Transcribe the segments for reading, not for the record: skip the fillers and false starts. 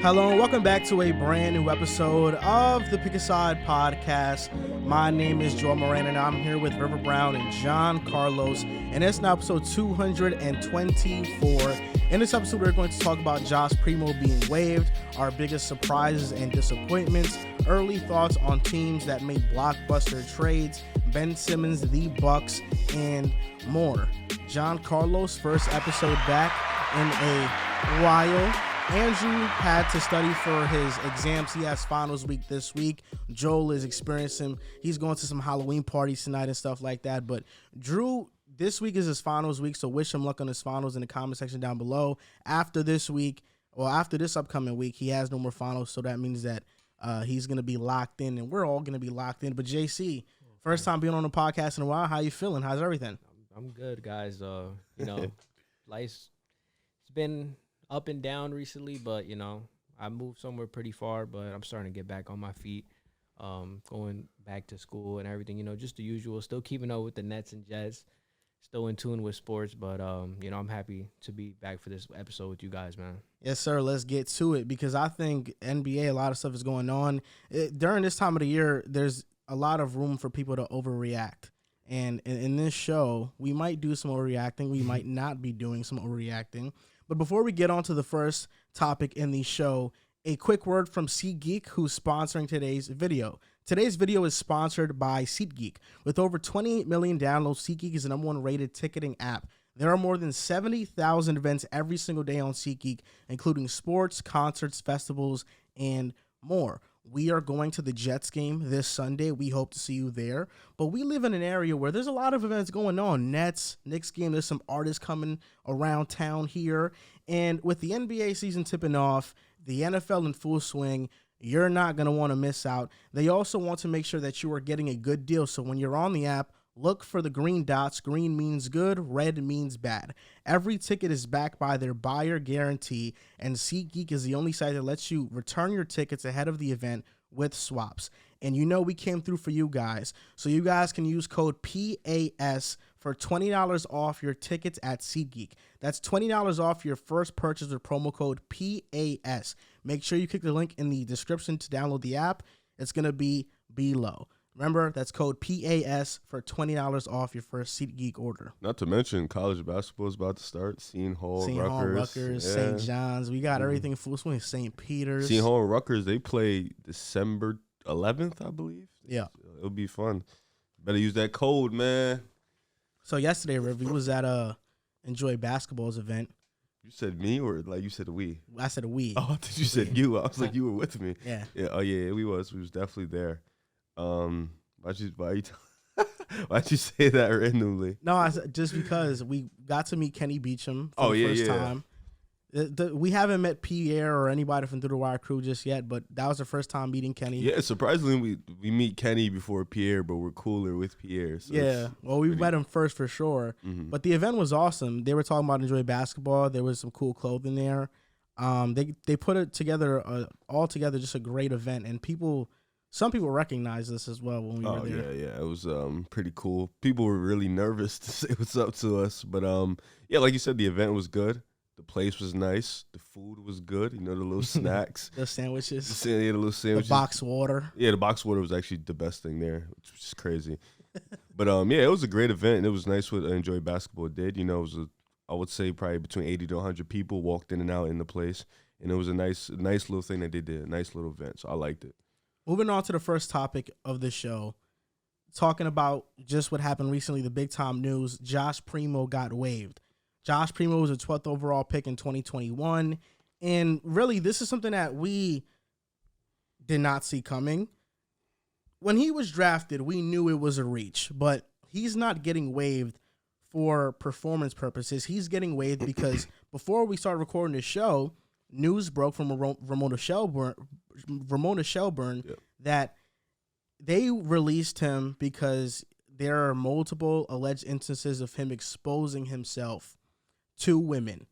Hello and welcome back to a brand new episode of the Pick a Side podcast. My name is Joel Moran and I'm here with River Brown and John Carlos, and it's now episode 224. In this episode, we're going to talk about Josh Primo being waived, our biggest surprises and disappointments, early thoughts on teams that made blockbuster trades, Ben Simmons, the Bucks, and more. John Carlos, first episode back in a while. Andrew had to study for his exams. He has finals week this week. Joel is experiencing, he's going to some Halloween parties tonight and stuff like that. But Drew, this week is his finals week, so wish him luck on his finals in the comment section down below. After this week, or after this upcoming week, he has no more finals, so that means that he's going to be locked in, and we're all going to be locked in. But JC, first time being on the podcast in a while, how you feeling? How's everything? I'm good, guys. Life's it's been up and down recently, but I moved somewhere pretty far, but I'm starting to get back on my feet, going back to school and everything, just the usual, still keeping up with the Nets and Jets, still in tune with sports, but I'm happy to be back for this episode with you guys, man. Yes, sir. Let's get to it, because I think NBA, a lot of stuff is going on. During this time of the year, there's a lot of room for people to overreact. And in this show, we might do some overreacting. We might not be doing some overreacting. But before we get on to the first topic in the show, a quick word from SeatGeek, who's sponsoring today's video. Today's video is sponsored by SeatGeek. With over 28 million downloads, SeatGeek is the #1 rated ticketing app. There are more than 70,000 events every single day on SeatGeek, including sports, concerts, festivals, and more. We are going to the Jets game this Sunday. We hope to see you there. But we live in an area where there's a lot of events going on. Nets, Knicks game, there's some artists coming around town here. And with the NBA season tipping off, the NFL in full swing, you're not going to want to miss out. They also want to make sure that you are getting a good deal. So when you're on the app, look for the green dots. Green means good, red means bad. Every ticket is backed by their buyer guarantee, and SeatGeek is the only site that lets you return your tickets ahead of the event with swaps. And we came through for you guys. So you guys can use code PAS for $20 off your tickets at SeatGeek. That's $20 off your first purchase with promo code PAS. Make sure you click the link in the description to download the app. It's going to be below. Remember, that's code PAS for $20 off your first SeatGeek order. Not to mention, college basketball is about to start. Seton Hall, Rutgers, St. John's. We got everything in full swing. St. Peter's. Seton Hall and Rutgers, they play December 11th, I believe. Yeah. It'll be fun. Better use that code, man. So yesterday, Riv, we was at Enjoy Basketball's event. You said me or like you said we? I said we. Oh, I thought you said you. I was like, you were with me. Yeah. Yeah. Oh, yeah, we was. We was definitely there. Why'd you say that randomly? No, just because we got to meet Kenny Beecham for the first time. We haven't met Pierre or anybody from Through the Wire crew just yet, but that was the first time meeting Kenny. Yeah, surprisingly, we meet Kenny before Pierre, but we're cooler with Pierre. So yeah, well, we met him first for sure. Mm-hmm. But the event was awesome. They were talking about Enjoy Basketball. There was some cool clothing there. They put it together, all together, just a great event, and some people recognize this as well when we were there. Yeah. It was pretty cool. People were really nervous to say what's up to us. But, like you said, the event was good. The place was nice. The food was good. The little snacks. The sandwiches. The little sandwiches. The box water. Yeah, the box water was actually the best thing there, which is crazy. But, it was a great event. And it was nice what Enjoy Basketball did. It was, I would say, probably between 80 to 100 people walked in and out in the place. And it was a nice little thing that they did, a nice little event. So I liked it. Moving on to the first topic of the show, talking about just what happened recently, the big time news, Josh Primo got waived. Josh Primo was a 12th overall pick in 2021, and really this is something that we did not see coming. When he was drafted, we knew it was a reach, but he's not getting waived for performance purposes. He's getting waived because before we started recording the show, news broke from Ramona Shelburne that they released him because there are multiple alleged instances of him exposing himself to women.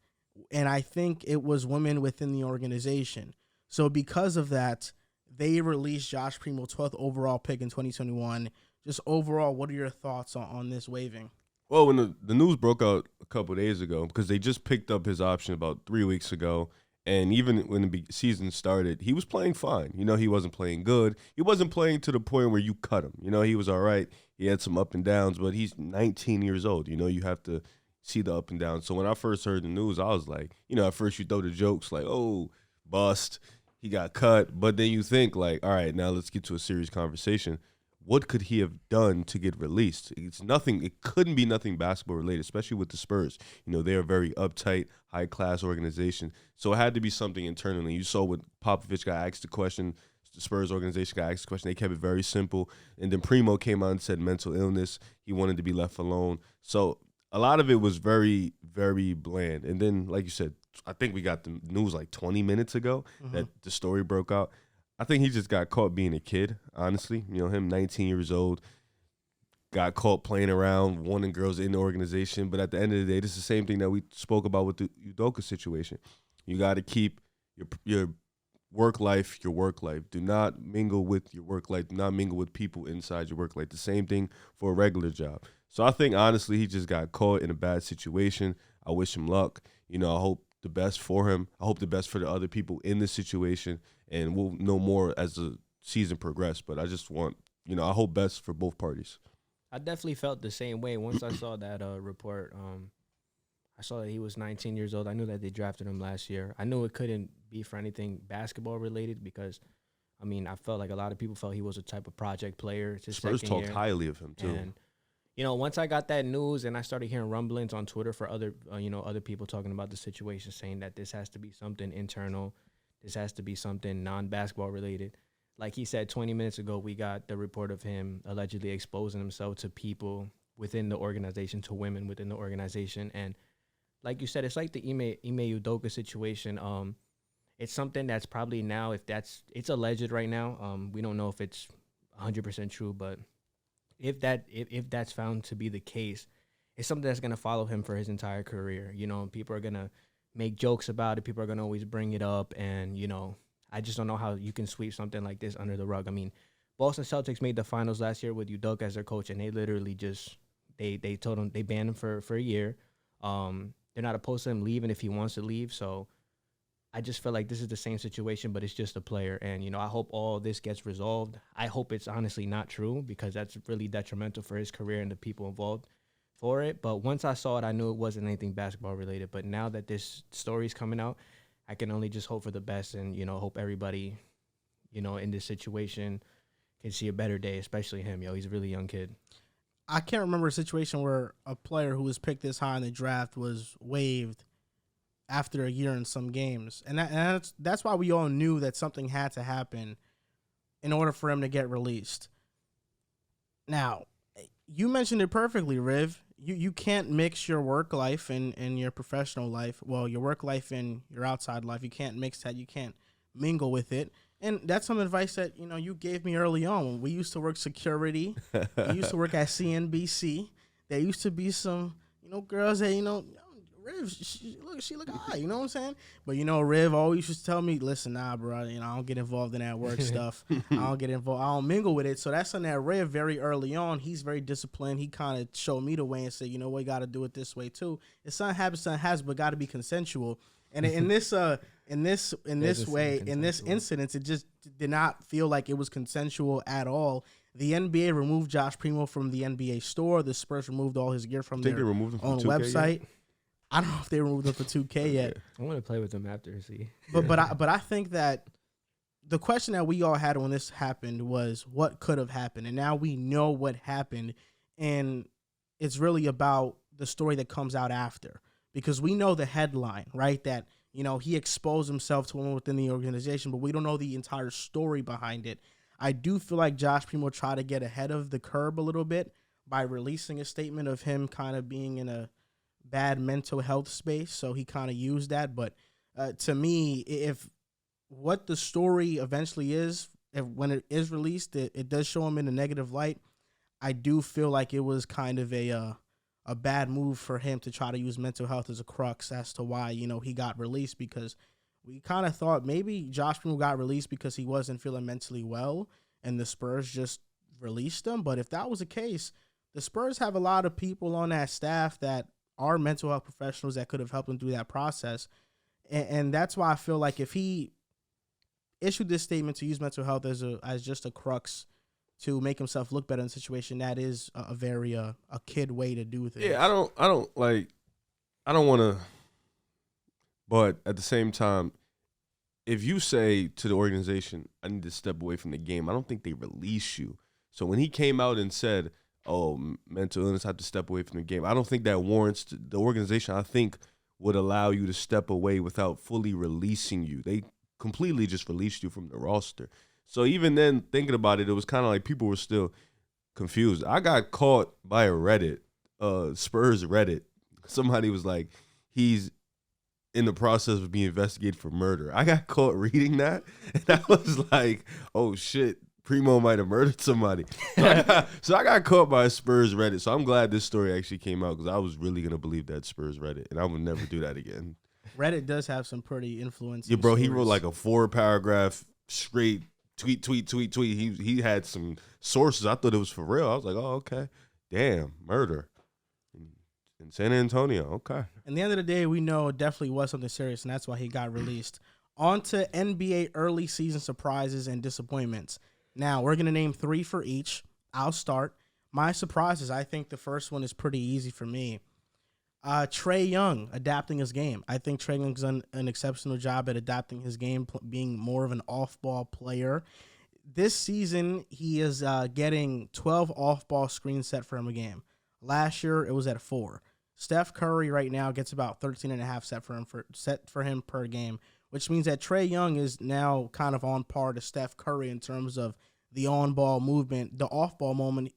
And I think it was women within the organization. So because of that, they released Josh Primo, 12th overall pick in 2021. Just overall, what are your thoughts on this waiving? Well, when the news broke out a couple of days ago, because they just picked up his option about 3 weeks ago, And even when the season started, he was playing fine. You know, he wasn't playing good. He wasn't playing to the point where you cut him. You know, he was all right. He had some up and downs, but he's 19 years old. You know, you have to see the up and downs. So when I first heard the news, I was like, you know, at first you throw the jokes like, oh, bust, he got cut. But then you think like, all right, now let's get to a serious conversation. What could he have done to get released? It's nothing. It couldn't be nothing basketball related, especially with the Spurs. You know, they are a very uptight, high-class organization. So it had to be something internally. You saw when Popovich got asked the question, the Spurs organization got asked the question. They kept it very simple. And then Primo came out and said mental illness. He wanted to be left alone. So a lot of it was very, very bland. And then, like you said, I think we got the news like 20 minutes ago that the story broke out. I think he just got caught being a kid, honestly. You know, him 19 years old, got caught playing around, wanting girls in the organization. But at the end of the day, this is the same thing that we spoke about with the Udoka situation. You got to keep your work life your work life. Do not mingle with your work life. Do not mingle with people inside your work life. The same thing for a regular job. So I think, honestly, he just got caught in a bad situation. I wish him luck. You know, I hope the best for him. I hope the best for the other people in this situation. And we'll know more as the season progresses. But I just want, you know, I hope best for both parties. I definitely felt the same way once I saw that report. I saw that he was 19 years old. I knew that they drafted him last year. I knew it couldn't be for anything basketball related because, I mean, I felt like a lot of people felt he was a type of project player. It's his Spurs second talked year. highly of him too. And, you know, once I got that news and I started hearing rumblings on Twitter for other, other people talking about the situation, saying that this has to be something internal, this has to be something non-basketball related. Like he said 20 minutes ago, we got the report of him allegedly exposing himself to people within the organization, to women within the organization. And like you said, it's like the Ime Udoka situation. It's something that's probably now, it's alleged right now. We don't know if it's 100% true, but if that's found to be the case, it's something that's going to follow him for his entire career. You know, people are going to make jokes about it. People are going to always bring it up. And, you know, I just don't know how you can sweep something like this under the rug. I mean, Boston Celtics made the finals last year with Udoka as their coach, and they literally just, they told him, they banned him for a year. They're not opposed to him leaving if he wants to leave. So I just feel like this is the same situation, but it's just a player. And, you know, I hope all this gets resolved. I hope it's honestly not true because that's really detrimental for his career and the people involved for it. But once I saw it, I knew it wasn't anything basketball related. But now that this story's coming out, I can only just hope for the best and, you know, hope everybody, you know, in this situation can see a better day, especially him. He's a really young kid. I can't remember a situation where a player who was picked this high in the draft was waived after a year in some games. And that's why we all knew that something had to happen in order for him to get released. Now, you mentioned it perfectly, Riv. You can't mix your work life and your professional life. Well, your work life and your outside life. You can't mix that. You can't mingle with it. And that's some advice that, you know, you gave me early on. When we used to work security, we used to work at CNBC. There used to be some, you know, girls that, you know, Riv, she look high, you know what I'm saying? But, you know, Riv always used to tell me, listen, nah, bro, you know, I don't get involved in that work stuff. I don't get involved. I don't mingle with it. So that's something that Riv very early on, he's very disciplined. He kind of showed me the way and said, you know what, you got to do it this way too. If something happens, something has, but got to be consensual. And in this incident, it just did not feel like it was consensual at all. The NBA removed Josh Primo from the NBA store. The Spurs removed all his gear from their own website. Yet? I don't know if they removed him for 2K yet. I want to play with him after, see. But I think that the question that we all had when this happened was what could have happened, and now we know what happened, and it's really about the story that comes out after. Because we know the headline, right, that, you know, he exposed himself to women within the organization, but we don't know the entire story behind it. I do feel like Josh Primo tried to get ahead of the curb a little bit by releasing a statement of him kind of being in a bad mental health space, so he kind of used that. But to me, if what the story eventually is, when it is released, it does show him in a negative light, I do feel like it was kind of a bad move for him to try to use mental health as a crux as to why, you know, he got released, because we kind of thought maybe Josh Primo got released because he wasn't feeling mentally well and the Spurs just released him. But if that was the case, the Spurs have a lot of people on that staff that are mental health professionals that could have helped him through that process. And that's why I feel like if he issued this statement to use mental health as just a crux to make himself look better in the situation, that is a very a kid way to do things. Yeah, I don't want to, but at the same time, if you say to the organization, I need to step away from the game, I don't think they release you. So when he came out and said, oh, mental illness, I have to step away from the game, I don't think that warrants the organization, I think, would allow you to step away without fully releasing you. They completely just released you from the roster. So even then, thinking about it, it was kind of like people were still confused. I got caught by a Reddit, Spurs Reddit. Somebody was like, he's in the process of being investigated for murder. I got caught reading that, and I was like, oh, shit, Primo might have murdered somebody. So I got caught by a Spurs Reddit. So I'm glad this story actually came out because I was really going to believe that Spurs Reddit, and I would never do that again. Reddit does have some pretty influential. Yeah, bro, stories. He wrote like a 4-paragraph straight tweet. He had some sources. I thought it was for real. I was like, oh, okay. Damn, murder in San Antonio. Okay. At the end of the day, we know it definitely was something serious, and that's why he got released. On to NBA early season surprises and disappointments. Now, we're going to name 3 for each. I'll start. My surprises, I think the first one is pretty easy for me. Trae Young adapting his game. I think Trae Young's done an exceptional job at adapting his game, being more of an off-ball player. This season, he is getting 12 off-ball screens set for him a game. Last year, it was at 4. Steph Curry right now gets about 13.5 set for him per game, which means that Trae Young is now kind of on par to Steph Curry in terms of the on-ball movement, the off-ball movement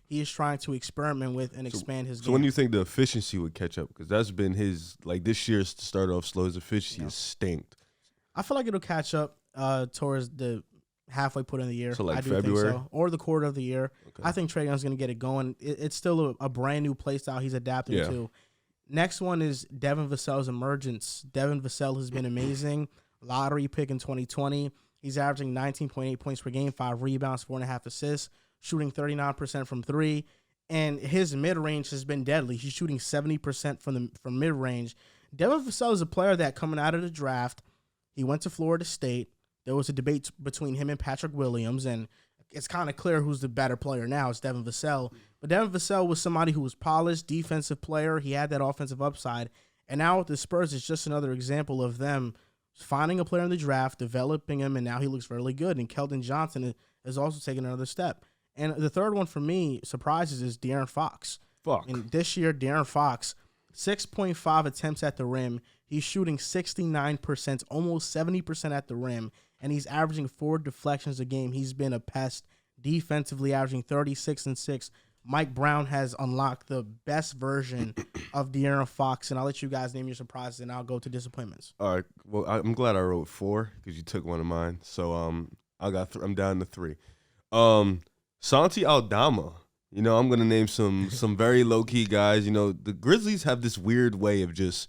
he is trying to experiment with and expand his game. So when do you think the efficiency would catch up? Because that's been his, like this year's to start off slow, his efficiency is stinked. I feel like it'll catch up towards the halfway point of the year. So like I do February? think so. Or the quarter of the year. Okay. I think Trae Young's going to get it going. It's still a brand new play style he's adapting to. Next one is Devin Vassell's emergence. Devin Vassell has been amazing. Lottery pick in 2020. He's averaging 19.8 points per game, 5 rebounds, 4.5 assists, shooting 39% from 3. And his mid-range has been deadly. He's shooting 70% from mid-range. Devin Vassell is a player that coming out of the draft, he went to Florida State. There was a debate between him and Patrick Williams, and it's kind of clear who's the better player now. It's Devin Vassell. But Devin Vassell was somebody who was polished, defensive player. He had that offensive upside. And now with the Spurs, it's just another example of them finding a player in the draft, developing him, and now he looks really good. And Keldon Johnson is also taking another step. And the third one for me, surprises, is De'Aaron Fox. And this year, De'Aaron Fox, 6.5 attempts at the rim. He's shooting 69%, almost 70% at the rim, and he's averaging 4 deflections a game. He's been a pest defensively, averaging 36 and 6. Mike Brown has unlocked the best version of De'Aaron Fox, and I'll let you guys name your surprises, and I'll go to disappointments. All right. Well, I'm glad I wrote 4 because you took one of mine. So I'm down to 3. Santi Aldama. You know, I'm gonna name some very low key guys. You know, the Grizzlies have this weird way of just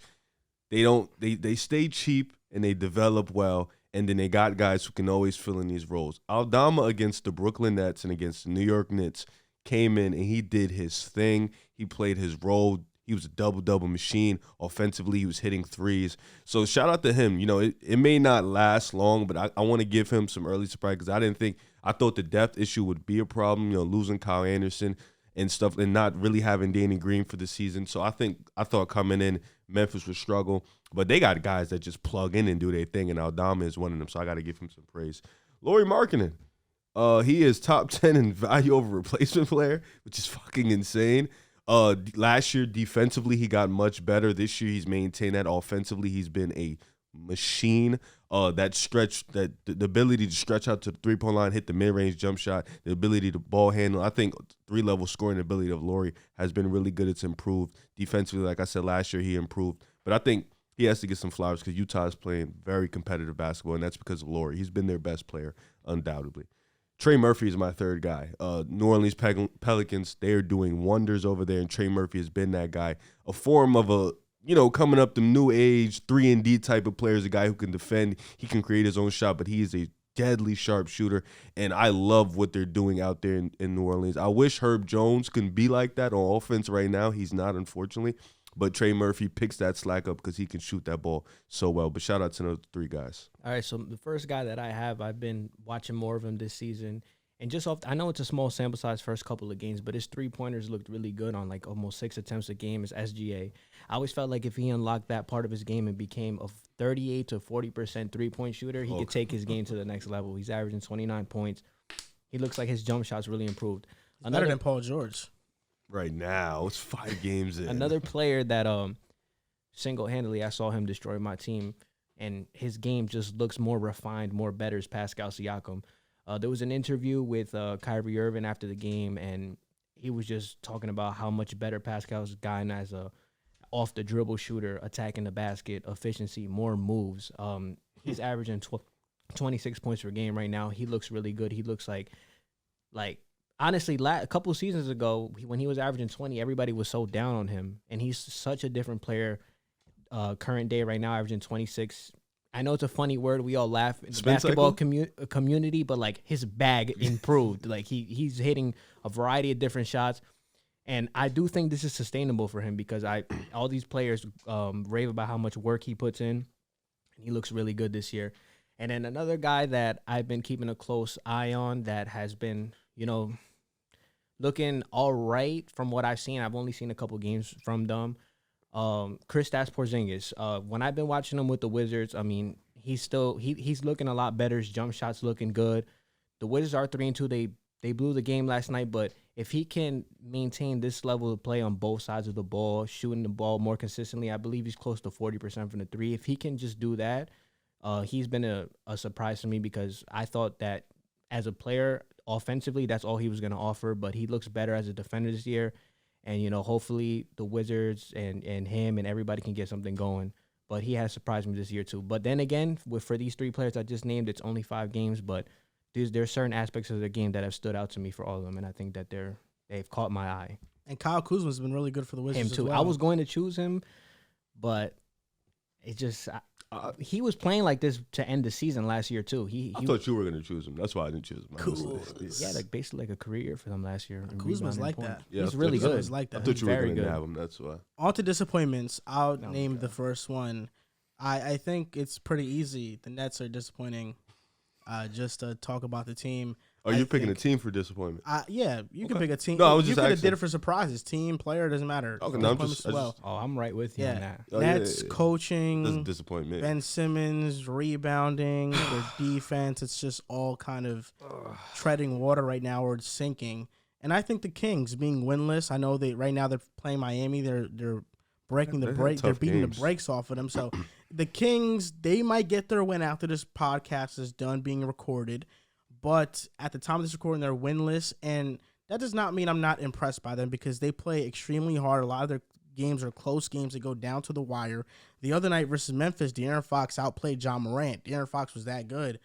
they stay cheap and they develop well, and then they got guys who can always fill in these roles. Aldama against the Brooklyn Nets and against the New York Knicks came in and he did his thing. He played his role. He was a double-double machine. Offensively, he was hitting threes. So shout out to him. You know, it may not last long, but I want to give him some early surprise because I thought the depth issue would be a problem, you know, losing Kyle Anderson and stuff and not really having Danny Green for the season. So I thought coming in, Memphis would struggle. But they got guys that just plug in and do their thing, and Aldama is one of them, so I got to give him some praise. Lauri Markkanen. He is top 10 in value over replacement player, which is fucking insane. Last year, defensively, he got much better. This year, he's maintained that. Offensively, he's been a machine. That stretch, the ability to stretch out to the three-point line, hit the mid-range jump shot, the ability to ball handle. I think 3-level scoring ability of Lauri has been really good. It's improved. Defensively, like I said, last year he improved. But I think he has to get some flowers because Utah is playing very competitive basketball, and that's because of Lauri. He's been their best player, undoubtedly. Trey Murphy is my third guy. New Orleans Pelicans, they are doing wonders over there, and Trey Murphy has been that guy. A form of a, you know, coming up the new age 3-and-D type of player is a guy who can defend. He can create his own shot, but he is a deadly sharp shooter, and I love what they're doing out there in New Orleans. I wish Herb Jones can be like that on offense right now. He's not, unfortunately, But Trey Murphy picks that slack up because he can shoot that ball so well. But shout out to those 3 guys. All right, so the first guy that I have, I've been watching more of him this season. And just off, I know it's a small sample size first couple of games, but his 3-pointers looked really good on like almost 6 attempts a game as SGA. I always felt like if he unlocked that part of his game and became a 38 to 40% 3-point shooter, he could take his game to the next level. He's averaging 29 points. He looks like his jump shot's really improved. Better than Paul George. Right now, it's 5 games in. Another player that single-handedly I saw him destroy my team, and his game just looks more refined, more better, is Pascal Siakam. There was an interview with Kyrie Irving after the game, and he was just talking about how much better Pascal's gotten as a off-the-dribble shooter, attacking the basket, efficiency, more moves. He's averaging 26 points per game right now. He looks really good. He looks like honestly, a couple seasons ago, when he was averaging 20, everybody was so down on him, and he's such a different player current day right now, averaging 26. I know it's a funny word. We all laugh in the basketball community, but like his bag improved. Like he's hitting a variety of different shots, and I do think this is sustainable for him because all these players rave about how much work he puts in, and he looks really good this year. And then another guy that I've been keeping a close eye on that has been, looking all right from what I've seen. I've only seen a couple games from them. Kristaps Porzingis. When I've been watching him with the Wizards, I mean, he's looking a lot better. His jump shot's looking good. The Wizards are 3-2. They blew the game last night, but if he can maintain this level of play on both sides of the ball, shooting the ball more consistently, I believe he's close to 40% from the 3. If he can just do that, he's been a surprise to me because I thought that as a player, offensively, that's all he was going to offer, but he looks better as a defender this year. And, hopefully the Wizards and him and everybody can get something going. But he has surprised me this year too. But then again, for these 3 players I just named, it's only 5 games. But there are certain aspects of their game that have stood out to me for all of them. And I think that they've caught my eye. And Kyle Kuzma's been really good for the Wizards Him too. as well. I was going to choose him, but it just he was playing like this to end the season last year too. I thought you were going to choose him. That's why I didn't choose him. Cool. Yeah, basically like a career for them last year. Kuzma's like that. Yeah, he's really good. Like that. I thought you were going good. to have him. That's why. On to disappointments. I'll name the first one. I think it's pretty easy. The Nets are disappointing. Just to talk about the team. Are you picking a team for disappointment? Yeah, you can pick a team. No, I was just you could have asking. did it for surprises. Team, player, doesn't matter. Okay, no, I'm right with you on that. Nets coaching, doesn't disappoint me. Ben Simmons rebounding, their defense. It's just all kind of treading water right now, or it's sinking. And I think the Kings being winless. I know right now they're playing Miami. They're breaking the break. They're beating the brakes off of them. So the Kings, they might get their win after this podcast is done being recorded. But at the time of this recording, they're winless, and that does not mean I'm not impressed by them because they play extremely hard. A lot of their games are close games that go down to the wire. The other night versus Memphis, De'Aaron Fox outplayed John Morant. De'Aaron Fox was that good,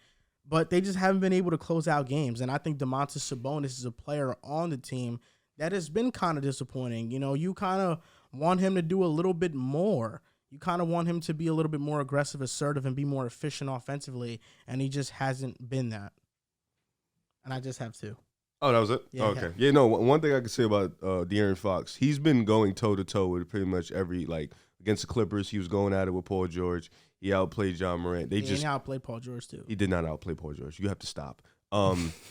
but they just haven't been able to close out games. And I think Domantas Sabonis is a player on the team that has been kind of disappointing. You kind of want him to do a little bit more. You kind of want him to be a little bit more aggressive, assertive, and be more efficient offensively, and he just hasn't been that. And I just have 2. Oh, that was it? Yeah, okay. Yeah, no, one thing I can say about De'Aaron Fox, he's been going toe-to-toe with pretty much against the Clippers, he was going at it with Paul George. He outplayed John Morant. He outplayed Paul George, too. He did not outplay Paul George. You have to stop.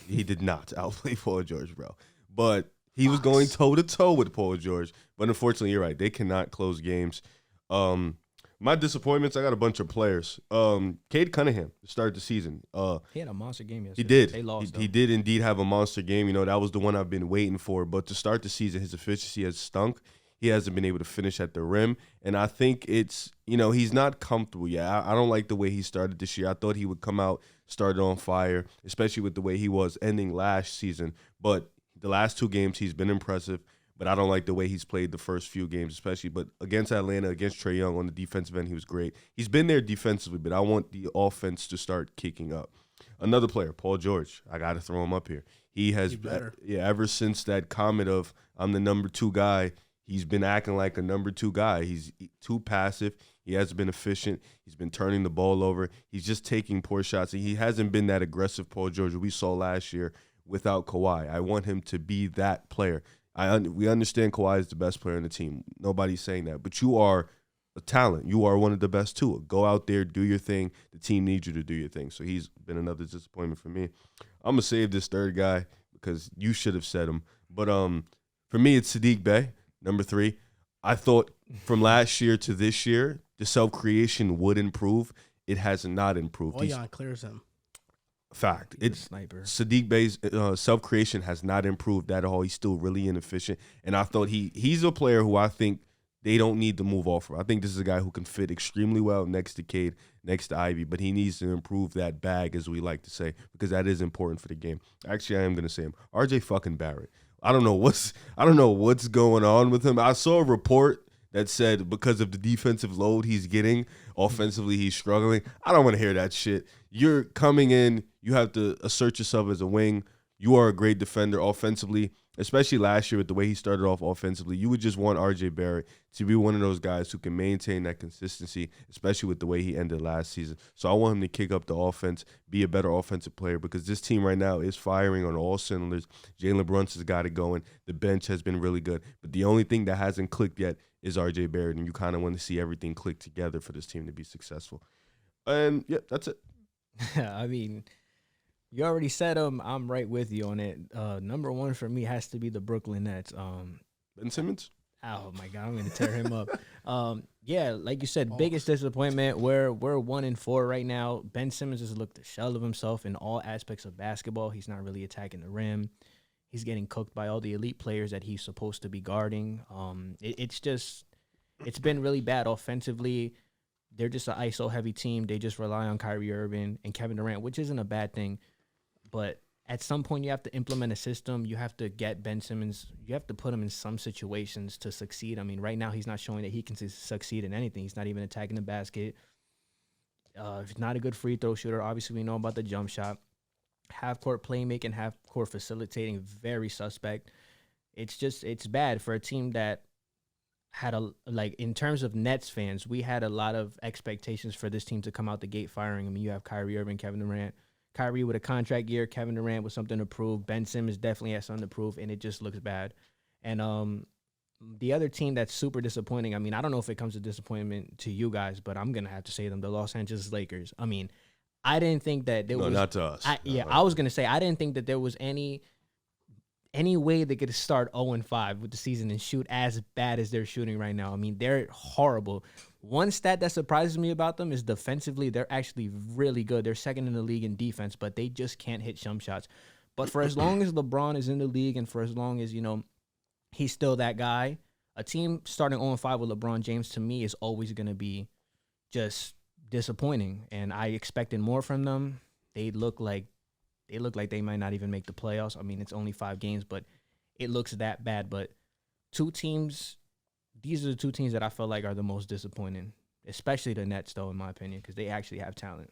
He did not outplay Paul George, bro. But he was going toe-to-toe with Paul George. But unfortunately, you're right. They cannot close games. My disappointments, I got a bunch of players. Cade Cunningham to start the season. He had a monster game yesterday. He did. They lost. He did indeed have a monster game. That was the one I've been waiting for. But to start the season, his efficiency has stunk. He hasn't been able to finish at the rim. And I think it's, he's not comfortable yet. I don't like the way he started this year. I thought he would come out, started on fire, especially with the way he was ending last season. But the last 2 games, he's been impressive. But I don't like the way he's played the first few games, especially. But against Atlanta, against Trae Young on the defensive end, he was great. He's been there defensively, but I want the offense to start kicking up. Another player, Paul George. I got to throw him up here. He has, ever since that comment of I'm the number 2 guy, he's been acting like a number 2 guy. He's too passive. He hasn't been efficient. He's been turning the ball over. He's just taking poor shots. He hasn't been that aggressive Paul George we saw last year without Kawhi. I want him to be that player. We understand Kawhi is the best player on the team. Nobody's saying that. But you are a talent. You are one of the best too. Go out there, do your thing. The team needs you to do your thing. So he's been another disappointment for me. I'm going to save this third guy because you should have said him. But for me, it's Saddiq Bey, number 3. I thought from last year to this year, the self-creation would improve. It has not improved. Boyan clears him. Fact. It's sniper. Saddiq Bey's self-creation has not improved at all. He's still really inefficient. And I thought he's a player who I think they don't need to move off of. I think this is a guy who can fit extremely well next to Cade, next to Ivy, but he needs to improve that bag, as we like to say, because that is important for the game. Actually, I am going to say him. RJ fucking Barrett. I don't know what's going on with him. I saw a report that said because of the defensive load he's getting, offensively he's struggling. I don't want to hear that shit. You're coming in, you have to assert yourself as a wing. You are a great defender offensively, especially last year with the way he started off offensively. You would just want RJ Barrett to be one of those guys who can maintain that consistency, especially with the way he ended last season. So I want him to kick up the offense, be a better offensive player, because this team right now is firing on all cylinders. Jalen Brunson's got it going. The bench has been really good. But the only thing that hasn't clicked yet is RJ Barrett, and you kind of want to see everything click together for this team to be successful. And, yeah, that's it. I mean, you already said them. I'm right with you on it. Number 1 for me has to be the Brooklyn Nets. Ben Simmons? Oh my God, I'm gonna tear him up. Yeah, like you said, biggest disappointment. We're 1-4 right now. Ben Simmons has looked a shell of himself in all aspects of basketball. He's not really attacking the rim. He's getting cooked by all the elite players that he's supposed to be guarding. It's been really bad offensively. They're just an ISO heavy team. They just rely on Kyrie Irving and Kevin Durant, which isn't a bad thing. But at some point, you have to implement a system. You have to get Ben Simmons. You have to put him in some situations to succeed. I mean, right now, he's not showing that he can succeed in anything. He's not even attacking the basket. He's not a good free throw shooter. Obviously, we know about the jump shot. Half-court playmaking, half-court facilitating, very suspect. It's bad for a team that had in terms of Nets fans, we had a lot of expectations for this team to come out the gate firing. I mean, you have Kyrie Irving, Kevin Durant. Kyrie with a contract year, Kevin Durant with something to prove. Ben Simmons definitely has something to prove, and it just looks bad. And the other team that's super disappointing, I mean, I don't know if it comes to disappointment to you guys, but I'm going to have to say them, the Los Angeles Lakers. I mean, I didn't think that there was... No, not to us. I was going to say, I didn't think that there was any way they could start 0-5 with the season and shoot as bad as they're shooting right now. I mean, they're horrible. One stat that surprises me about them is defensively, they're actually really good. They're second in the league in defense, but they just can't hit jump shots. But for as long as LeBron is in the league and for as long as, he's still that guy, a team starting 0-5 with LeBron James, to me, is always going to be just disappointing. And I expected more from them. They look like they might not even make the playoffs. I mean, it's only 5 games, but it looks that bad. But these are the 2 teams that I feel like are the most disappointing, especially the Nets, though, in my opinion, because they actually have talent.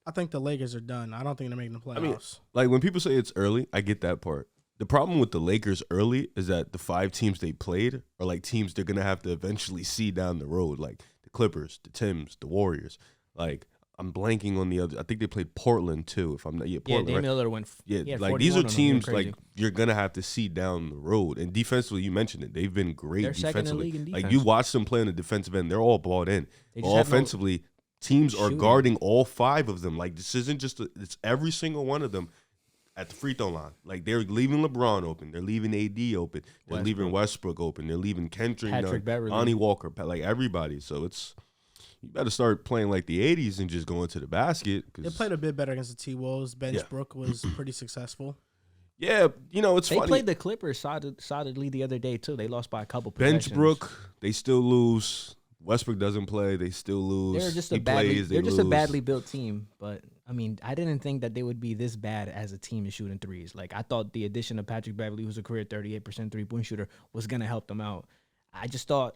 I think the Lakers are done. I don't think they're making the playoffs. I mean, when people say it's early, I get that part. The problem with the Lakers early is that the 5 teams they played are like teams they're going to have to eventually see down the road, like the Clippers, the Timbs, the Warriors. Like, I'm blanking on the other. I think they played Portland too. If I'm not, Portland. Yeah, Dame right? Lillard went. Like these are teams like you're gonna have to see down the road. And defensively, you mentioned it. They've been great They're defensively. second in the league in defense. Like you watch them play on the defensive end, they're all bought in. Offensively, teams are guarding all 5 of them. Like this isn't just it's every single one of them at the free throw line. Like they're leaving LeBron open, they're leaving AD open, they're leaving Westbrook open, they're leaving Kendrick, Lonnie Walker, like everybody. So it's. You better start playing like the 80s and just going to the basket. They played a bit better against the T-Wolves. Brook was pretty successful. Yeah, it's funny. They played the Clippers solidly the other day, too. They lost by a couple possessions. Benchbrook, they still lose. Westbrook doesn't play. They still lose. They're just a badly built team. But, I mean, I didn't think that they would be this bad as a team in shooting threes. Like, I thought the addition of Patrick Beverley, who's a career 38% three-point shooter, was going to help them out. I just thought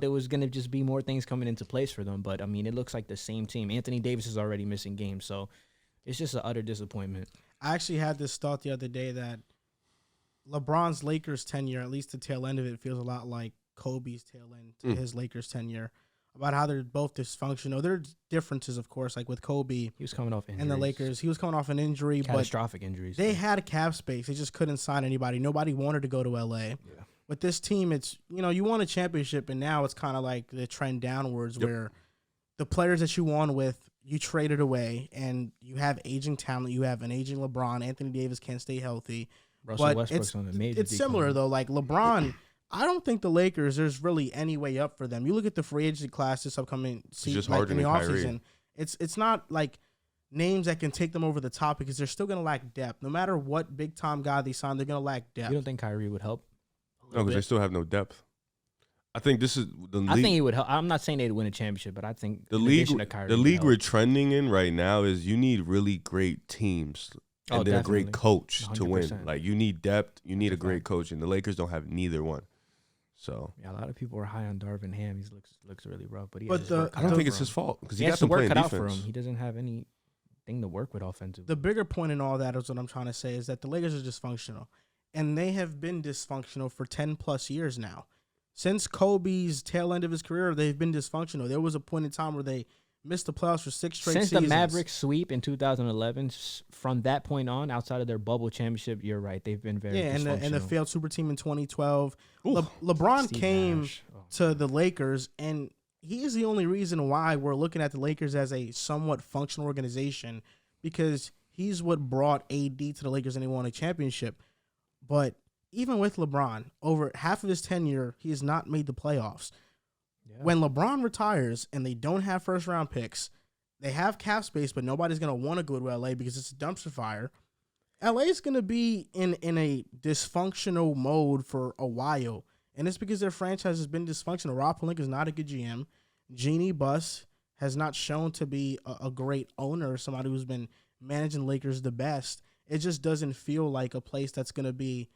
there was going to just be more things coming into place for them. But, I mean, it looks like the same team. Anthony Davis is already missing games. So, it's just an utter disappointment. I actually had this thought the other day that LeBron's Lakers tenure, at least the tail end of it, feels a lot like Kobe's tail end to his Lakers tenure. About how they're both dysfunctional. There are differences, of course, like with Kobe. He was coming off injuries. And the Lakers. He was coming off an injury. Catastrophic injuries. They had cap space. They just couldn't sign anybody. Nobody wanted to go to L.A. Yeah. with this team, it's, you won a championship, and now it's kind of like the trend downwards where the players that you won with, you traded away, and you have aging talent. You have an aging LeBron. Anthony Davis can't stay healthy. Russell Westbrook's on a major It's similar, though. Like, LeBron, I don't think the Lakers, there's really any way up for them. You look at the free agency class this upcoming season, like, in the offseason. It's not like names that can take them over the top because they're still going to lack depth. No matter what big-time guy they sign, they're going to lack depth. You don't think Kyrie would help? No, because they still have no depth. I think this is the league. I think he would help. I'm not saying they'd win a championship, but I think the league we're trending in right now is you need really great teams and then a great coach 100%. To win. Like, you need depth, you need a great coach, and the Lakers don't have neither one. So yeah, a lot of people are high on Darvin Ham. He looks really rough, but I don't think it's his fault because he got to work cut out for him. He doesn't have anything to work with offensively. The bigger point in all that is what I'm trying to say is that the Lakers are dysfunctional, and they have been dysfunctional for 10 plus years now. Since Kobe's tail end of his career, they've been dysfunctional. There was a point in time where they missed the playoffs for 6 straight seasons. Since the Mavericks sweep in 2011, from that point on, outside of their bubble championship, you're right. They've been very dysfunctional. and the failed super team in 2012. LeBron Steve came Nash. to the Lakers, and he is the only reason why we're looking at the Lakers as a somewhat functional organization, because he's what brought AD to the Lakers and they won a championship. But even with LeBron, over half of his tenure, he has not made the playoffs. Yeah. When LeBron retires and they don't have first-round picks, they have cap space, but nobody's going to want to go to LA because it's a dumpster fire. LA is going to be in a dysfunctional mode for a while, and it's because their franchise has been dysfunctional. Rob Pelinka is not a good GM. Jeannie Buss has not shown to be a great owner, somebody who's been managing Lakers the best. It just doesn't feel like a place that's going to be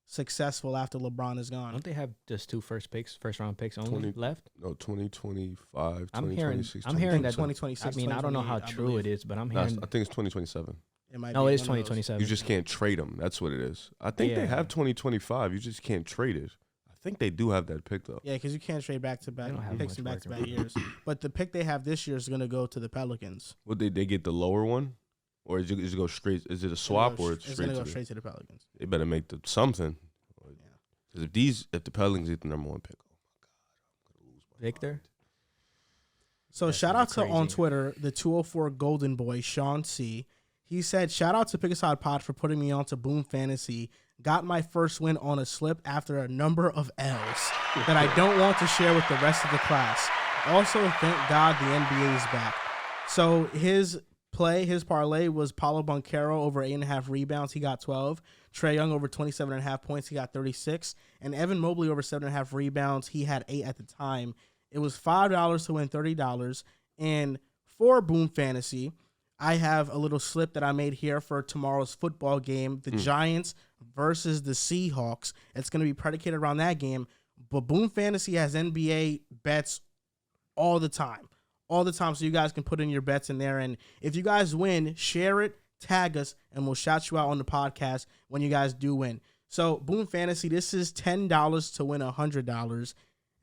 successful after LeBron is gone. Don't they have just 2 first-round picks only left? No, 2025, I'm 2026. I'm hearing that 2026. I mean, I don't know how true it is, but I'm hearing. I think it's 2027. It is 2027. You just can't trade them. That's what it is. I think they have 2025. You just can't trade it. I think they do have that pick, though. Yeah, because you can't trade back-to-back picks in back-to-back years. But the pick they have this year is going to go to the Pelicans. Would they get the lower one? Or is it go straight? Is it a swap or it's going to go straight to the Pelicans? They better make something. Because if the Pelicans get the number 1 pick, oh my God, I'm going to lose my Victor. mind. So shout out to on Twitter the 204 Golden Boy Sean C. He said, "Shout out to Pick Aside Pod for putting me onto Boom Fantasy. Got my first win on a slip after a number of L's that I don't want to share with the rest of the class. Also, thank God the NBA is back." So his parlay was Paulo Banchero over 8.5 rebounds. He got 12. Trae Young over 27.5 points. He got 36. And Evan Mobley over 7.5 rebounds. He had 8 at the time. It was $5 to win $30. And for Boom Fantasy, I have a little slip that I made here for tomorrow's football game, the Giants versus the Seahawks. It's going to be predicated around that game. But Boom Fantasy has NBA bets all the time. So you guys can put in your bets in there. And if you guys win, share it, tag us, and we'll shout you out on the podcast when you guys do win. So, Boom Fantasy, this is $10 to win $100.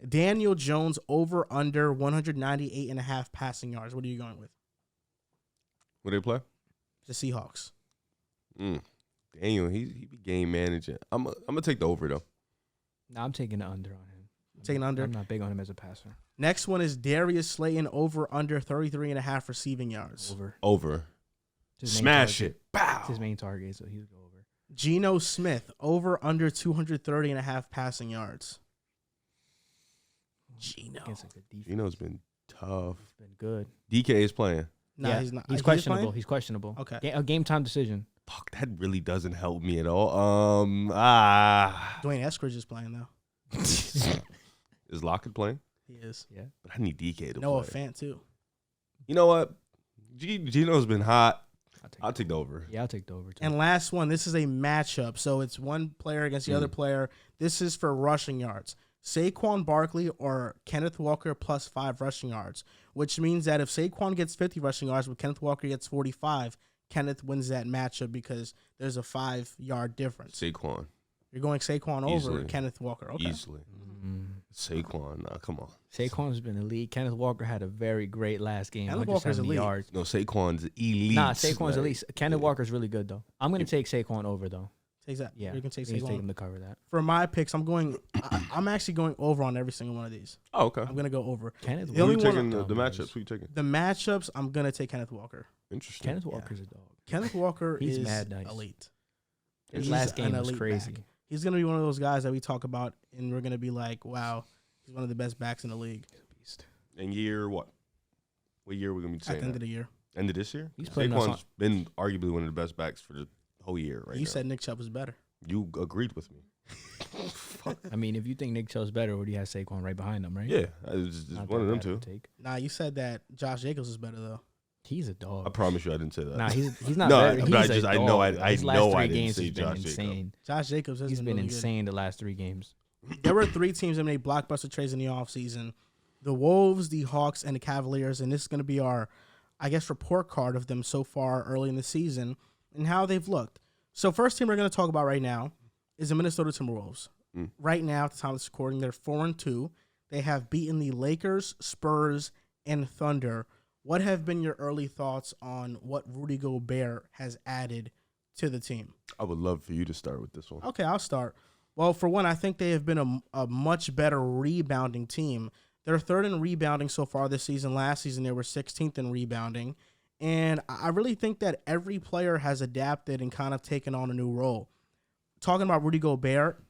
Daniel Jones over under 198.5 passing yards. What are you going with? What do they play? The Seahawks. Daniel, he be game managing. I'm gonna take the over though. No, I'm taking the under on him. Taking under. I'm not big on him as a passer. Next one is Darius Slayton over under 33.5 receiving yards. Over. Smash it. Bow. It's his main target, so he'll go over. Geno Smith over under 230.5 passing yards. Geno's been tough. He's been good. DK is playing. No, he's not. He's questionable. He's questionable. Okay. A game time decision. Fuck, that really doesn't help me at all. Dwayne Eskridge is playing though. Is Lockett playing? He is. Yeah. But I need DK to Noah play. Fant too. You know what? Geno's been hot. I'll take the over. Yeah, I'll take the over too. And last one, this is a matchup. So it's one player against the other player. This is for rushing yards. Saquon Barkley or Kenneth Walker plus 5 rushing yards, which means that if Saquon gets 50 rushing yards but Kenneth Walker gets 45, Kenneth wins that matchup because there's a 5-yard difference. Saquon. You're going Saquon over Kenneth Walker. Okay. Easily. Saquon, nah, come on. Saquon's been elite. Kenneth Walker had a very great last game. Kenneth Walker's elite. Yards. No, Saquon's elite. Nah, Saquon's elite. Kenneth Walker's really good, though. I'm going to take Saquon over, though. Takes that. Yeah, You can take he's Saquon. taking to cover that. For my picks, I'm actually going over on every single one of these. Oh, okay. I'm gonna go over. Kenneth The Who only you one- taking the matchups? Who you taking? The matchups, I'm gonna take Kenneth Walker. Interesting. Kenneth Walker's a dog. Kenneth Walker He's is mad nice. elite. His He's last game an was elite crazy. back. He's gonna be one of those guys that we talk about, and we're gonna be like, "Wow, he's one of the best backs in the league." Beast. And year what? What year are we gonna be At saying? the end of that? the year, End of this year? He's putting us Saquon's been arguably one of the best backs for the whole year, right? you now. said Nick Chubb was better. You agreed with me. I mean, if you think Nick Chubb's better, would you have Saquon right behind him, right? Yeah, it's Not one of that them bad of two. a take. Nah, you said that Josh Jacobs is better though. He's a I dog. promise you, I didn't say that. Nah, he's not No, better. but He's I a just- I dog. know I- His I last know I three didn't games say has been Josh Jacobs. insane. Josh Jacobs has He's been really good. insane the last 3 games. There were 3 teams that made blockbuster trades in the offseason. The Wolves, the Hawks, and the Cavaliers, and this is going to be our, I guess, report card of them so far early in the season and how they've looked. So first team we're going to talk about right now is the Minnesota Timberwolves. Right now, at the time of this recording, they're 4-2. They have beaten the Lakers, Spurs, and Thunder. What have been your early thoughts on what Rudy Gobert has added to the team? I would love for you to start with this one. Okay, I'll start. Well, for one, I think they have been a much better rebounding team. They're 3rd in rebounding so far this season. Last season, they were 16th in rebounding. And I really think that every player has adapted and kind of taken on a new role. Talking about Rudy Gobert,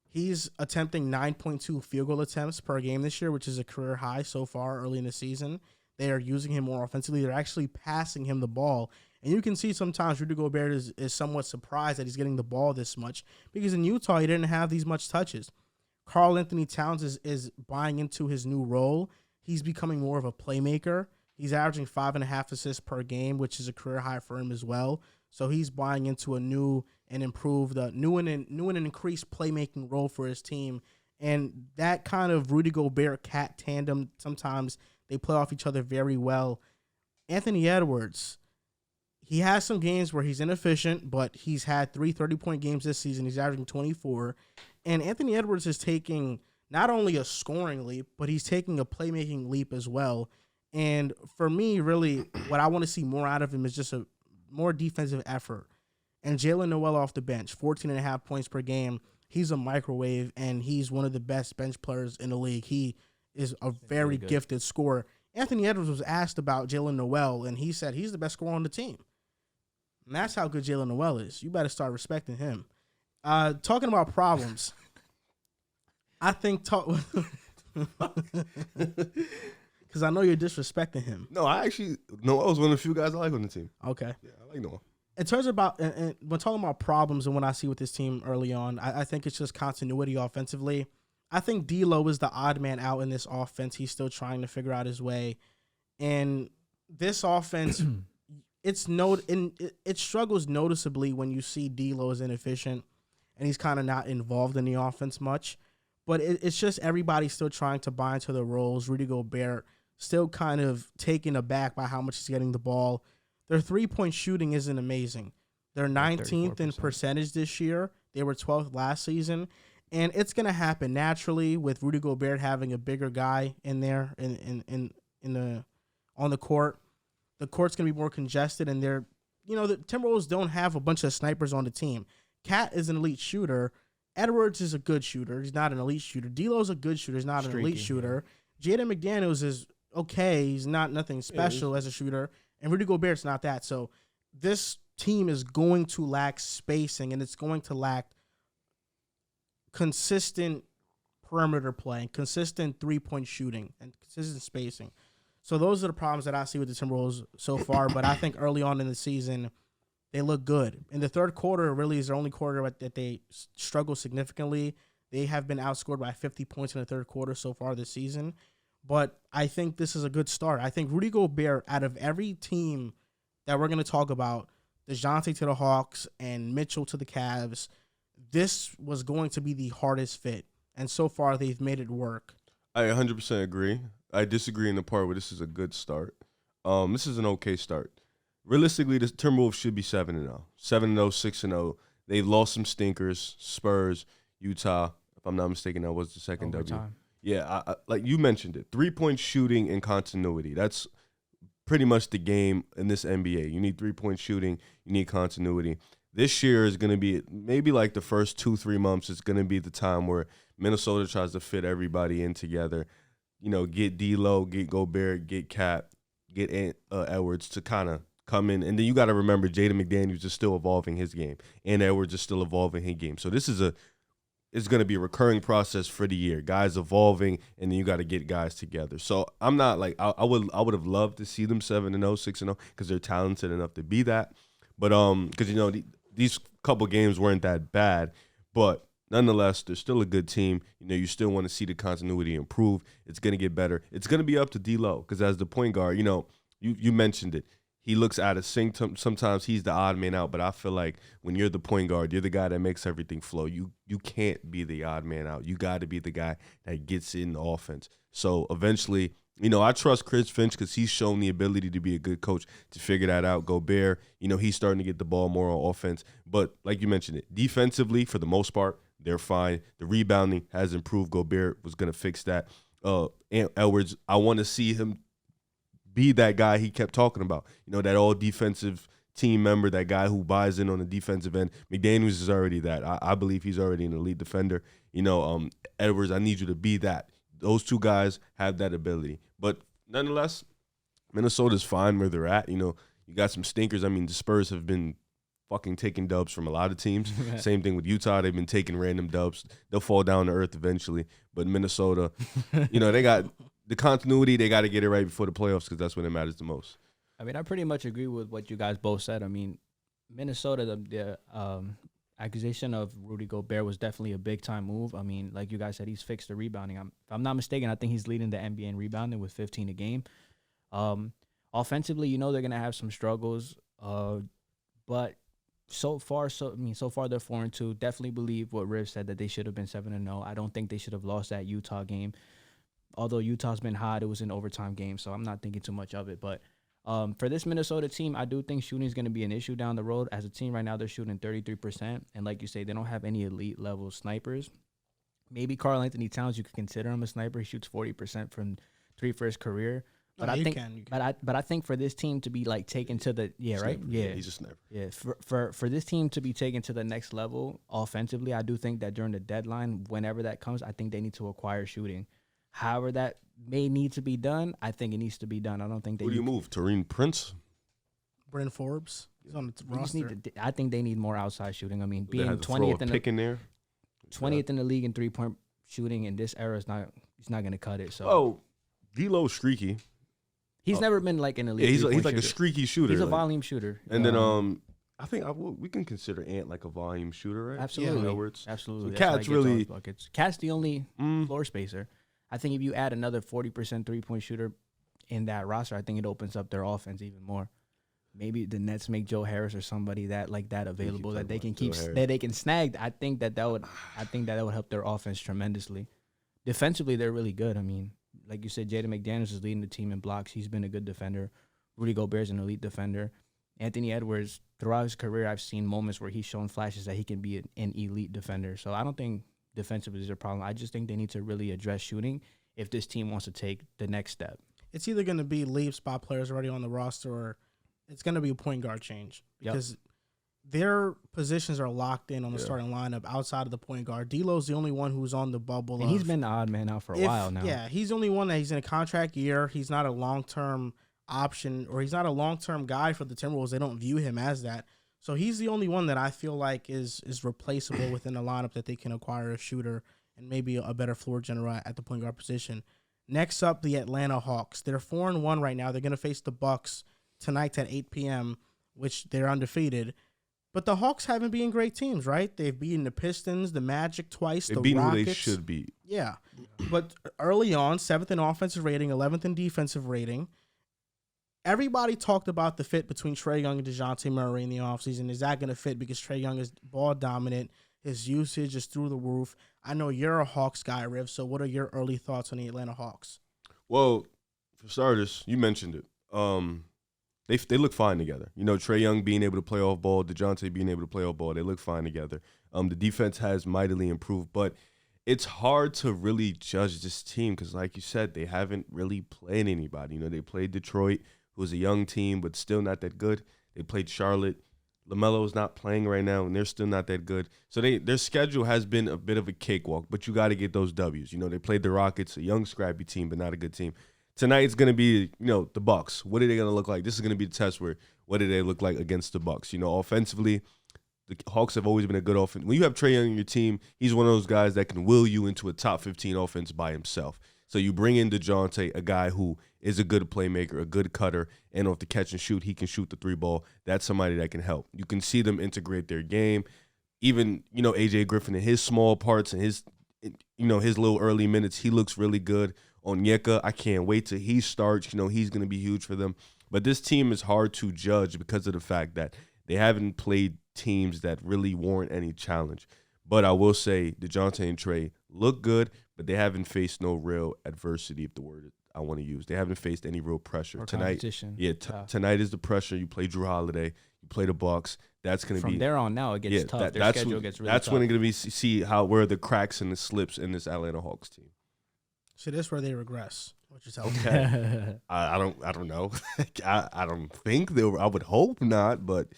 he's attempting 9.2 field goal attempts per game this year, which is a career high so far early in the season. They are using him more offensively. They're actually passing him the ball. And you can see sometimes Rudy Gobert is somewhat surprised that he's getting the ball this much because in Utah, he didn't have these much touches. Karl Anthony Towns is buying into his new role. He's becoming more of a playmaker. He's averaging 5.5 assists per game, which is a career high for him as well. So he's buying into a new and improved, new and increased playmaking role for his team. And that kind of Rudy Gobert-Cat tandem, sometimes they play off each other very well. Anthony Edwards, he has some games where he's inefficient, but he's had 3 30-point games this season. He's averaging 24. And Anthony Edwards is taking not only a scoring leap, but he's taking a playmaking leap as well. And for me, really, what I want to see more out of him is just a more defensive effort. And Jalen Noel off the bench, 14.5 points per game. He's a microwave, and he's one of the best bench players in the league. He is a very gifted scorer. Anthony Edwards was asked about Jalen Noel, and he said he's the best scorer on the team. And that's how good Jalen Noel is. You better start respecting him. Talking about problems, I think because I know you're disrespecting him. No, I was one of the few guys I like on the team. Okay. Yeah, I like Noah. In terms about and when talking about problems and what I see with this team early on, I think it's just continuity offensively. I think D'Lo is the odd man out in this offense. He's still trying to figure out his way, and this offense, it struggles noticeably when you see D'Lo is inefficient and he's kind of not involved in the offense much. But it's just everybody still trying to buy into the roles. Rudy Gobert still kind of taken aback by how much he's getting the ball. Their 3-point shooting isn't amazing. They're 19th in percentage this year. They were 12th last season. And it's going to happen naturally with Rudy Gobert having a bigger guy in there on the court. The court's going to be more congested, and the Timberwolves don't have a bunch of snipers on the team. Cat is an elite shooter. Edwards is a good shooter. He's not an elite shooter. D'Lo's a good shooter. He's not an elite shooter. Jaden McDaniels is okay. He's not nothing special as a shooter. And Rudy Gobert's not that. So this team is going to lack spacing, and it's going to lack consistent perimeter play, consistent 3-point shooting, and consistent spacing. So those are the problems that I see with the Timberwolves so far. But I think early on in the season, they look good. In the third quarter, really is the only quarter that they struggle significantly. They have been outscored by 50 points in the third quarter so far this season. But I think this is a good start. I think Rudy Gobert, out of every team that we're going to talk about, DeJounte to the Hawks and Mitchell to the Cavs, this was going to be the hardest fit. And so far, they've made it work. I 100% agree. I disagree in the part where this is a good start. This is an okay start. Realistically, the Timberwolves should be 7-0. 7-0, 6-0. They've lost some stinkers, Spurs, Utah. If I'm not mistaken, that was the second W. Yeah, I like you mentioned it. 3-point shooting and continuity. That's pretty much the game in this NBA. You need 3-point shooting. You need continuity. this year is going to be maybe like the first 2-3 months is going to be the time where Minnesota tries to fit everybody in together. Get D'Lo, get Gobert, get Cat, get Edwards to kind of come in. And then you got to remember Jaden McDaniels is still evolving his game, and Edwards is still evolving his game. So this is it's going to be a recurring process for the year. Guys evolving, and then you got to get guys together. So I'm not like I would have loved to see them 7-0, 6-0 because they're talented enough to be that. But because these couple games weren't that bad, but nonetheless, they're still a good team. You still want to see the continuity improve. It's going to get better. It's going to be up to D'Lo because as the point guard, you mentioned it. He looks out of sync. Sometimes he's the odd man out, but I feel like when you're the point guard, you're the guy that makes everything flow. You can't be the odd man out. You got to be the guy that gets in the offense. So eventually, I trust Chris Finch because he's shown the ability to be a good coach to figure that out. Gobert, he's starting to get the ball more on offense. But like you mentioned it, defensively, for the most part, they're fine. The rebounding has improved. Gobert was going to fix that. Edwards, I want to see him be that guy he kept talking about. That all-defensive team member, that guy who buys in on the defensive end. McDaniels is already that. I believe he's already an elite defender. Edwards, I need you to be that. Those two guys have that ability. But nonetheless, Minnesota's fine where they're at. You got some stinkers. I mean, the Spurs have been fucking taking dubs from a lot of teams. Same thing with Utah. They've been taking random dubs. They'll fall down to earth eventually. But Minnesota, they got the continuity. They got to get it right before the playoffs because that's when it matters the most. I mean, I pretty much agree with what you guys both said. I mean, Minnesota, the accusation of Rudy Gobert was definitely a big-time move. I mean, like you guys said, he's fixed the rebounding. If I'm not mistaken, I think he's leading the NBA in rebounding with 15 a game. Offensively, they're going to have some struggles. But so far they're 4-2. Definitely believe what Riv said, that they should have been 7-0. I don't think they should have lost that Utah game. Although Utah's been hot, it was an overtime game, so I'm not thinking too much of it. But for this Minnesota team, I do think shooting is going to be an issue down the road. As a team right now, they're shooting 33%. And like you say, they don't have any elite-level snipers. Maybe Karl Anthony Towns, you could consider him a sniper. He shoots 40% from three for his career. But I think, but I think for this team to be like taken to the Sniper. He's a sniper. Yeah, for this team to be taken to the next level offensively, I do think that during the deadline, whenever that comes, I think they need to acquire shooting. However, that may need to be done. I think it needs to be done. I don't think they. Who do you move? Taurean Prince, Bryn Forbes. He's on the roster. I think they need more outside shooting. I mean, being 20th in there, 20th in the league in 3-point shooting in this era is not. He's not going to cut it. So. Oh, D'Lo's streaky. He's never been like an elite. Yeah, he's like a streaky shooter. He's a volume shooter. And then I think we can consider Ant like a volume shooter, right? Absolutely. Yeah, Absolutely. So Cat's really Cat's the only floor spacer. I think if you add another 40% 3-point shooter in that roster, I think it opens up their offense even more. Maybe the Nets make Joe Harris or somebody that available that they can snag. I think that would help their offense tremendously. Defensively, they're really good. I mean, like you said, Jaden McDaniels is leading the team in blocks. He's been a good defender. Rudy Gobert's an elite defender. Anthony Edwards, throughout his career, I've seen moments where he's shown flashes that he can be an elite defender. So I don't think defensively is a problem. I just think they need to really address shooting if this team wants to take the next step. It's either going to be leave spot players already on the roster, or it's going to be a point guard change because their positions are locked in on the starting lineup outside of the point guard. D'Lo's the only one who's on the bubble. And he's been the odd man out for a while now. Yeah, he's the only one that he's in a contract year. He's not a long-term option, or he's not a long-term guy for the Timberwolves. They don't view him as that. So he's the only one that I feel like is replaceable within the lineup that they can acquire a shooter and maybe a better floor general at the point guard position. Next up, the Atlanta Hawks. They're 4-1 right now. They're going to face the Bucks tonight at 8 p.m., which they're undefeated. But the Hawks haven't been great teams, right? They've beaten the Pistons, the Magic twice, the beaten Rockets. Who they should beat. Yeah. But early on, 7th in offensive rating, 11th in defensive rating. Everybody talked about the fit between Trae Young and DeJounte Murray in the offseason. Is that going to fit? Because Trae Young is ball dominant. His usage is through the roof. I know you're a Hawks guy, Riv, so what are your early thoughts on the Atlanta Hawks? Well, for starters, you mentioned it. They look fine together. Trae Young being able to play off ball, DeJounte being able to play off ball, they look fine together. The defense has mightily improved, but it's hard to really judge this team because, like you said, they haven't really played anybody. They played Detroit, who was a young team, but still not that good. They played Charlotte. LaMelo's not playing right now, and they're still not that good. So their schedule has been a bit of a cakewalk, but you got to get those W's. You know, they played the Rockets, a young, scrappy team, but not a good team. Tonight it's going to be, the Bucks. What are they going to look like? This is going to be the test where what do they look like against the Bucks? Offensively, the Hawks have always been a good offense. When you have Trae Young on your team, he's one of those guys that can will you into a top 15 offense by himself. So you bring in DeJounte, a guy who is a good playmaker, a good cutter, and off the catch and shoot, he can shoot the 3-ball. That's somebody that can help. You can see them integrate their game. Even, A.J. Griffin in his small parts and his little early minutes, he looks really good. Onyeka, I can't wait till he starts. He's going to be huge for them. But this team is hard to judge because of the fact that they haven't played teams that really warrant any challenge. But I will say DeJounte and Trae look good, but they haven't faced no real adversity, if the word I want to use. They haven't faced any real pressure. Or Tonight, competition. Tonight is the pressure. You play Drew Holiday. You play the Bucks. That's going to be from there on now. It gets tough. Their schedule gets really tough. That's when it's going to be see where the cracks and the slips in this Atlanta Hawks team. So this is where they regress, which is helpful. Okay. I don't know. I don't think they were. I would hope not, but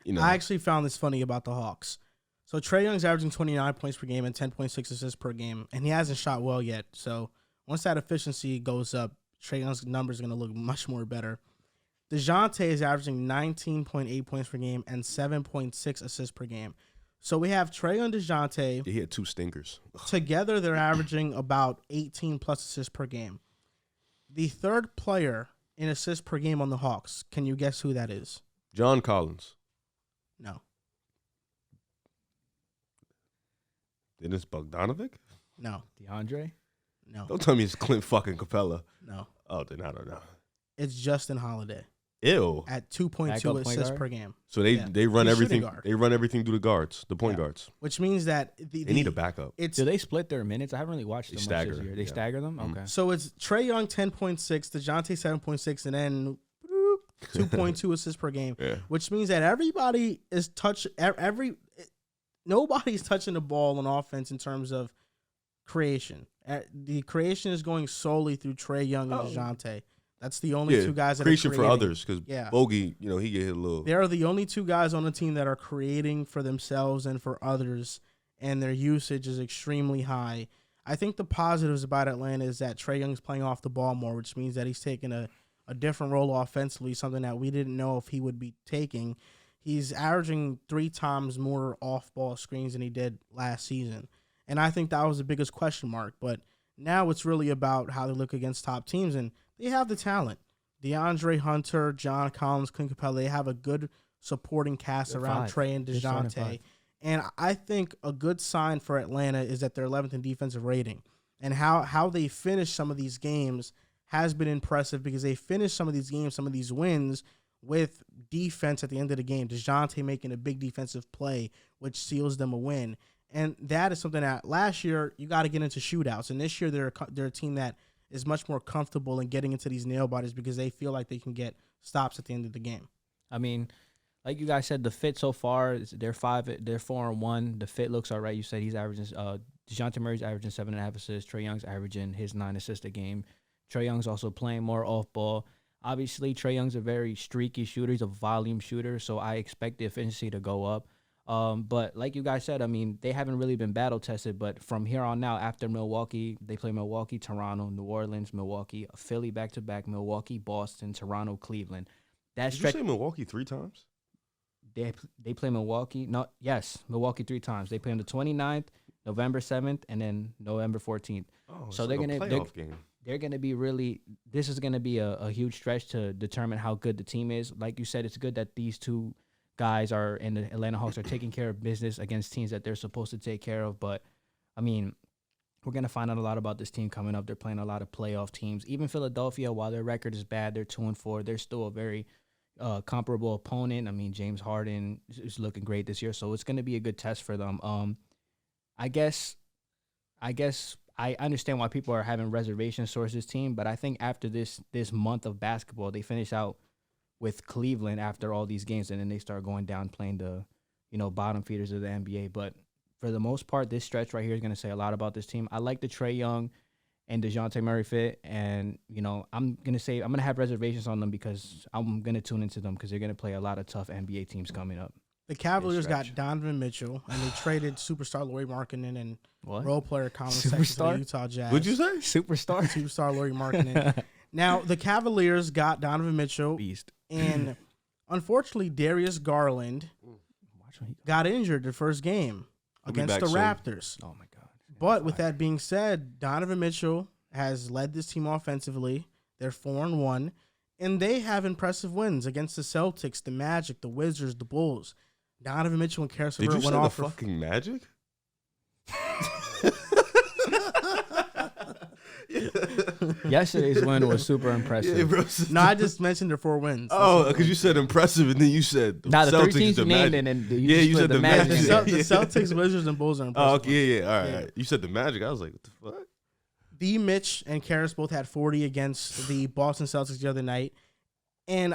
I actually found this funny about the Hawks. So Trae Young's averaging 29 points per game and 10.6 assists per game, and he hasn't shot well yet. So once that efficiency goes up, Trae Young's numbers are going to look much more better. DeJounte is averaging 19.8 points per game and 7.6 assists per game. So we have Trae and DeJounte. He had 2 stinkers. Together, they're averaging about 18-plus assists per game. The third player in assists per game on the Hawks, can you guess who that is? John Collins. No. Dennis Bogdanovic? No. DeAndre? No. Don't tell me it's Clint fucking Capella. No. Oh, then I don't know. It's Justin Holiday. Ew. At 2.2 assists per game. So they run He's everything. They run everything through the guards, the point guards. Which means that they need a backup. Do they split their minutes? I haven't really watched them much this year. They yeah. stagger them? Okay. So it's Trae Young 10.6, DeJounte 7.6, and then 2.2 assists per game. Yeah. Which means that everybody is nobody's touching the ball on offense in terms of creation. The creation is going solely through Trae Young and DeJounte. That's the only two guys that creation are creating. for others because Bogey, he get hit a little. They are the only two guys on the team that are creating for themselves and for others, and their usage is extremely high. I think the positives about Atlanta is that Trae Young's playing off the ball more, which means that he's taking a different role offensively, something that we didn't know if he would be taking. He's averaging 3 times more off-ball screens than he did last season, and I think that was the biggest question mark. But now it's really about how they look against top teams, and they have the talent. DeAndre Hunter, John Collins, Clint Capella, they have a good supporting cast around Trae and DeJounte. And I think a good sign for Atlanta is that they're 11th in defensive rating. And how they finish some of these games has been impressive because they finish some of these games, some of these wins, with defense at the end of the game. DeJounte making a big defensive play, which seals them a win. And that is something that last year you got to get into shootouts. And this year they're a team that is much more comfortable in getting into these nail biters because they feel like they can get stops at the end of the game. I mean, like you guys said, the fit so far, they're 4-1. The fit looks all right. You said he's averaging, DeJounte Murray's averaging 7.5 assists. Trae Young's averaging his 9 assists a game. Trae Young's also playing more off ball. Obviously, Trae Young's a very streaky shooter. He's a volume shooter, so I expect the efficiency to go up. But like you guys said, I mean, they haven't really been battle tested, but from here on out, after Milwaukee, they play Milwaukee, Toronto, New Orleans, Milwaukee, Philly back-to-back, Milwaukee, Boston, Toronto, Cleveland. Did you say Milwaukee 3 times? They play Milwaukee. No, yes, Milwaukee 3 times. They play on the 29th, November 7th, and then November 14th. Oh, so they're going to be really, this is going to be a huge stretch to determine how good the team is. Like you said, it's good that these two guys are in the Atlanta Hawks are taking care of business against teams that they're supposed to take care of. But, I mean, we're going to find out a lot about this team coming up. They're playing a lot of playoff teams. Even Philadelphia, while their record is bad, they're 2-4. They're still a very comparable opponent. I mean, James Harden is looking great this year, so it's going to be a good test for them. I guess I understand why people are having reservations towards this team, but I think after this month of basketball, they finish out with Cleveland after all these games, and then they start going down playing the, bottom feeders of the NBA. But for the most part, this stretch right here is going to say a lot about this team. I like the Trae Young and DeJounte Murray fit, and, I'm going to have reservations on them because I'm going to tune into them because they're going to play a lot of tough NBA teams coming up. The Cavaliers got Donovan Mitchell, and they traded superstar Lauri Markkanen and role player Colin Sexton to the Utah Jazz. What'd you say? Superstar Lauri Markkanen. Now, the Cavaliers got Donovan Mitchell, and unfortunately, Darius Garland got injured the first game against the Raptors. Oh, my God. But with that being said, Donovan Mitchell has led this team offensively. They're 4-1, and they have impressive wins against the Celtics, the Magic, the Wizards, the Bulls. Donovan Mitchell and Karis LeVert went off. Did you say the fucking Magic? Yesterday's win was super impressive. Yeah, bro. No, I just mentioned their 4 wins. Oh, because you said impressive, and then you said the Celtics, 3 teams you named, and then you said the Magic. The Celtics, Wizards, and Bulls are impressive. Oh, okay, yeah. All right. You said the Magic. I was like, what the fuck? B. Mitch and Karis both had 40 against the Boston Celtics the other night. And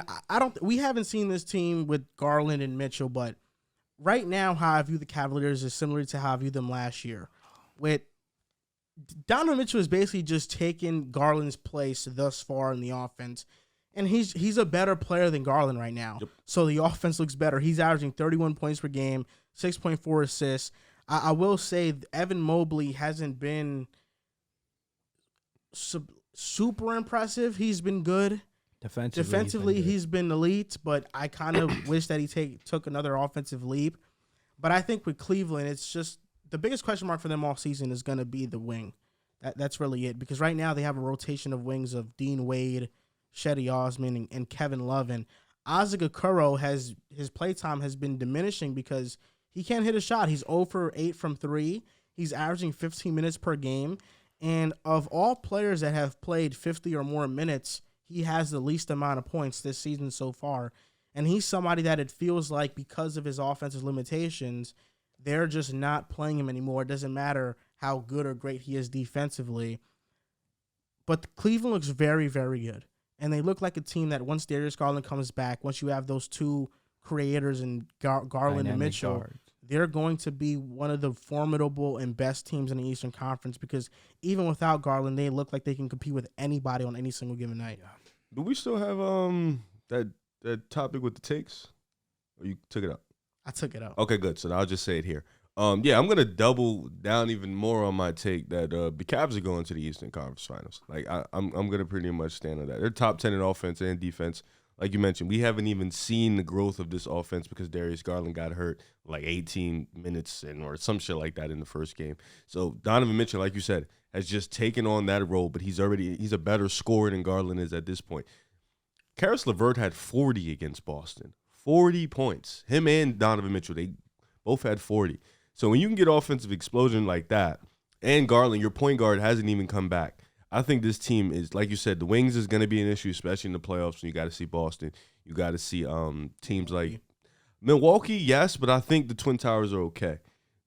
we haven't seen this team with Garland and Mitchell, but right now, how I view the Cavaliers is similar to how I viewed them last year. With Donovan Mitchell is basically just taking Garland's place thus far in the offense, and he's a better player than Garland right now. Yep. So the offense looks better. He's averaging 31 points per game, 6.4 assists. I will say Evan Mobley hasn't been super impressive. He's been good. Defensively, he's been elite, but I kind of wish that he took another offensive leap. But I think with Cleveland, it's just the biggest question mark for them all season is going to be the wing. That's really it, because right now they have a rotation of wings of Dean Wade, Shetty Osman, and Kevin Love. And Isaac Okoro his playtime has been diminishing because he can't hit a shot. He's 0 for 8 from 3. He's averaging 15 minutes per game. And of all players that have played 50 or more minutes, he has the least amount of points this season so far. And he's somebody that it feels like because of his offensive limitations, they're just not playing him anymore. It doesn't matter how good or great he is defensively. But Cleveland looks very, very good. And they look like a team that once Darius Garland comes back, once you have those two creators in Garland and Mitchell, they're going to be one of the formidable and best teams in the Eastern Conference, because even without Garland, they look like they can compete with anybody on any single given night. Do we still have that topic with the takes? Or you took it out? I took it out. Okay, good. So I'll just say it here. Yeah, I'm gonna double down even more on my take that the Cavs are going to the Eastern Conference Finals. Like I'm gonna pretty much stand on that. They're top 10 in offense and defense. Like you mentioned, we haven't even seen the growth of this offense because Darius Garland got hurt like 18 minutes or some shit like that in the first game. So Donovan Mitchell, like you said, has just taken on that role, but he's a better scorer than Garland is at this point. Karis LeVert had 40 against Boston. 40 points. Him and Donovan Mitchell, they both had 40. So when you can get offensive explosion like that, and Garland, your point guard, hasn't even come back, I think this team is, like you said, the wings is going to be an issue, especially in the playoffs. And you got to see Boston. You got to see teams like Milwaukee, yes, but I think the Twin Towers are okay.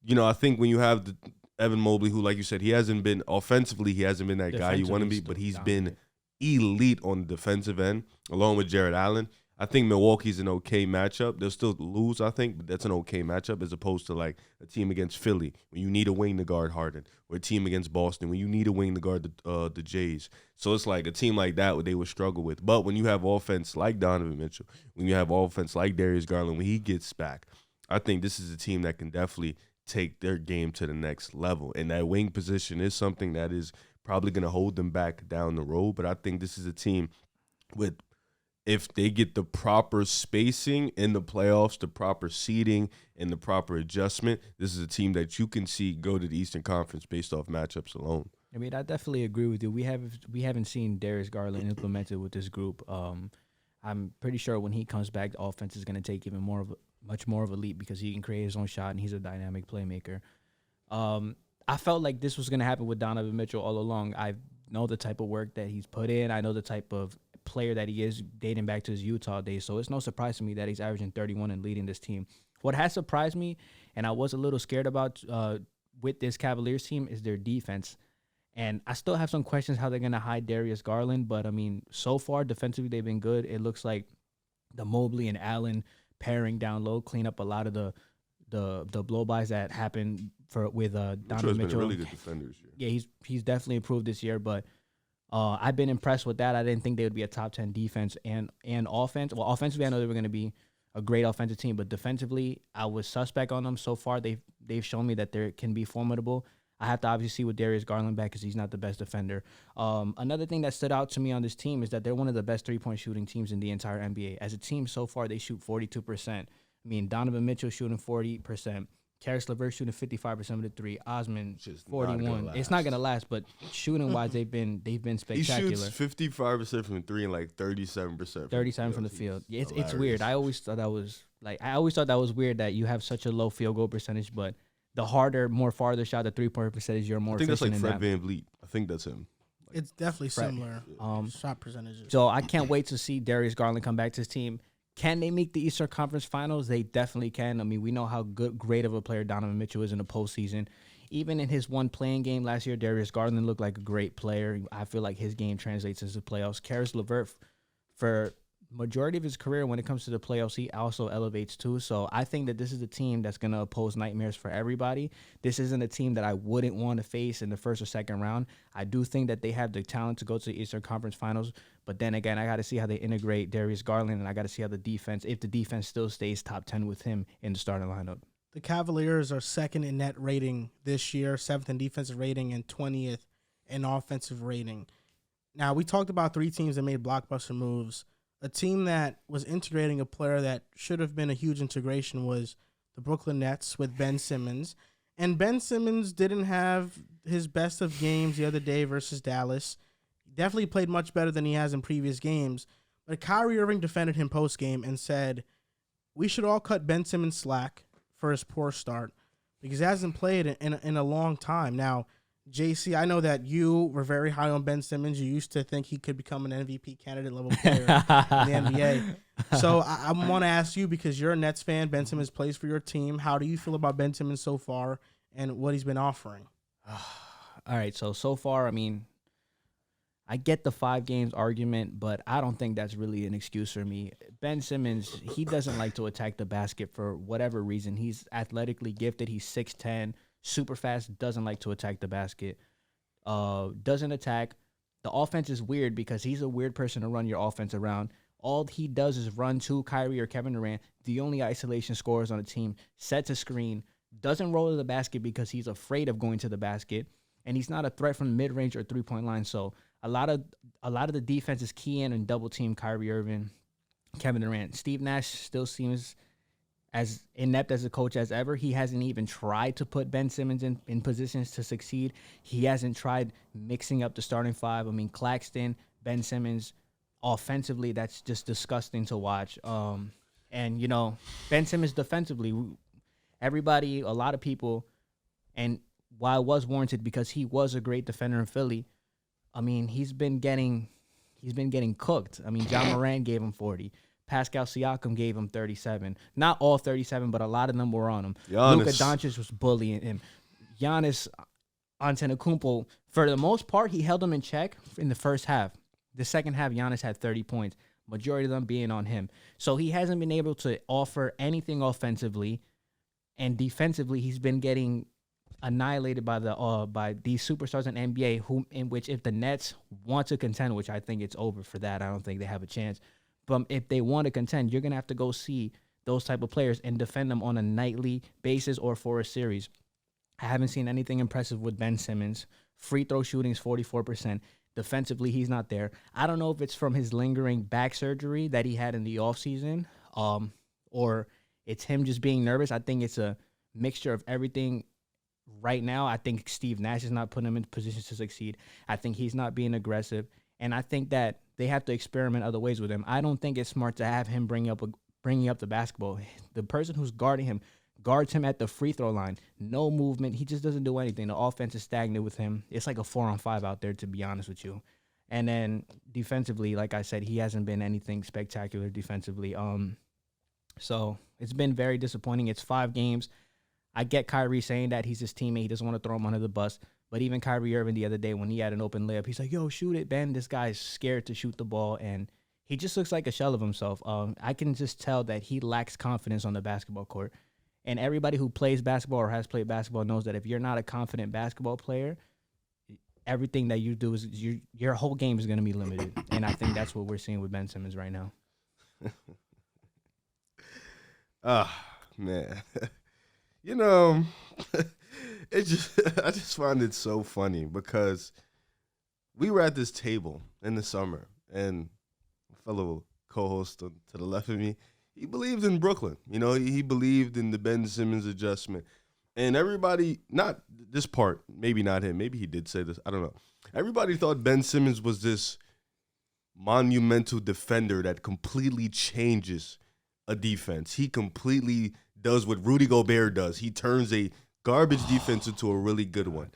You know, I think when you have Evan Mobley, who, like you said, he hasn't been offensively, he hasn't been that guy you want to be, but he's been elite on the defensive end, along with Jared Allen. I think Milwaukee's an okay matchup. They'll still lose, I think, but that's an okay matchup as opposed to like a team against Philly when you need a wing to guard Harden, or a team against Boston when you need a wing to guard the Jays. So it's like a team like that what they would struggle with. But when you have offense like Donovan Mitchell, when you have offense like Darius Garland, when he gets back, I think this is a team that can definitely take their game to the next level. And that wing position is something that is probably going to hold them back down the road. But I think this is a team with, if they get the proper spacing in the playoffs, the proper seeding, and the proper adjustment, this is a team that you can see go to the Eastern Conference based off matchups alone. I mean, I definitely agree with you. We haven't seen Darius Garland implemented with this group. I'm pretty sure when he comes back, the offense is going to take even much more of a leap because he can create his own shot and he's a dynamic playmaker. I felt like this was going to happen with Donovan Mitchell all along. I know the type of work that he's put in. I know the type of player that he is dating back to his Utah days. So it's no surprise to me that he's averaging 31 and leading this team. What has surprised me, and I was a little scared about with this Cavaliers team, is their defense. And I still have some questions how they're going to hide Darius Garland. But, I mean, so far defensively they've been good. It looks like the Mobley and Allen pairing down low clean up a lot of the blow-bys that happened with Donovan Mitchell. Been really good defenders. Yeah, he's definitely improved this year, but I've been impressed with that. I didn't think they would be a top 10 defense and offense. Well, offensively, I know they were going to be a great offensive team, but defensively, I was suspect on them. So far, they've shown me that they can be formidable. I have to obviously see with Darius Garland back because he's not the best defender. Another thing that stood out to me on this team is that they're one of the best three-point shooting teams in the entire NBA. As a team so far, they shoot 42%. I mean, Donovan Mitchell shooting 40%. Karis LeVert shooting 55% of the three. Osman 41. It's not gonna last, but shooting wise, they've been spectacular. He shoots 55% from three and like 37%. 37 from the field. Yeah, it's weird. I always thought that was weird that you have such a low field goal percentage, but the harder, more farther shot, the 3-point percentage, you're more efficient. I think that's like Fred VanVleet. I think that's him. It's definitely similar. Shot percentages. So I can't wait to see Darius Garland come back to his team. Can they make the Eastern Conference Finals? They definitely can. I mean, we know how great of a player Donovan Mitchell is in the postseason. Even in his one playing game last year, Darius Garland looked like a great player. I feel like his game translates into the playoffs. Karis LeVert, for majority of his career, when it comes to the playoffs, he also elevates too. So I think that this is a team that's going to oppose nightmares for everybody. This isn't a team that I wouldn't want to face in the first or second round. I do think that they have the talent to go to the Eastern Conference Finals. But then again, I got to see how they integrate Darius Garland, and I got to see how if the defense still stays top 10 with him in the starting lineup. The Cavaliers are second in net rating this year, 7th in defensive rating, and 20th in offensive rating. Now, we talked about three teams that made blockbuster moves. A team that was integrating a player that should have been a huge integration was the Brooklyn Nets with Ben Simmons. And Ben Simmons didn't have his best of games the other day versus Dallas. He definitely played much better than he has in previous games. But Kyrie Irving defended him post-game and said, we should all cut Ben Simmons slack for his poor start because he hasn't played in a long time. Now, JC, I know that you were very high on Ben Simmons. You used to think he could become an MVP candidate level player in the NBA. So I want to ask you, because you're a Nets fan, Ben Simmons plays for your team. How do you feel about Ben Simmons so far and what he's been offering? All right, so far, I mean, I get the 5 games argument, but I don't think that's really an excuse for me. Ben Simmons, he doesn't like to attack the basket for whatever reason. He's athletically gifted. He's 6'10", super fast, doesn't like to attack the basket, doesn't attack. The offense is weird because he's a weird person to run your offense around. All he does is run to Kyrie or Kevin Durant, the only isolation scorers on the team, sets a screen, doesn't roll to the basket because he's afraid of going to the basket, and he's not a threat from the mid-range or three-point line. So a lot of the defense is key in and double-team Kyrie Irving, Kevin Durant. Steve Nash still seems as inept as a coach as ever. He hasn't even tried to put Ben Simmons in positions to succeed. He hasn't tried mixing up the starting 5. I mean, Claxton, Ben Simmons, offensively, that's just disgusting to watch. And, you know, Ben Simmons defensively, a lot of people, and while it was warranted because he was a great defender in Philly, I mean, he's been getting cooked. I mean, John Moran gave him 40. Pascal Siakam gave him 37. Not all 37, but a lot of them were on him. Luka Doncic was bullying him. Giannis Antetokounmpo, for the most part, he held him in check in the first half. The second half, Giannis had 30 points, majority of them being on him. So he hasn't been able to offer anything offensively, and defensively, he's been getting annihilated by these superstars in NBA, in which if the Nets want to contend, which I think it's over for that, I don't think they have a chance. But if they want to contend, you're going to have to go see those type of players and defend them on a nightly basis or for a series. I haven't seen anything impressive with Ben Simmons. Free throw shooting is 44%. Defensively, he's not there. I don't know if it's from his lingering back surgery that he had in the offseason, or it's him just being nervous. I think it's a mixture of everything right now. I think Steve Nash is not putting him in positions to succeed. I think he's not being aggressive. And I think that they have to experiment other ways with him. I don't think it's smart to have him bringing up the basketball. The person who's guarding him guards him at the free throw line. No movement. He just doesn't do anything. The offense is stagnant with him. It's like a 4-on-5 out there, to be honest with you. And then defensively, like I said, he hasn't been anything spectacular defensively. So it's been very disappointing. It's 5 games. I get Kyrie saying that he's his teammate. He doesn't want to throw him under the bus. But even Kyrie Irving the other day when he had an open layup, he's like, yo, shoot it, Ben. This guy's scared to shoot the ball, and he just looks like a shell of himself. I can just tell that he lacks confidence on the basketball court. And everybody who plays basketball or has played basketball knows that if you're not a confident basketball player, everything that you do is your whole game is going to be limited. And I think that's what we're seeing with Ben Simmons right now. Man. You know, I just find it so funny because we were at this table in the summer, and a fellow co-host to the left of me, he believed in Brooklyn. You know, he believed in the Ben Simmons adjustment. And everybody, not this part, maybe not him, maybe he did say this, I don't know. Everybody thought Ben Simmons was this monumental defender that completely changes a defense. He completely does what Rudy Gobert does. He turns a garbage defense into a really good one.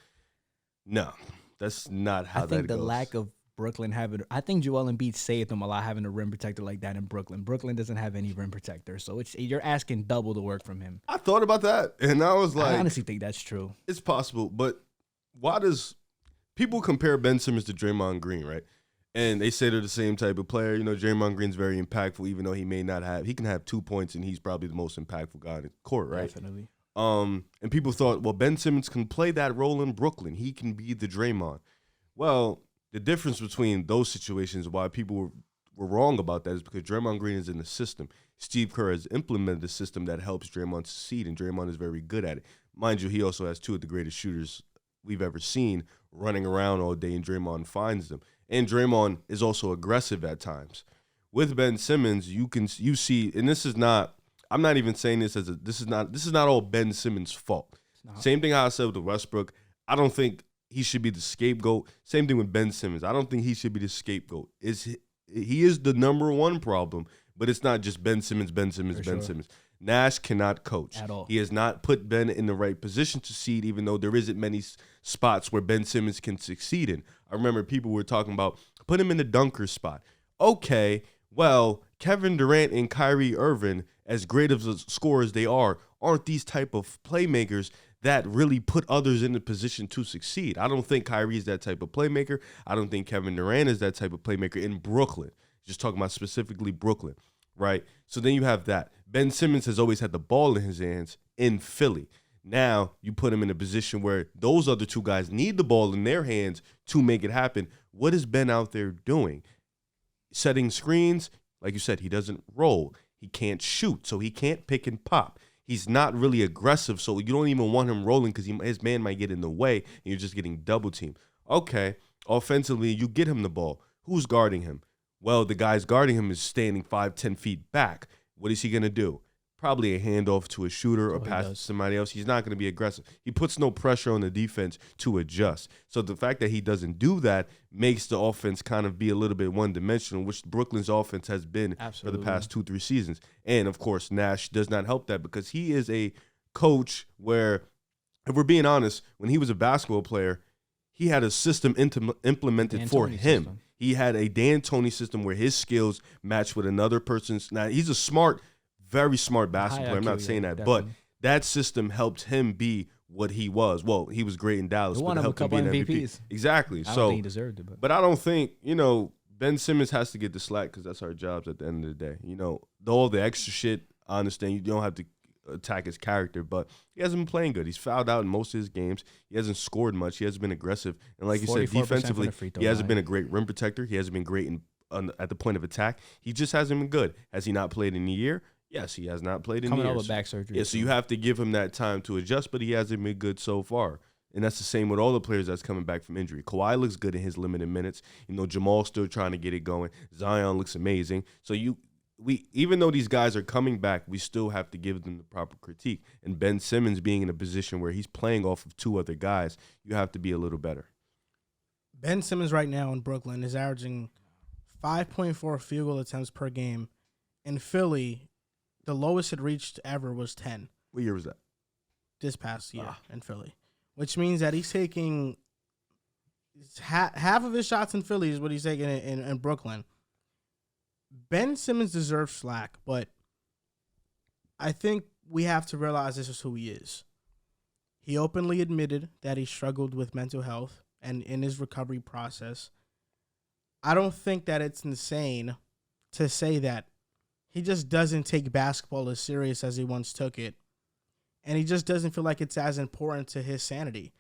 No, that's not how that goes. I think the lack of Brooklyn having, I think Joel Embiid saved them a lot having a rim protector like that in Brooklyn. Brooklyn doesn't have any rim protector, so you're asking double the work from him. I thought about that, and I was like, I honestly think that's true. It's possible, but why does people compare Ben Simmons to Draymond Green, right? And they say they're the same type of player. You know, Draymond Green's very impactful, even though he can have 2 points, and he's probably the most impactful guy on the court, right? Definitely. And people thought, well, Ben Simmons can play that role in Brooklyn. He can be the Draymond. Well, the difference between those situations, why people were wrong about that, is because Draymond Green is in the system. Steve Kerr has implemented a system that helps Draymond succeed, and Draymond is very good at it. Mind you, he also has two of the greatest shooters we've ever seen running around all day, and Draymond finds them. And Draymond is also aggressive at times. With Ben Simmons, you see, and this is not, I'm not even saying this this is not all Ben Simmons' fault. Same thing how I said with Westbrook. I don't think he should be the scapegoat. Same thing with Ben Simmons. I don't think he should be the scapegoat. He is the number one problem, but it's not just Ben Simmons. Nash cannot coach at all. He has not put Ben in the right position to succeed, even though there isn't many spots where Ben Simmons can succeed in. I remember people were talking about put him in the dunker spot. Okay, well, Kevin Durant and Kyrie Irving, as great of scorers they aren't these type of playmakers that really put others in a position to succeed. I don't think Kyrie is that type of playmaker. I don't think Kevin Durant is that type of playmaker in Brooklyn. Just talking about specifically Brooklyn, right? So then you have that. Ben Simmons has always had the ball in his hands in Philly. Now you put him in a position where those other two guys need the ball in their hands to make it happen. What is Ben out there doing? Setting screens. Like you said, he doesn't roll. He can't shoot, so he can't pick and pop. He's not really aggressive, so you don't even want him rolling because his man might get in the way, and you're just getting double teamed. Okay, offensively, you get him the ball. Who's guarding him? Well, the guy's guarding him is standing 5-10 feet back. What is he going to do? Probably a handoff to a shooter or pass to somebody else. He's not going to be aggressive. He puts no pressure on the defense to adjust. So the fact that he doesn't do that makes the offense kind of be a little bit one-dimensional, which Brooklyn's offense has been for the past 2-3 seasons. And, of course, Nash does not help that because he is a coach where, if we're being honest, when he was a basketball player, he had a system implemented for him. System. He had a D'Antoni system where his skills matched with another person's. Now, he's a very smart basketball player. I'm not saying that. Definitely. But that system helped him be what he was. Well, he was great in Dallas. He won him a couple MVPs. Exactly. I don't think he deserved it. But I don't think, Ben Simmons has to get the slack because that's our jobs at the end of the day. All the extra shit, I understand. You don't have to attack his character, but he hasn't been playing good. He's fouled out in most of his games. He hasn't scored much. He hasn't been aggressive. And like you said, defensively, he hasn't been a great rim protector. He hasn't been great at the point of attack. He just hasn't been good. Has he not played in a year? Yes, he has not played in Coming years. out with back surgery. Yeah, so you have to give him that time to adjust, but he hasn't been good so far. And that's the same with all the players that's coming back from injury. Kawhi looks good in his limited minutes. Jamal's still trying to get it going. Zion looks amazing. So even though these guys are coming back, we still have to give them the proper critique. And Ben Simmons being in a position where he's playing off of two other guys, you have to be a little better. Ben Simmons right now in Brooklyn is averaging 5.4 field goal attempts per game. In Philly, the lowest it reached ever was 10. What year was that? This past year in Philly. Which means that he's taking half of his shots in Philly is what he's taking in Brooklyn. Ben Simmons deserves slack, but I think we have to realize this is who he is. He openly admitted that he struggled with mental health and in his recovery process. I don't think that it's insane to say that he just doesn't take basketball as serious as he once took it. And he just doesn't feel like it's as important to his sanity.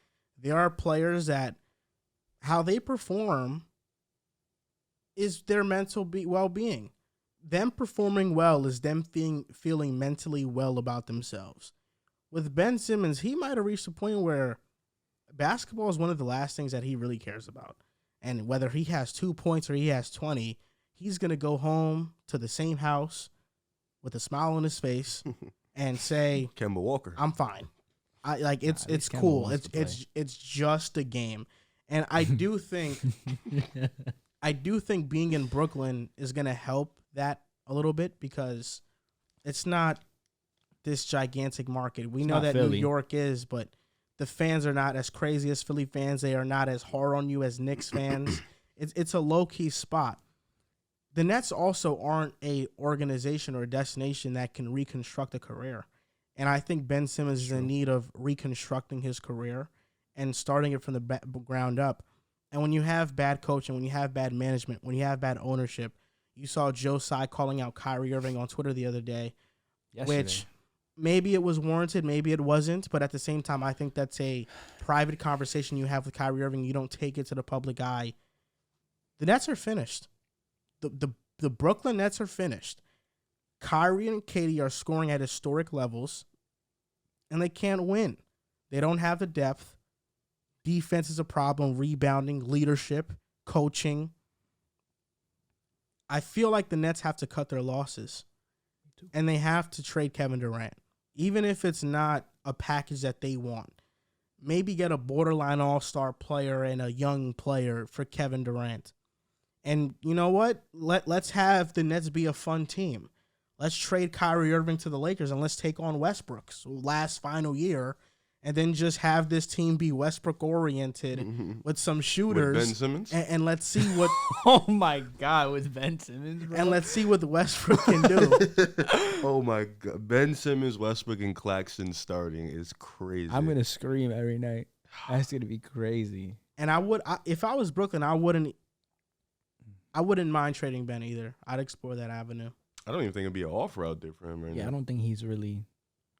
There are players that how they perform is their mental well-being. them performing well is them feeling mentally well about themselves. With Ben Simmons, he might have reached a point where basketball is one of the last things that he really cares about. And whether he has 2 points or he has 20, he's going to go home to the same house with a smile on his face and say, Kemba Walker. I'm fine. It's cool. It's just a game. And I do think being in Brooklyn is going to help that a little bit because it's not this gigantic market. We know that Philly. New York is, but the fans are not as crazy as Philly fans. They are not as hard on you as Knicks fans. It's a low-key spot. The Nets also aren't a organization or a destination that can reconstruct a career. And I think Ben Simmons is in need of reconstructing his career and starting it from the ground up. And when you have bad coaching, when you have bad management, when you have bad ownership, you saw Joe Tsai calling out Kyrie Irving on Twitter the other day, which maybe it was warranted, maybe it wasn't. But at the same time, I think that's a private conversation you have with Kyrie Irving. You don't take it to the public eye. The Nets are finished. The Brooklyn Nets are finished. Kyrie and KD are scoring at historic levels, and they can't win. They don't have the depth. Defense is a problem. Rebounding, leadership, coaching. I feel like the Nets have to cut their losses, and they have to trade Kevin Durant, even if it's not a package that they want. Maybe get a borderline all-star player and a young player for Kevin Durant. And you know what? Let's have the Nets be a fun team. Let's trade Kyrie Irving to the Lakers and let's take on Westbrook's last final year and then just have this team be Westbrook-oriented with some shooters. With Ben Simmons? And let's see what... Oh, my God, with Ben Simmons, bro. And let's see what Westbrook can do. Oh, my God. Ben Simmons, Westbrook, and Claxton starting is crazy. I'm going to scream every night. That's going to be crazy. And if I was Brooklyn, I wouldn't mind trading Ben either. I'd explore that avenue. I don't even think it'd be an offer out there for him right now. Yeah, I don't think he's really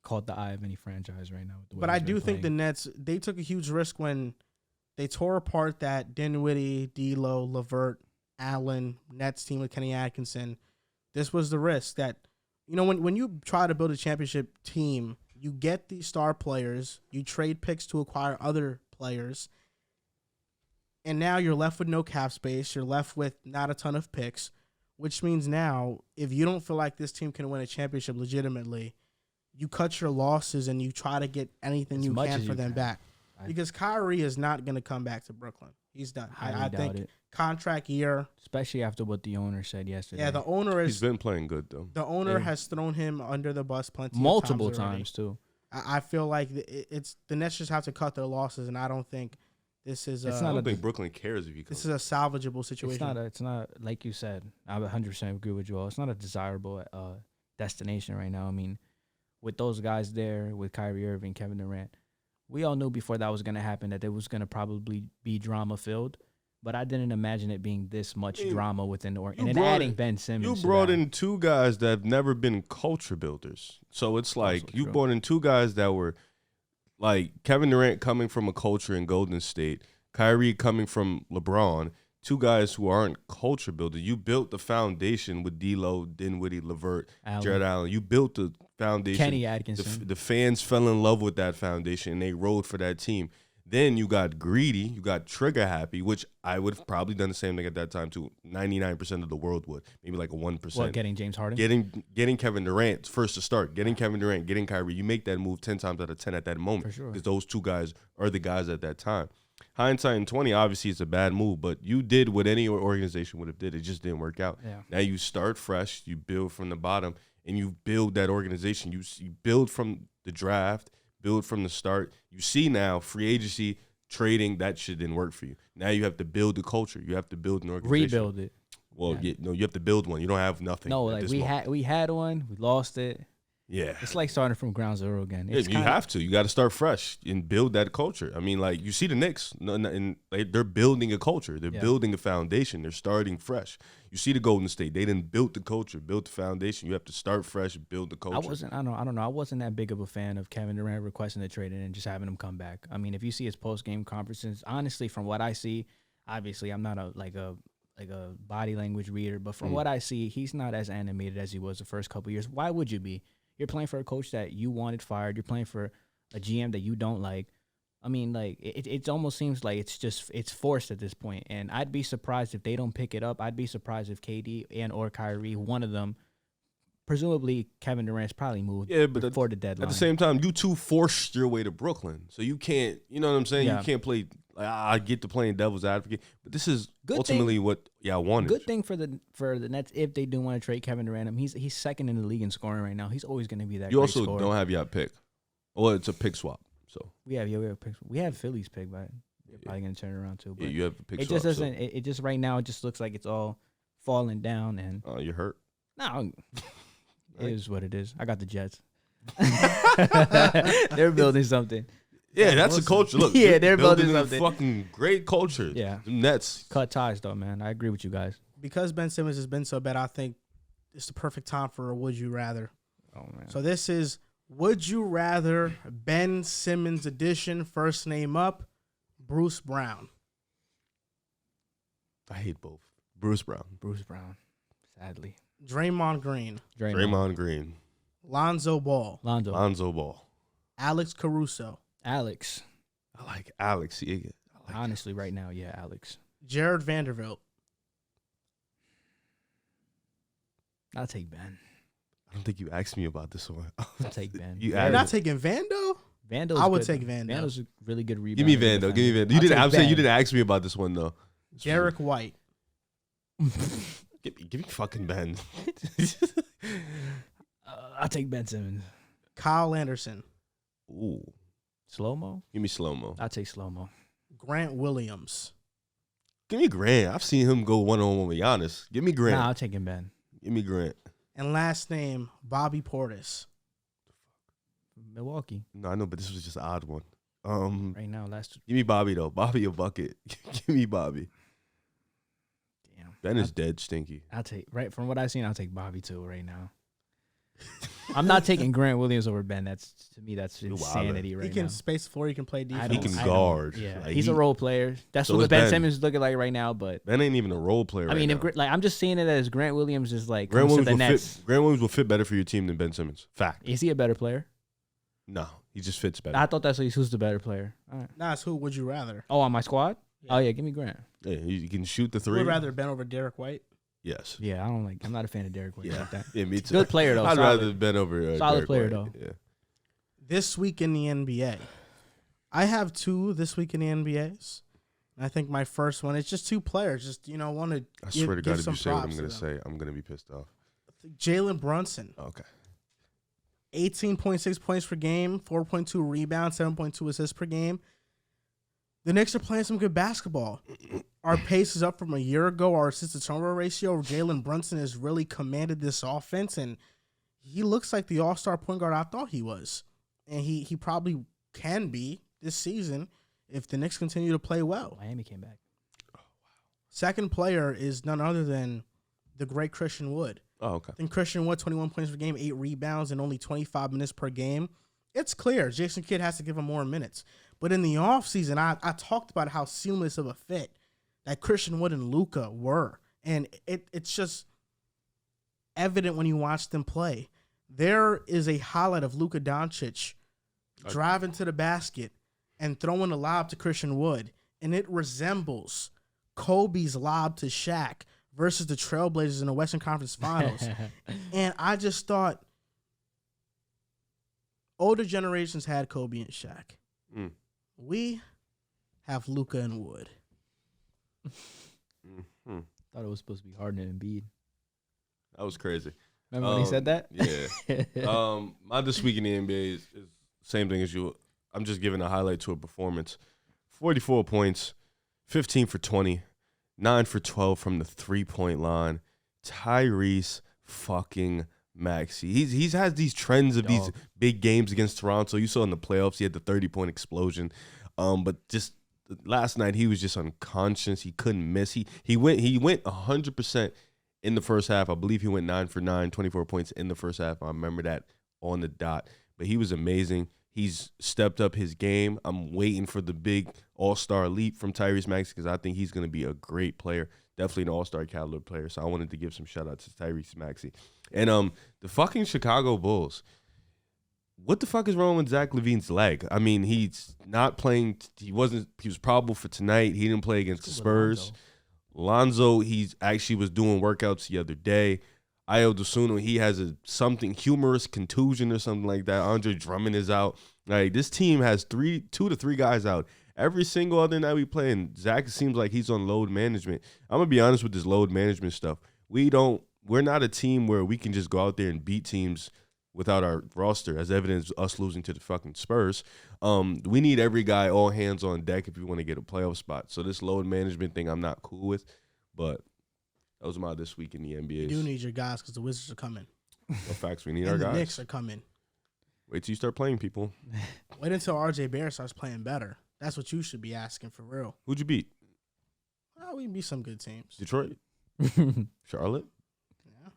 caught the eye of any franchise right now. But I do think the Nets, they took a huge risk when they tore apart that Dinwiddie, D'Lo, LeVert, Allen, Nets team with Kenny Atkinson. This was the risk that, when you try to build a championship team, you get these star players, you trade picks to acquire other players, and now you're left with no cap space. You're left with not a ton of picks, which means now if you don't feel like this team can win a championship legitimately, you cut your losses and you try to get anything you can for them back. Because Kyrie is not going to come back to Brooklyn. He's done. I think contract year. Especially after what the owner said yesterday. Yeah, the owner He's been playing good, though. The owner has thrown him under the bus multiple times too. I feel like the Nets just have to cut their losses, and I don't think this is. I don't think Brooklyn cares if you. This is a salvageable situation. It's not like you said. I 100% agree with you all. It's not a desirable destination right now. I mean, with those guys there, with Kyrie Irving, Kevin Durant, we all knew before that was going to happen that it was going to probably be drama filled. But I didn't imagine it being this much drama within the org. And then adding Ben Simmons. You brought in two guys that have never been culture builders. So it's like you brought in two guys that were like Kevin Durant coming from a culture in Golden State, Kyrie coming from LeBron, two guys who aren't culture builders. You built the foundation with D'Lo, Dinwiddie, LeVert, Jared Allen. You built the foundation. Kenny Atkinson. The fans fell in love with that foundation, and they rode for that team. Then you got greedy, you got trigger happy, which I would have probably done the same thing at that time too. 99% of the world would, maybe like a 1%. What, getting James Harden? Getting Kevin Durant first to start, getting Kevin Durant, getting Kyrie. You make that move 10 times out of 10 at that moment. For sure. Because those two guys are the guys at that time. Hindsight in 20, obviously it's a bad move, but you did what any organization would have did. It just didn't work out. Yeah. Now you start fresh, you build from the bottom, and you build that organization. You build from the draft, build from the start. You see now free agency, trading, that shit didn't work for you. Now you have to build a culture. You have to build an organization. Rebuild it. Well, you have to build one. You don't have nothing. No, like we had one, we lost it. Yeah. It's like starting from ground zero again. You have to. You got to start fresh and build that culture. I mean, like, you see the Knicks, and they're building a culture. They're building a foundation. They're starting fresh. You see the Golden State. They didn't build the culture, built the foundation. You have to start fresh, build the culture. I don't know. I wasn't that big of a fan of Kevin Durant requesting the trade and just having him come back. I mean, if you see his post-game conferences, honestly, from what I see, obviously I'm not a like a body language reader, but from what I see, he's not as animated as he was the first couple years. Why would you be? You're playing for a coach that you wanted fired. You're playing for a GM that you don't like. I mean, like, it almost seems like it's forced at this point. And I'd be surprised if they don't pick it up. I'd be surprised if KD and or Kyrie, one of them, presumably Kevin Durant's probably moved before the deadline. At the same time, you two forced your way to Brooklyn. So you can't, you know what I'm saying? Yeah. You can't play, like, I get to playing devil's advocate. But this is ultimately what I wanted. Good thing for the Nets if they do want to trade Kevin Durant. He's second in the league in scoring right now. He's always going to be that. You also scorer. don't have your pick. Well, it's a pick swap. So we have picks. We have Philly's pick, but they're probably going to turn it around too. But yeah, you have a pick it swap. Just doesn't. It just right now it just looks like it's all falling down and. Oh, you're hurt. No, it is what it is. I got the Jets. They're building something. Yeah, that's a culture. Look, yeah, they're building a something. fucking great culture. Yeah, the Nets cut ties though, man. I agree with you guys. Because Ben Simmons has been so bad, I think it's the perfect time for a Would You Rather. Oh man. So this is Would You Rather Ben Simmons edition. First name up, Bruce Brown. I hate both. Bruce Brown. Sadly. Draymond Green. Draymond Green. Lonzo Ball. Lonzo Ball. Alex Caruso. Alex. I like Alex. Yeah, Honestly, right now, yeah, Alex. Jared Vanderbilt. I'll take Ben. I don't think you asked me about this one. I'll take Ben. You're not taking Vando? Vandal's I would good. take Vando. Vandal's a really good rebound. Give me Vando. You didn't. I'm saying you didn't ask me about this one though. Derek White. Give me fucking Ben. I'll take Ben Simmons. Kyle Anderson. Ooh. Slow-mo? Give me slow-mo. I'll take slow-mo. Grant Williams. Give me Grant. I've seen him go one-on-one with Giannis. Give me Grant. Nah, I'll take him Ben. Give me Grant. And last name, Bobby Portis. Milwaukee. No, I know, but this was just an odd one. Right now, give me Bobby though. Bobby a bucket. Give me Bobby. Damn. Ben is dead stinky. I'll take from what I've seen, I'll take Bobby too right now. I'm not taking Grant Williams over Ben. That's insanity right now. He can space the floor. He can play defense. He can guard. Yeah, like, he's a role player. That's so what Ben Simmons is looking like right now. But Ben ain't even a role player. I mean, now. if, I'm just seeing it as Grant Williams is like Grant Williams will the Nets. Grant Williams will fit better for your team than Ben Simmons. Fact. Is he a better player? No, he just fits better. I thought that's who's the better player. All right. Nah, it's who would you rather? Oh, on my squad? Yeah. Oh yeah, give me Grant. Yeah, you can shoot the three. Would rather Ben over Derek White? Yes. Yeah, I'm not a fan of Derek White like that. Yeah, me too. Good player though. I'd solid. rather Ben over solid Derek player White. though. Yeah. This week in the NBA. I have two this week in the NBAs. I think my first one, it's just two players. Just, want to I swear to God, if you say what I'm going to say, I'm going to be pissed off. Jalen Brunson. Okay. 18.6 points per game, 4.2 rebounds, 7.2 assists per game. The Knicks are playing some good basketball. Our pace is up from a year ago. Our assist-to-turnover ratio, Jalen Brunson has really commanded this offense, and he looks like the all-star point guard I thought he was. And he probably can be this season if the Knicks continue to play well. Miami came back. Oh, wow. Second player is none other than the great Christian Wood. Oh, okay. I think Christian Wood, 21 points per game, 8 rebounds, and only 25 minutes per game. It's clear Jason Kidd has to give him more minutes. But in the offseason, I talked about how seamless of a fit that Christian Wood and Luka were. And it's just evident when you watch them play. There is a highlight of Luka Doncic driving to the basket and throwing a lob to Christian Wood, and it resembles Kobe's lob to Shaq versus the Trailblazers in the Western Conference Finals. And I just thought older generations had Kobe and Shaq. Mm. We have Luka and Wood. Mm-hmm. Thought it was supposed to be Harden and Embiid. That was crazy. Remember when he said that? Yeah. My this week in the NBA is same thing as you. I'm just giving a highlight to a performance. 44 points, 15 for 20, 9 for 12 from the 3-point line. Tyrese fucking Maxey. He's has these trends of these big games against Toronto. You saw in the playoffs, he had the 30-point explosion. But just last night, he was just unconscious. He couldn't miss. He went 100% in the first half. I believe he went 9 for 9, 24 points in the first half. I remember that on the dot. But he was amazing. He's stepped up his game. I'm waiting for the big all-star leap from Tyrese Maxey because I think he's going to be a great player. definitely an all-star caliber player. So I wanted to give some shout-out to Tyrese Maxey. And the fucking Chicago Bulls. What the fuck is wrong with Zach LaVine's leg? I mean, he's not playing. He was probable for tonight. He didn't play against the Spurs. Lonzo, he actually was doing workouts the other day. Ayo Dosunmu, he has something humorous contusion or something like that. Andre Drummond is out. Like, this team has 2 to 3 guys out every single other night we play, and Zach seems like he's on load management. I'm gonna be honest with this load management stuff. We're not a team where we can just go out there and beat teams without our roster, as evidence of us losing to the fucking Spurs. We need every guy all hands on deck if we want to get a playoff spot. So this load management thing I'm not cool with, but that was my this week in the NBA. You do need your guys because the Wizards are coming. No facts, we need and our the guys. The Knicks are coming. Wait till you start playing people. Wait until RJ Barrett starts playing better. That's what you should be asking for real. Who'd you beat? Well, we beat some good teams. Detroit? Charlotte? Yeah.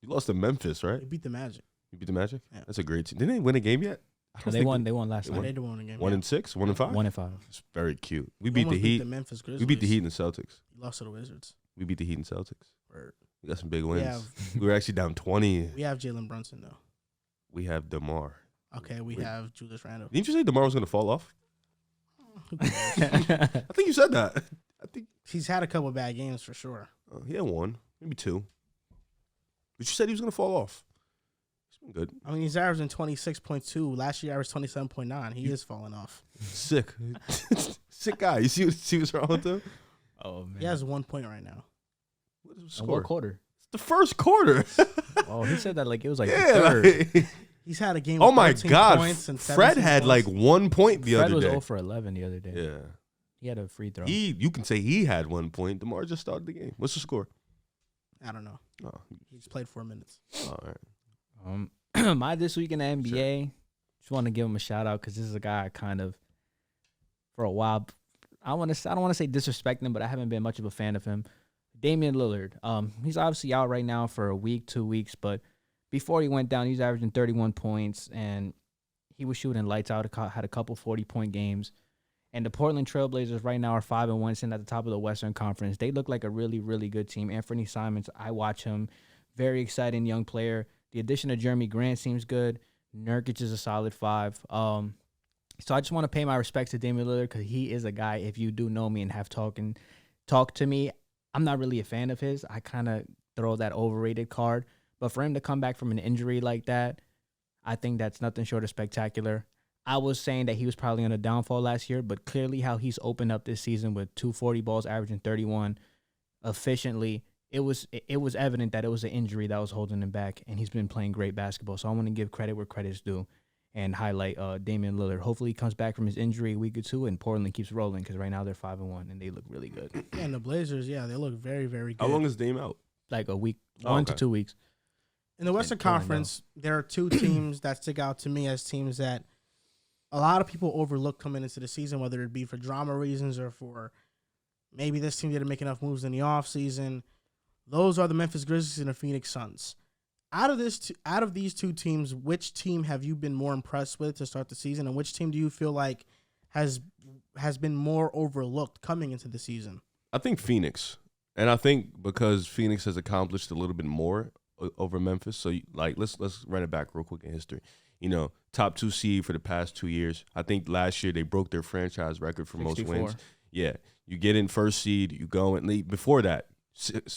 You lost to Memphis, right? We beat the Magic. You beat the Magic? Yeah. That's a great team. Didn't they win a game yet? They won last night. They did win a game. 1-6? 1-5? 1-5. It's very cute. We beat the Heat. The Memphis Grizzlies. We beat the Heat and the Celtics. You lost to the Wizards. We beat the Heat and Celtics. Word. We got some big wins. We were actually down 20. We have Jalen Brunson, though. We have DeMar. Okay, we have Julius Randle. Didn't you say DeMar was going to fall off? I think you said that. I think he's had a couple bad games for sure. He had 1, maybe 2. But you said he was going to fall off. He's been good. I mean, he's averaging 26.2. Last year, averaged 27.9. He is falling off. Sick. Sick guy. You see what's wrong with him? Oh, man. He has 1 point right now. What is the score? score? What quarter? It's the first quarter. Oh, he said that like it was like yeah, the third. like, he's had a game oh with my 13 God. points and Fred 17 had points. like 1 point the Fred other was day. 0 for 11 the other day. Yeah. He had a free throw. You can say he had 1 point. DeMar just started the game. What's the score? I don't know. Oh, He just played 4 minutes. all right. My this week in the NBA, just want to give him a shout out because this is a guy I kind of, for a while, I don't want to say disrespect him, but I haven't been much of a fan of him. Damian Lillard. He's obviously out right now for a week, 2 weeks, but before he went down, he was averaging 31 points, and he was shooting lights out. Had a couple 40-point games. And the Portland Trailblazers right now are 5-1, sitting at the top of the Western Conference. They look like a really, really good team. Anthony Simons, I watch him. Very exciting young player. The addition of Jeremy Grant seems good. Nurkic is a solid 5. So I just want to pay my respects to Damian Lillard because he is a guy, if you do know me and have talked to me, I'm not really a fan of his. I kind of throw that overrated card. But for him to come back from an injury like that, I think that's nothing short of spectacular. I was saying that he was probably on a downfall last year, but clearly how he's opened up this season with 240 balls, averaging 31 efficiently, it was evident that it was an injury that was holding him back, and he's been playing great basketball. So I want to give credit where credit's due and highlight Damian Lillard. Hopefully he comes back from his injury a week or two, and Portland keeps rolling because right now they're 5-1, and they look really good. Yeah, and the Blazers, they look very, very good. How long is Dame out? Like a week, 1 to 2 weeks. In the Western Conference, there are 2 teams that stick out to me as teams that a lot of people overlook coming into the season, whether it be for drama reasons or for maybe this team didn't make enough moves in the offseason. Those are the Memphis Grizzlies and the Phoenix Suns. Out of these 2 teams, which team have you been more impressed with to start the season, and which team do you feel like has been more overlooked coming into the season? I think Phoenix. And I think because Phoenix has accomplished a little bit more over Memphis. So, let's run it back real quick in history. Top 2 seed for the past 2 years. I think last year they broke their franchise record for 64. Most wins. Yeah. You get in first seed, you go and before that,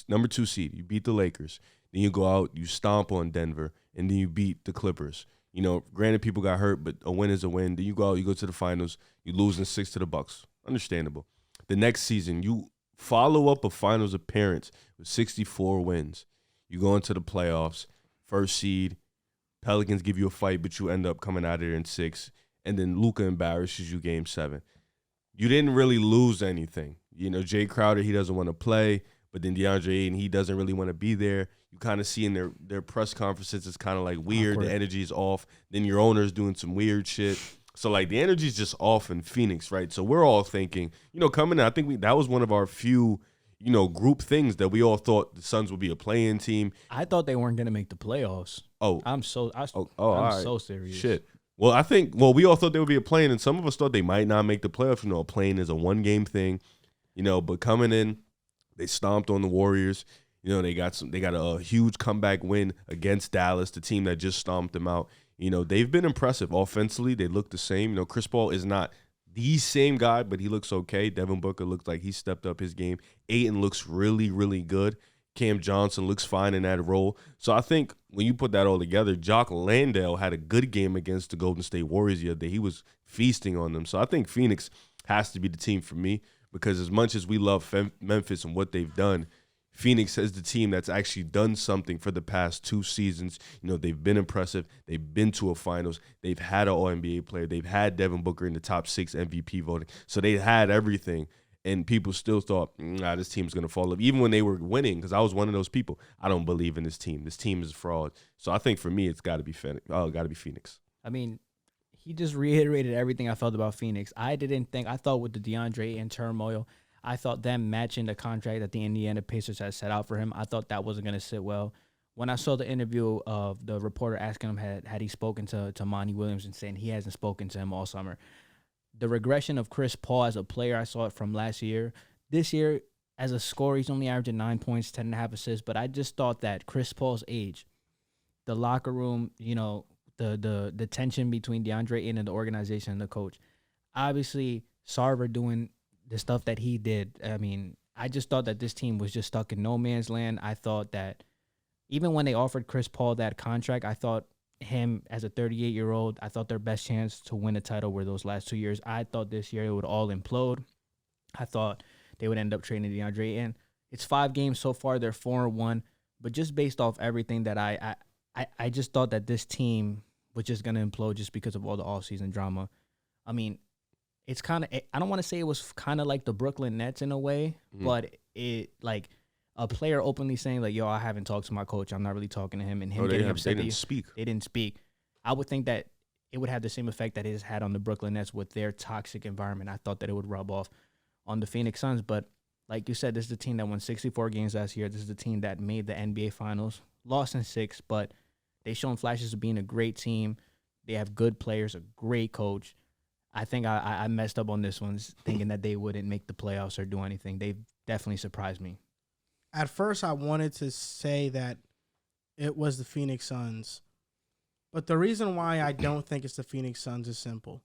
number 2 seed, you beat the Lakers. Then you go out, you stomp on Denver, and then you beat the Clippers. Granted people got hurt, but a win is a win. Then you go out, you go to the finals, you lose in 6 to the Bucks. Understandable. The next season, you follow up a finals appearance with 64 wins. You go into the playoffs, first seed, Pelicans give you a fight, but you end up coming out of there in 6, and then Luka embarrasses you game 7. You didn't really lose anything. Jay Crowder, he doesn't want to play, but then DeAndre Ayton, he doesn't really want to be there. You kind of see in their press conferences, it's kind of like weird. Awkward. The energy is off. Then your owner's doing some weird shit. So, the energy's just off in Phoenix, right? So we're all thinking, coming in, I think that was one of our few group things that we all thought the Suns would be a play-in team. I thought they weren't going to make the playoffs. Oh. I'm all right. so serious. Shit. Well, we all thought they would be a play-in, and some of us thought they might not make the playoffs. A play-in is a one-game thing, but coming in, They stomped on the Warriors. You know, they got a huge comeback win against Dallas, the team that just stomped them out. You know, they've been impressive offensively. They look the same. You know, Chris Paul is not the same guy, but he looks okay. Devin Booker looks like he stepped up his game. Ayton looks really, really good. Cam Johnson looks fine in that role. So I think when you put that all together, Jock Landale had a good game against the Golden State Warriors the other day. He was feasting on them. So I think Phoenix has to be the team for me because as much as we love Memphis and what they've done, Phoenix is the team that's actually done something for the past 2 seasons. You know, they've been impressive. They've been to a finals. They've had an All-NBA player. They've had Devin Booker in the top 6 MVP voting. So they had everything. And people still thought, this team's going to fall off. Even when they were winning, because I was one of those people, I don't believe in this team. This team is a fraud. So I think for me, it's got to be Phoenix. I mean, he just reiterated everything I felt about Phoenix. I thought with the DeAndre Ayton turmoil, I thought them matching the contract that the Indiana Pacers had set out for him, I thought that wasn't going to sit well. When I saw the interview of the reporter asking him had he spoken to Monty Williams and saying he hasn't spoken to him all summer, the regression of Chris Paul as a player, I saw it from last year. This year, as a scorer, he's only averaging 9 points, 10.5 assists, but I just thought that Chris Paul's age, the locker room, you know, the tension between DeAndre Ayton and the organization and the coach, obviously Sarver doing the stuff that he did. I mean, I just thought that this team was just stuck in no man's land. I thought that even when they offered Chris Paul that contract, I thought him as a 38-year-old, I thought their best chance to win a title were those last 2 years. I thought this year it would all implode. I thought they would end up trading DeAndre Ayton. It's 5 games so far. They're 4-1. But just based off everything that I just thought that this team was just going to implode just because of all the offseason drama. I mean, it's kind of, I don't want to say it was kind of like the Brooklyn Nets in a way, but it like a player openly saying like, yo, I haven't talked to my coach. I'm not really talking to him. And him getting upset. They didn't speak. They didn't speak. I would think that it would have the same effect that it has had on the Brooklyn Nets with their toxic environment. I thought that it would rub off on the Phoenix Suns. But like you said, this is the team that won 64 games last year. This is the team that made the NBA Finals. Lost in 6, but they've shown flashes of being a great team. They have good players, a great coach. I think I messed up on this one, thinking that they wouldn't make the playoffs or do anything. They've definitely surprised me. At first, I wanted to say that it was the Phoenix Suns. But the reason why I don't think it's the Phoenix Suns is simple.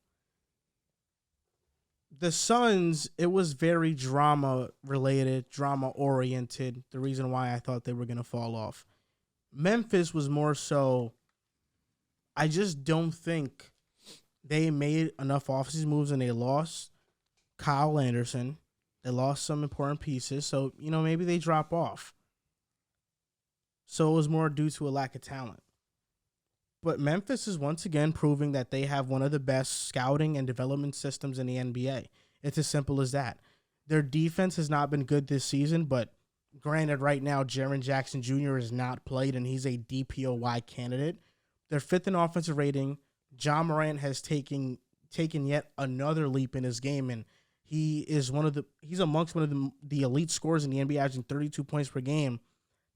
The Suns, it was very drama-related, drama-oriented, the reason why I thought they were going to fall off. Memphis was more so, I just don't think they made enough offseason moves and they lost Kyle Anderson. They lost some important pieces. So, you know, maybe they drop off. So it was more due to a lack of talent. But Memphis is once again proving that they have one of the best scouting and development systems in the NBA. It's as simple as that. Their defense has not been good this season, but granted, right now, Jaren Jackson Jr. is not played, and he's a DPOY candidate. They're 5th in offensive rating. John Moran has taken yet another leap in his game, and he's amongst one of the elite scorers in the NBA, averaging 32 points per game.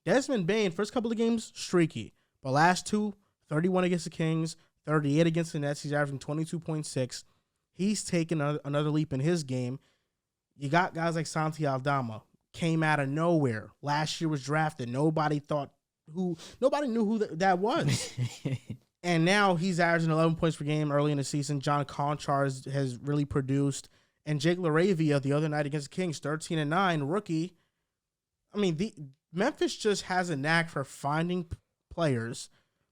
Desmond Bane, first couple of games, streaky, but last 2, 31 against the Kings, 38 against the Nets. He's averaging 22.6. He's taken another leap in his game. You got guys like Santi Aldama, came out of nowhere. Last year was drafted. Nobody knew who that was. And now he's averaging 11 points per game early in the season. John Conchar has really produced. And Jake LaRavia the other night against the Kings, 13-9, rookie. I mean, Memphis just has a knack for finding players,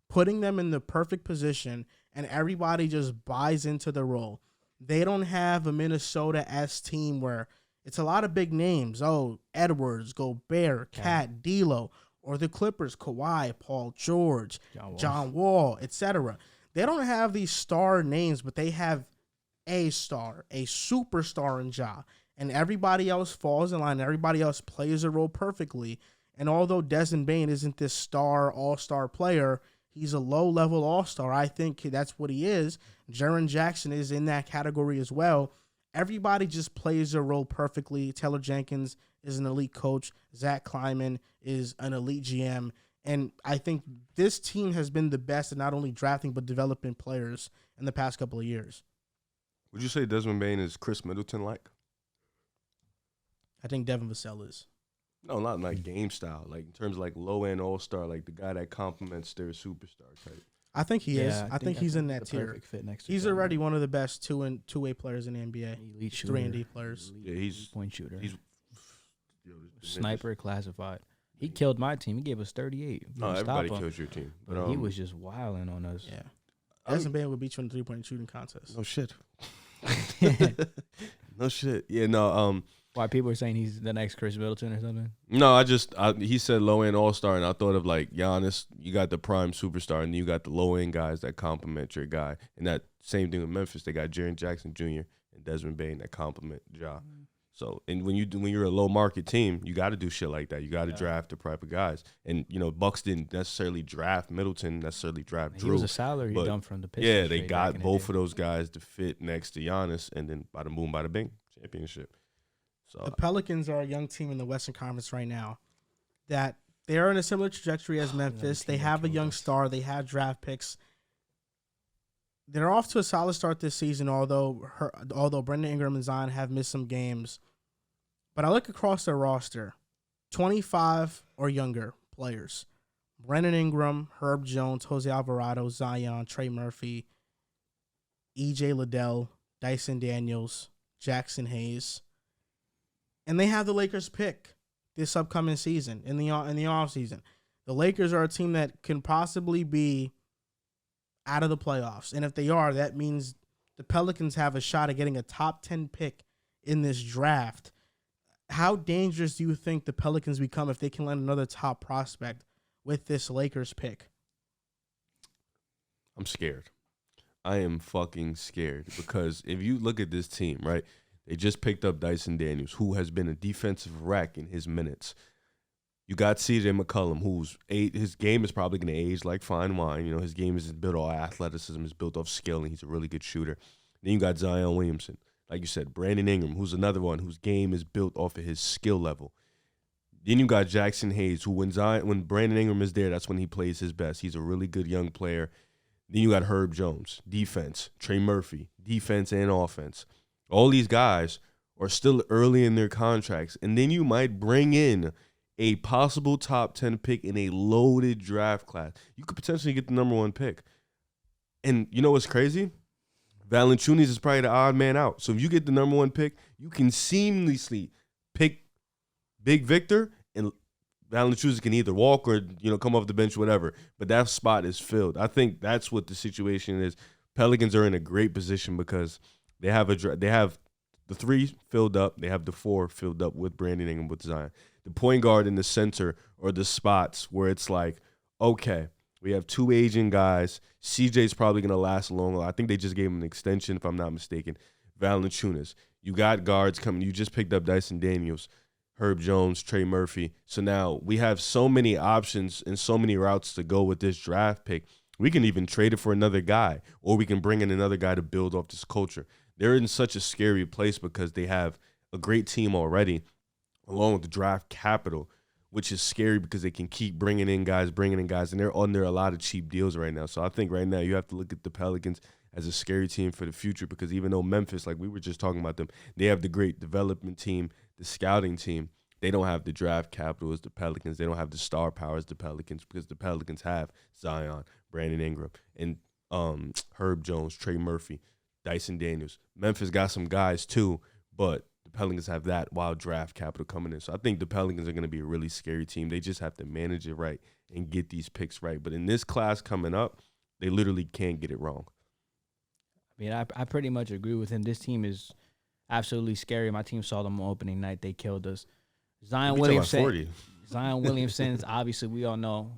putting them in the perfect position, and everybody just buys into the role. They don't have a Minnesota-esque team where it's a lot of big names. Oh, Edwards, Gobert, Cat, D'Lo. Or the Clippers, Kawhi, Paul George, John Wall, etc. They don't have these star names, but they have a star, a superstar in Ja. And everybody else falls in line. Everybody else plays a role perfectly. And although Desmond Bane isn't this star, all-star player, he's a low-level all-star. I think that's what he is. Jaren Jackson is in that category as well. Everybody just plays their role perfectly. Taylor Jenkins is an elite coach. Zach Kleiman is an elite GM. And I think this team has been the best at not only drafting but developing players in the past couple of years. Would you say Desmond Bane is Chris Middleton-like? I think Devin Vassell is. No, not like game style. Like in terms of like low end all star, like the guy that complements their superstar type. I think he is. Yeah, I think he's in that the tier. perfect fit next to He's Kevin. already one of the best two-way players in the NBA. Elite shooter, 3-and-D players. Yeah, he's- point shooter. He's yo, this Sniper classified. He killed my team. He gave us 38. We No, couldn't stop everybody him, kills your team, but he was just wilding on us. Yeah. Desmond Bain would beat you in the 3-point shooting contest. no shit. No shit. Yeah, no. Why people are saying he's the next Chris Middleton or something? No, he said low end all star, and I thought of like Giannis. You got the prime superstar, and you got the low end guys that complement your guy. And that same thing with Memphis. They got Jaren Jackson Jr. and Desmond Bain that complement Ja. So, and when you're a low market team, you got to do shit like that. You got to draft the proper guys. And Bucks didn't necessarily draft Middleton, necessarily draft He Drew. was a salary but dump from the Pistons. yeah, they trade back got in the both day. of those guys to fit next to Giannis, and then bada boom, bada bing, championship. So The Pelicans are a young team in the Western Conference right now that they are in a similar trajectory as Memphis. They team that have a killed young us. star. They have draft picks. They're off to a solid start this season, although Brandon Ingram and Zion have missed some games. But I look across their roster, 25 or younger players. Brandon Ingram, Herb Jones, Jose Alvarado, Zion, Trey Murphy, E.J. Liddell, Dyson Daniels, Jackson Hayes. And they have the Lakers pick this upcoming season in the offseason. The Lakers are a team that can possibly be out of the playoffs. And if they are, that means the Pelicans have a shot at getting a top 10 pick in this draft. How dangerous do you think the Pelicans become if they can land another top prospect with this Lakers pick? I'm scared. I am fucking scared because if you look at this team, right, they just picked up Dyson Daniels, who has been a defensive wreck in his minutes. You got C.J. McCollum, his game is probably going to age like fine wine. His game is built off athleticism, is built off skill, and he's a really good shooter. Then you got Zion Williamson. Like you said, Brandon Ingram, who's another one whose game is built off of his skill level. Then you got Jackson Hayes, who when Brandon Ingram is there, that's when he plays his best. He's a really good young player. Then you got Herb Jones, defense. Trey Murphy, defense and offense. All these guys are still early in their contracts. And then you might bring in a possible top 10 pick in a loaded draft class. You could potentially get the number 1 pick. And you know what's crazy? Valanciunas is probably the odd man out. So if you get the number 1 pick, you can seamlessly pick Big Victor, and Valanciunas can either walk or come off the bench, whatever. But that spot is filled. I think that's what the situation is. Pelicans are in a great position because they have the 3 filled up. They have the 4 filled up with Brandon Ingram, with Zion. The point guard and the center are the spots where it's like, okay, we have 2 aging guys. CJ's probably going to last longer. I think they just gave him an extension, if I'm not mistaken. Valanciunas. You got guards coming. You just picked up Dyson Daniels, Herb Jones, Trey Murphy. So now we have so many options and so many routes to go with this draft pick. We can even trade it for another guy, or we can bring in another guy to build off this culture. They're in such a scary place because they have a great team already, along with the draft capital, which is scary because they can keep bringing in guys, and they're under a lot of cheap deals right now. So I think right now you have to look at the Pelicans as a scary team for the future because even though Memphis, like we were just talking about them, they have the great development team, the scouting team, they don't have the draft capital as the Pelicans. They don't have the star power as the Pelicans because the Pelicans have Zion, Brandon Ingram, and Herb Jones, Trey Murphy, Dyson Daniels. Memphis got some guys too, but the Pelicans have that wild draft capital coming in. So I think the Pelicans are going to be a really scary team. They just have to manage it right and get these picks right. But in this class coming up, they literally can't get it wrong. I mean, I pretty much agree with him. This team is absolutely scary. My team saw them on opening night. They killed us. Zion Williamson's obviously, we all know,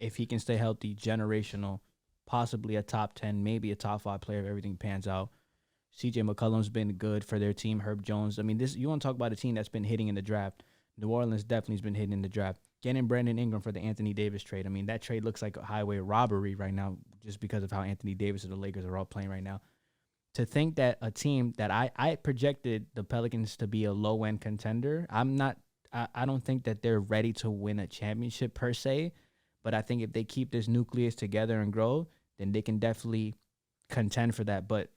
if he can stay healthy, generational, possibly a top 10, maybe a top 5 player if everything pans out. C.J. McCollum's been good for their team. Herb Jones. I mean, you want to talk about a team that's been hitting in the draft. New Orleans definitely has been hitting in the draft. Getting Brandon Ingram for the Anthony Davis trade. I mean, that trade looks like a highway robbery right now just because of how Anthony Davis and the Lakers are all playing right now. To think that a team that I projected the Pelicans to be a low-end contender, I don't think that they're ready to win a championship per se, but I think if they keep this nucleus together and grow, then they can definitely contend for that. But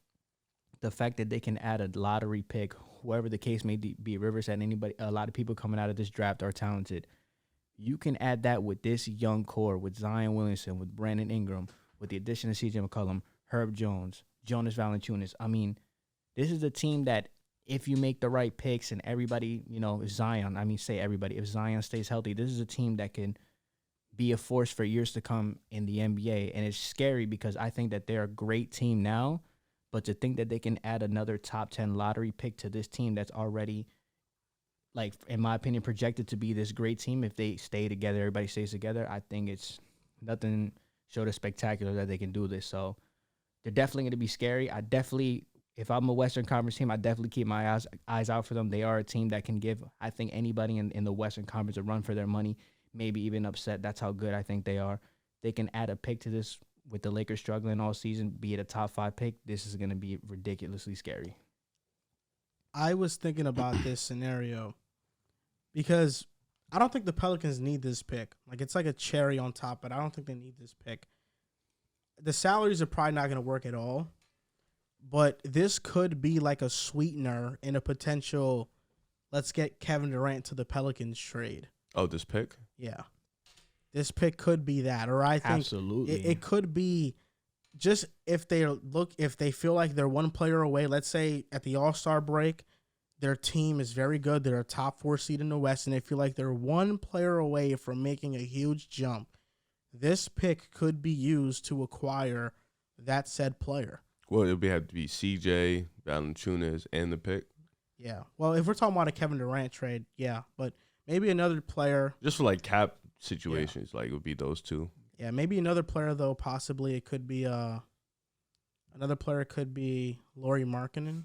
the fact that they can add a lottery pick, whoever the case may be, Rivers and anybody, a lot of people coming out of this draft are talented. You can add that with this young core, with Zion Williamson, with Brandon Ingram, with the addition of C.J. McCollum, Herb Jones, Jonas Valanciunas. I mean, this is a team that if you make the right picks and everybody, if Zion stays healthy, this is a team that can be a force for years to come in the NBA. And it's scary because I think that they're a great team now, but to think that they can add another top 10 lottery pick to this team that's already, like, in my opinion, projected to be this great team, if they stay together, everybody stays together, I think it's nothing short of spectacular that they can do this. So they're definitely going to be scary. If I'm a Western Conference team, I definitely keep my eyes out for them. They are a team that can give, I think, anybody in the Western Conference a run for their money, maybe even upset. That's how good I think they are. They can add a pick to this with the Lakers struggling all season, be it a top 5 pick. This is going to be ridiculously scary. I was thinking about this scenario because I don't think the Pelicans need this pick. Like, it's like a cherry on top, but I don't think they need this pick. The salaries are probably not going to work at all. But this could be like a sweetener in a potential, let's get Kevin Durant to the Pelicans trade. Oh, this pick? Yeah. This pick could be that. Or I think absolutely it could be just if they feel like they're one player away. Let's say at the All-Star break, their team is very good. They're a top 4 seed in the West, and they feel like they're one player away from making a huge jump. This pick could be used to acquire that said player. Well, it would have to be CJ, Valanciunas, and the pick. Yeah. Well, if we're talking about a Kevin Durant trade, yeah. But maybe another player. Just for, like, cap situations, like, it would be those two. Yeah, maybe another player, though, possibly. It could be another player could be Lauri Markkanen.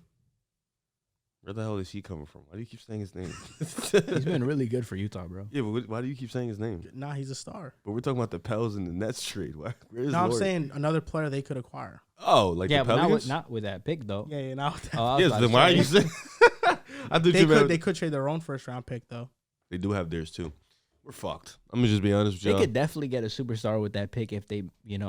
Where the hell is he coming from? Why do you keep saying his name? He's been really good for Utah, bro. Yeah, but why do you keep saying his name? Nah, he's a star. But we're talking about the Pels and the Nets trade. Where's I'm Lauri? saying another player they could acquire. Oh, like yeah, the but Pelicans? not with that pick, though. Yeah, now Yes, then why are you saying? I thought they could trade their own first-round pick, though. They do have theirs, too. We're fucked. I'm going to just be honest with They y'all. could definitely get a superstar with that pick if they, They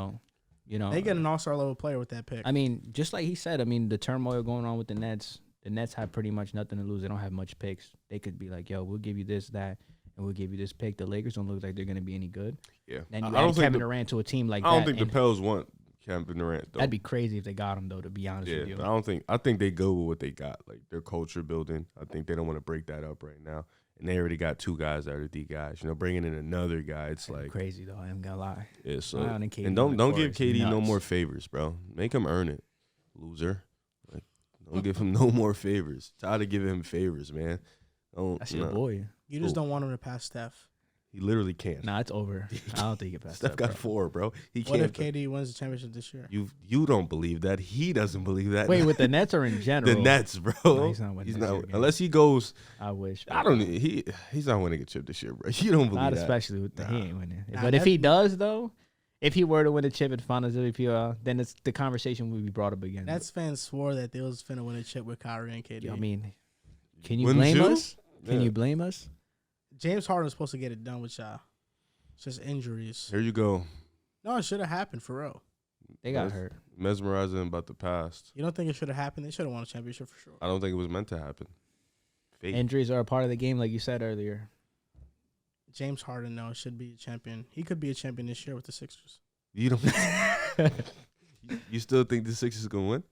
get an all-star level player with that pick. I mean, just like he said, the turmoil going on with the Nets have pretty much nothing to lose. They don't have much picks. They could be like, yo, we'll give you this, that, and we'll give you this pick. The Lakers don't look like they're going to be any good. Yeah. Then you add Kevin Durant to a team like that. I don't think the Pels want Kevin Durant, though. That'd be crazy if they got him, though, to be honest with you. But I think they go with what they got, like their culture building. I think they don't want to break that up right now. And they already got 2 guys that are the guys. Bringing in another guy, it's like crazy though. I am gonna lie. Yeah, so and don't give KD no more favors, bro. Make him earn it, loser. Like, don't give him no more favors. Tired of giving him favors, man. That's your boy. You just don't want him to pass Steph. He literally can't. Nah, it's over. I don't think he can pass Steph Steph. got 4, bro. He What can't. if KD wins the championship this year? You don't believe that. He doesn't believe that. Wait, with the Nets or in general? The Nets, bro. No, he's not winning. Unless he goes. I wish. I don't. He's not winning a chip this year, bro. You don't believe not that. Especially with he ain't winning. Nah, but if he does, though, if he were to win a chip at Finals MVP, then the conversation would be brought up again. Nets fans swore that they was finna win a chip with Kyrie and KD. I mean, can you Wouldn't blame you? us? Can Yeah. you blame us? James Harden was supposed to get it done with y'all. It's just injuries. Here you go. No, it should have happened for real. They got hurt. Mesmerizing about the past. You don't think it should have happened? They should have won a championship for sure. I don't think it was meant to happen. Fate. Injuries are a part of the game, like you said earlier. James Harden, though, should be a champion. He could be a champion this year with the Sixers. You don't. You still think the Sixers gonna win?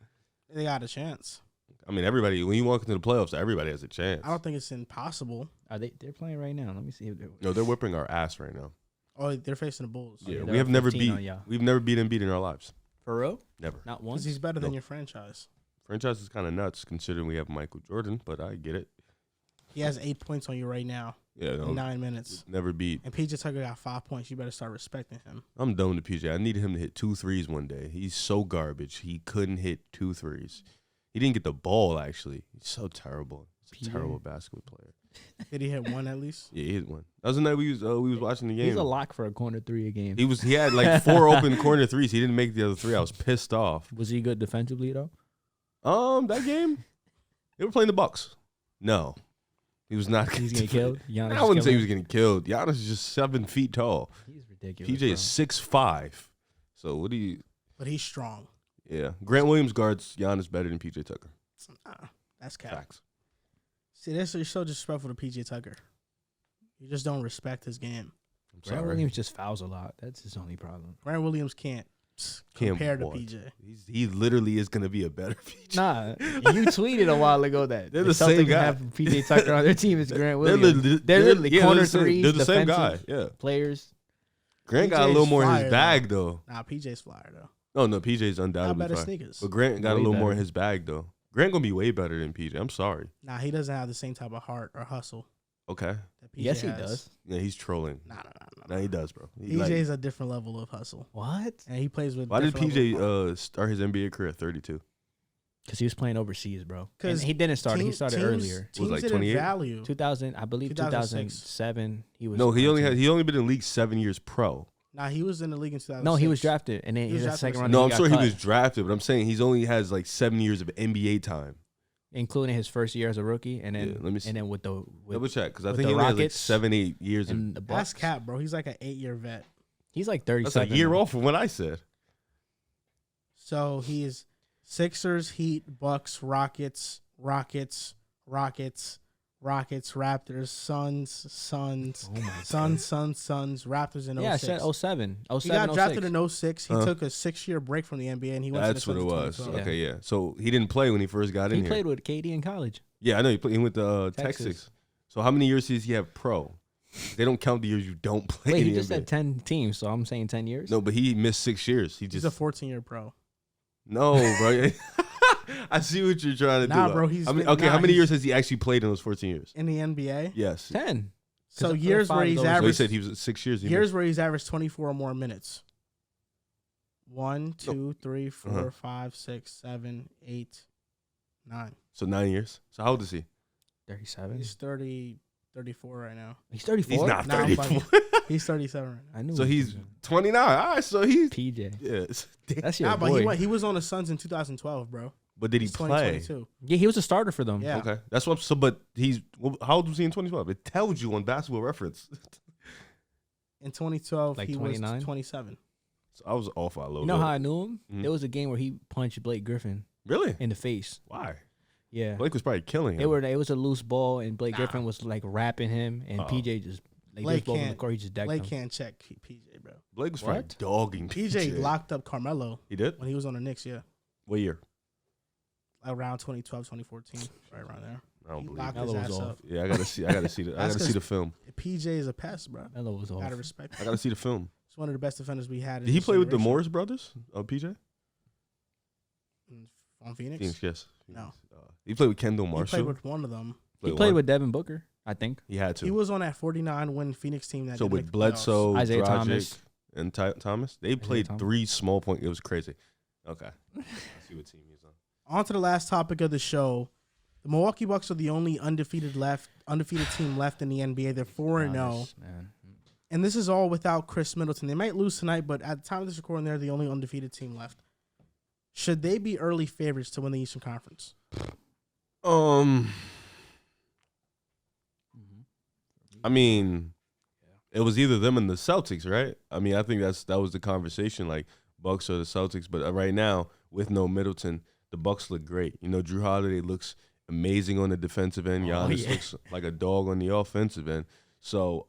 They got a chance. I mean, everybody. When you walk into the playoffs, everybody has a chance. I don't think it's impossible. Are they're playing right now? Let me see if they're. No, they're whipping our ass right now. Oh, they're facing the Bulls. Yeah, they're we have never 15 beat. on y'all. We've never beat Embiid in our lives. For real? Never. Not once. Because he's better than Nope. your franchise. Franchise is kind of nuts considering we have Michael Jordan, but I get it. He has 8 points on you right now Yeah, no, in 9 minutes. never beat. And PJ Tucker got 5 points. You better start respecting him. I'm done with PJ. I needed him to hit 2 threes one day. He's so garbage. He couldn't hit 2 threes. He didn't get the ball, actually. He's so terrible. He's a PJ. terrible basketball player. Did he hit one at least? Yeah, he hit one. That was the night we was watching the game. He's a lock for a corner 3 a game. He had like 4 open corner threes. He didn't make the other 3. I was pissed off. Was he good defensively though? That game, they were playing the Bucks. No, he was not. He's getting killed. Giannis I wouldn't say he is was getting killed. Giannis is just 7 feet tall. He's ridiculous. PJ is 6'5". So what do you? But he's strong. Yeah. Grant Williams guards Giannis better than PJ Tucker. That's cap. Facts. See, you're so disrespectful to PJ Tucker. You just don't respect his game. I'm Grant sorry. Williams just fouls a lot. That's his only problem. Grant Williams can't compare to PJ. He literally is going to be a better PJ. Nah, you tweeted a while ago that They're the same guy. Have PJ Tucker on their team as Grant Williams. They're literally corner threes. They're the same guy. Yeah. Players. Grant got a little more in his bag, though. Nah, PJ's flyer, though. No, PJ's undoubtedly better fire. sneakers. But Grant got a Way little more better. in his bag, though. Grant going to be way better than PJ. I'm sorry. Nah, he doesn't have the same type of heart or hustle Okay. that PJ Yes, he has. does. Yeah, he's trolling. Nah. Nah, he does, bro. He PJ's a different level of hustle. What? And he plays with why did different level of heart. PJ start his NBA career at 32? Because he was playing overseas, bro. 'Cause And he didn't start. He started earlier. Teams like didn't 28? value. 2000, I believe 2006. 2007. He was. No, he only 19. been in the league 7 years pro. Nah, he was in the league in 2006. No, he was drafted, and then He was in the drafted second in round. No, he I'm got sure he cut, was drafted, but I'm saying he's only has like 7 years of NBA time. including his first year as a rookie, and then Yeah, let me see. and then with Double the check, because I with think the he only has like Rockets 7-8 years. and the That's Bucks. cap, bro. He's like an 8-year vet. He's like That's 37. a year now. off from what I said. So he's Sixers, Heat, Bucks, Rockets, Raptors, Suns, Oh my Suns, Raptors in 06. Yeah, I said 07. He got drafted 06. in 06. He took a 6-year break from the NBA and he went That's to what the it Suns was. in 2012. Okay, yeah. So he didn't play when he first got in He here. played with KD in college. Yeah, I know. He went to Texas. Texas. So how many years does he have pro? They don't count the years you don't play Wait, in he the just NBA. had 10 teams, so I'm saying 10 years. No, but he missed 6 years. He He's just a 14-year pro. no, bro. I see what you're trying to do. Nah, bro, he's I mean, been- okay, nah, how many he's- years has he actually played in those 14 years? In the NBA? Yes. 10. So 'Cause years five where of he's those- So he averaged said he was at 6 years. He years missed. where he's averaged 24 or more minutes. 1, 2, 3, 4, Uh-huh. 5, 6, 7, 8, 9. So 9 years. So how old is he? 37. He's 34 right now. He's 34. He's not Nah, I'm 34. He's 37 right now. I knew. So he he's was 29. All right. So he's PJ. yes. That's your Nah, but boy. he was on the Suns in 2012, bro. But did he It's play? 2022. Yeah, he was a starter for them. Yeah. Okay, that's what. So, but he's how old was he in 2012? It tells you on Basketball Reference. In 2012, Like he 29? was 27. So I was off by a little You know bit. how I knew him? Mhm. There was a game where he punched Blake Griffin Really? in the face. Why? Yeah. Blake was probably killing him. It was a loose ball, and Blake Griffin was like rapping him, and Oh. PJ just like Blake this ball on the can't- court, he just decked Blake him. can't check PJ, bro. Blake was probably What? dogging PJ locked up Carmelo He did? when he was on the Knicks, yeah. What year? Around 2012, 2014, right around there. I don't He believe. locked It. his Melo was ass off. up. Yeah, I gotta see. I gotta see the. I That's gotta see the film. PJ is a pest, bro. Melo was off. Gotta respect I him. gotta see the film. He's one of the best defenders we had. In Did he this play with the generation. Morris brothers? PJ? On Phoenix? Phoenix, yes. No. He played with Kendall He Marshall. played with one of them. He played one? with Devin Booker, I think. He had to. He was on that 49-win Phoenix team that so didn't with make the playoffs. Bledsoe, Isaiah Dragic, Thomas. and Thomas, they played Thomas. 3 small point. It was crazy. Okay. I see what team he's on. On to the last topic of the show. The Milwaukee Bucks are the only undefeated team left in the NBA. They're 4-0. Giannis, man. And this is all without Chris Middleton. They might lose tonight, but at the time of this recording, they're the only undefeated team left. Should they be early favorites to win the Eastern Conference? I mean, it was either them and the Celtics, right? I mean, I think that was the conversation, like Bucks or the Celtics. But right now, with no Middleton, the Bucks look great. You know, Drew Holiday looks amazing on the defensive end. Giannis looks like a dog on the offensive end. So,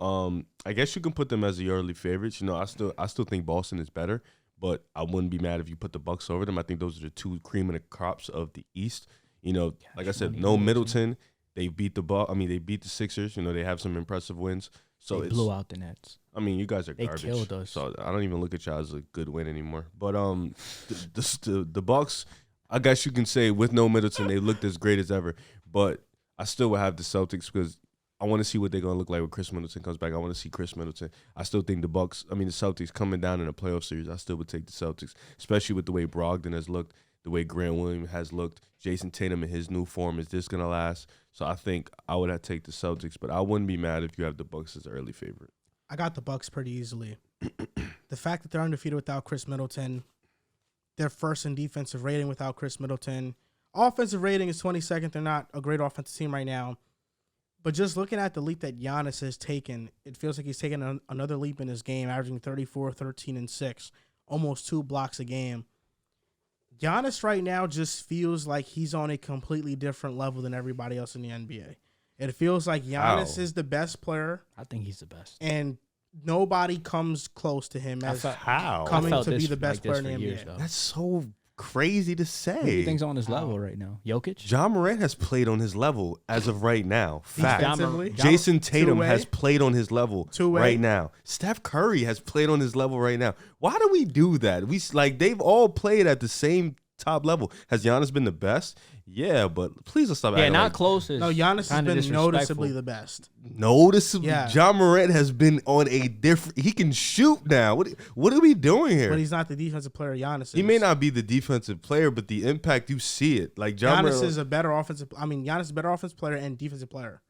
I guess you can put them as the early favorites. You know, I still think Boston is better, but I wouldn't be mad if you put the Bucks over them. I think those are the two cream of the crops of the East. You know, like I said, no Middleton. They beat they beat the Sixers. You know, they have some impressive wins. So They blew out the Nets. I mean, you guys are They garbage. killed us. So I don't even look at y'all as a good win anymore. But the Bucks, I guess you can say with no Middleton, they looked as great as ever. But I still would have the Celtics because I want to see what they're gonna look like when Chris Middleton comes back. I want to see Chris Middleton. I still think the Celtics coming down in a playoff series. I still would take the Celtics, especially with the way Brogdon has looked, the way Grant Williams has looked. Jason Tatum in his new form, is this gonna last? So I think I would have to take the Celtics, but I wouldn't be mad if you have the Bucks as the early favorite. I got the Bucks pretty easily. The fact that they're undefeated without Chris Middleton, they're first in defensive rating without Chris Middleton. Offensive rating is 22nd. They're not a great offensive team right now. But just looking at the leap that Giannis has taken, it feels like he's taken another leap in his game, averaging 34, 13, and 6, almost 2 blocks a game. Giannis right now just feels like he's on a completely different level than everybody else in the NBA. It feels like Giannis is the best player. I think he's the best. And nobody comes close to him as How? coming to be the best player in the NBA. Though. That's so crazy to say. Who do you think's on his level right now? Jokic? John Moran has played on his level as of right now. Fact. Defensively, Jason Tatum two-way. has played on his level right now. Steph Curry has played on his level right now. Why do we do that? They've all played at the same top level. Has Giannis been the best? Yeah, but please let's stop. Yeah, not closest. No, Giannis has been noticeably the best. Noticeably, Yeah. John Moran has been on a different. He can shoot now. What are we doing here? But he's not the defensive player Giannis is. He may not be the defensive player, but the impact, you see it. Like John Giannis Moran, is a better offensive. I mean, Giannis is a better offensive player and defensive player.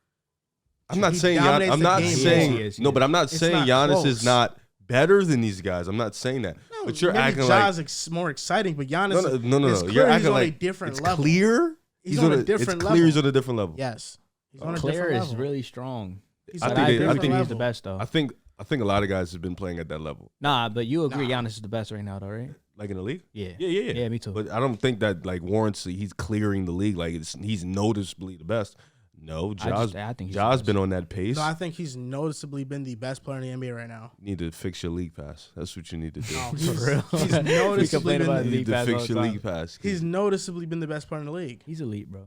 I'm not He saying dominates I'm the not game. saying He is. no, but I'm not It's saying not Giannis close. is not better than these guys. I'm not saying that. No, but you're maybe acting Ja's like more exciting, but Giannis no. it's You're clear he's acting on like a different it's level. clear. He's on a different It's level. clear he's on a different level. Yes. He's on a Clear different is level. really strong. He's I on a think they- I different think he's level. the best though. I think a lot of guys have been playing at that level, Nah, but you agree Nah. Giannis is the best right now, though, right? like in the league. Yeah. Yeah. Yeah, me too. But I don't think that like warrants he's clearing the league. Like he's noticeably the best. No, I think he's Ja's the been best. on that pace. No, I think he's noticeably been the best player in the NBA right now. You need to fix your league pass. That's what you need to do. No, For real. He's We noticeably complain been about You the, need to pass all fix the your time. league pass. he's noticeably been the best player in the league. He's elite, bro.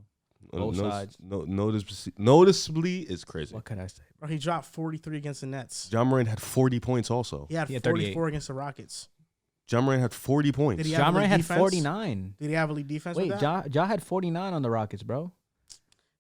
both sides. Noticeably is crazy. What could I say? Bro, he dropped 43 against the Nets. John Moran had 40 points also. He had 44 against the Rockets. John Moran had 40 points. Did he have Ja Morant elite had defense? 49. Did he have elite defense Wait, with that? Ja had 49 on the Rockets, bro.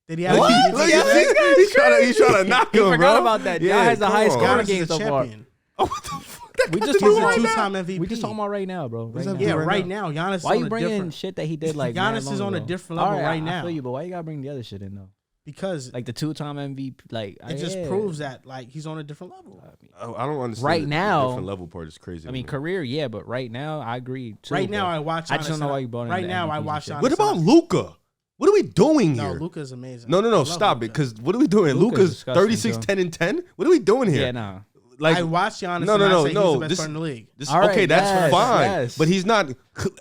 Did he have What? elite Look defense? at this guy. He's trying to knock He him, forgot bro. about that. Ja Yeah, has the come highest on. scoring Giannis game is a so far. champion. Oh, what the fuck? That We got just to do He's with a right now? two-time MVP. We just talking about right now, bro. What's Right that now. Yeah, right right now? now. Giannis Why is you on a bringing different shit that he did like Giannis mad is long on a ago? different level Alright, right I now. feel you, but why you gotta bring the other shit in though? because Like the two-time MVP, like it just yeah. proves that like he's on a different level. I don't understand. Right the now- different level part is crazy. I to mean, me. career, yeah, but right now, I agree. Too, Right now, but I watch. I just don't Giannis know why and you brought in Right the now, I MVPs watch. and Giannis What and about Luca? What are we doing No, here? Luka's amazing. No, I love stop it. Luka. Because what are we doing? Luka's Luca's disgusting, 36, too. 10, and 10? What are we doing here? Yeah, nah. Like, I watch Giannis. No, and no, I no, say no, He's the best this- player in the league. All right, okay, that's yes, fine. yes. But he's not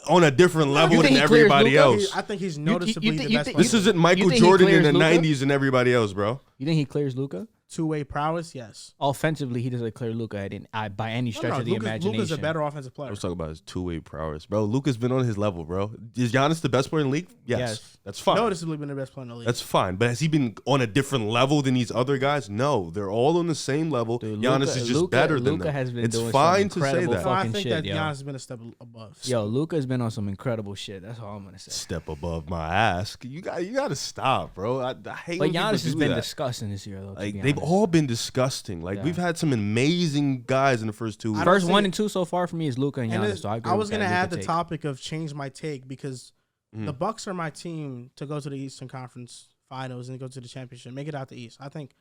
on a different level You than think he clears everybody Luka? else. I think he's noticeably the best player. This isn't Michael think he Jordan in clears the Luka? 90s and everybody else, bro. You think he clears Luca? Two-way prowess. Yes. Offensively, he doesn't clear Luca by any stretch of the imagination. Luka's a better offensive player. I was talking about his two-way prowess. Bro, Luka's been on his level, bro. Is Giannis the best player in the league? Yes. That's fine. Noticeably been the best player in the league. That's fine. But has he been on a different level than these other guys? No. They're all on the same level. Dude, Giannis is just better than Luka them. has been It's doing fine some to say incredible that. No, I fucking think shit, that yo. Giannis has been a step above. Yo, Luca's been on some incredible shit. That's all I'm gonna say. Step above my ass. You got to stop, bro. I hate But when people Giannis has do been that. disgusting this year, though. to Like be they've honest. all been disgusting. Like Yeah. we've had some amazing guys in the first 2 weeks. I don't First see- 1 and 2 so far for me is Luca and And Giannis. So I agree. I was with gonna that add Luka the take. topic of change my take because Mhm. the Bucks are my team to go to the Eastern Conference Finals and go to the championship, make it out the East. I think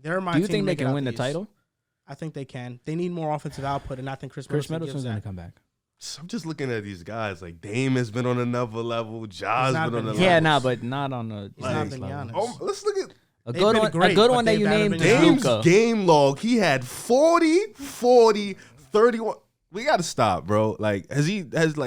they're my Do team. you think to they make it can out win the East. title? I think they can. They need more offensive output, and I think Chris Chris Middleton Middleton's gives gonna that. come back. I'm just looking at these guys. Like Dame has been on another level. Ja's not been on been- another Yeah, level. nah, but not on the He's not next been level. Giannis. Oh, let's look at A They've good been one. great, A good but one that they've you better named been is Giannis. Dame's Luka. game log. He had 40, 31. We got to stop, bro. Like,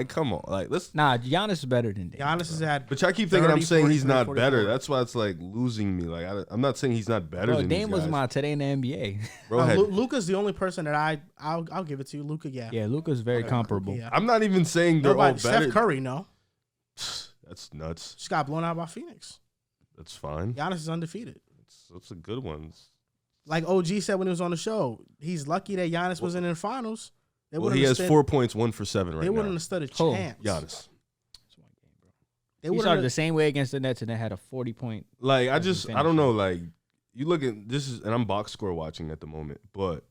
come on. Like, let's. Nah, Giannis is better than Dame. Giannis has had. But y'all keep thinking 30, I'm saying 40, he's not 40, better. 44. That's why it's like losing me. Like, I'm not saying he's not better Bro, than Dame these was guys. my today in the NBA. Bro had- Luka's the only person that I'll give it to you. Luka, yeah. Yeah, Luca's very comparable. Yeah. I'm not even saying they're all Nobody. better. Steph Curry, no. That's nuts. Just got blown out by Phoenix. That's fine. Giannis is undefeated. That's a good one. Like OG said when he was on the show, he's lucky that Giannis wasn't in the finals. They Well, wouldn't he have has stood- 4 points, 1 for 7 right They wouldn't now. have stood a Who? chance. Giannis. They He wouldn't started the have. same way against the Nets and then had a 40-point. Like, I Doesn't don't finish know. it. Like, you look at this is, and I'm box score watching at the moment, but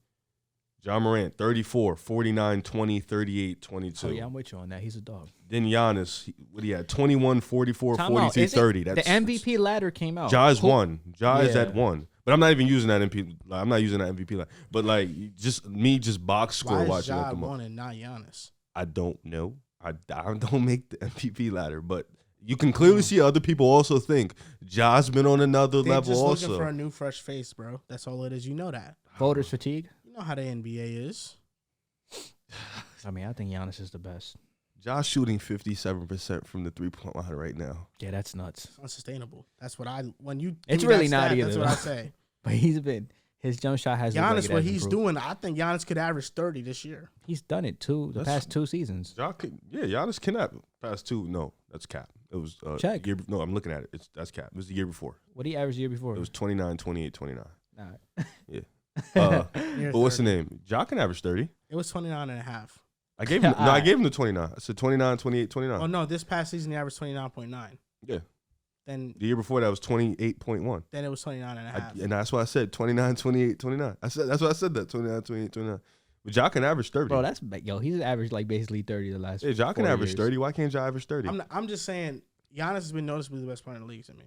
John Morant, 34, 49, 20, 38, 22. Oh, yeah, I'm with you on that. He's a dog. Then Giannis, what he had? 21, 44, Time out. 42, Is it- 30. The That's MVP ladder came out. Ja is Who- 1. Ja is Yeah. at 1. But I'm not even using that MVP. Like, I'm not using that MVP. But like, just box score Why is watching at Ja the moment. one and not Giannis? I don't know. I don't make the MVP ladder, but you can clearly see other people also think Ja's been on another They're level just also. looking for a new, fresh face, bro. That's all it is. You know that. Voters fatigue. You know how the NBA is. I mean, I think Giannis is the best. Josh shooting 57% from the 3-point line right now. Yeah, that's nuts. It's unsustainable. That's what when you. It's give me really that not stat, either, That's what though. I say. But his jump shot has looked like Giannis, it what has he's improved. doing, I think Giannis could average 30 this year. He's done it the That's- past 2 seasons. Giannis cannot pass 2. No, that's cap. It was Check. No, I'm looking at it. That's cap. It was the year before. What did he average the year before? It was 29, 28, 29. Nah. But Near what's the 30. name? Ja can average 30. It was 29 and a half. I gave him I gave him the 29. I said 29, 28, 29. Oh, no. This past season, he averaged 29.9. Yeah. Then The year before that was 28.1. it was 29 and a half. And that's why I said 29, 28, 29. That's why I said that 29, 28, 29. But Ja can average 30. Bro, he's averaged like basically 30 the last. Yeah, Ja can 4 average years. 30. Why can't Ja average 30? I'm just saying, Giannis has been noticeably the best player in the league to me.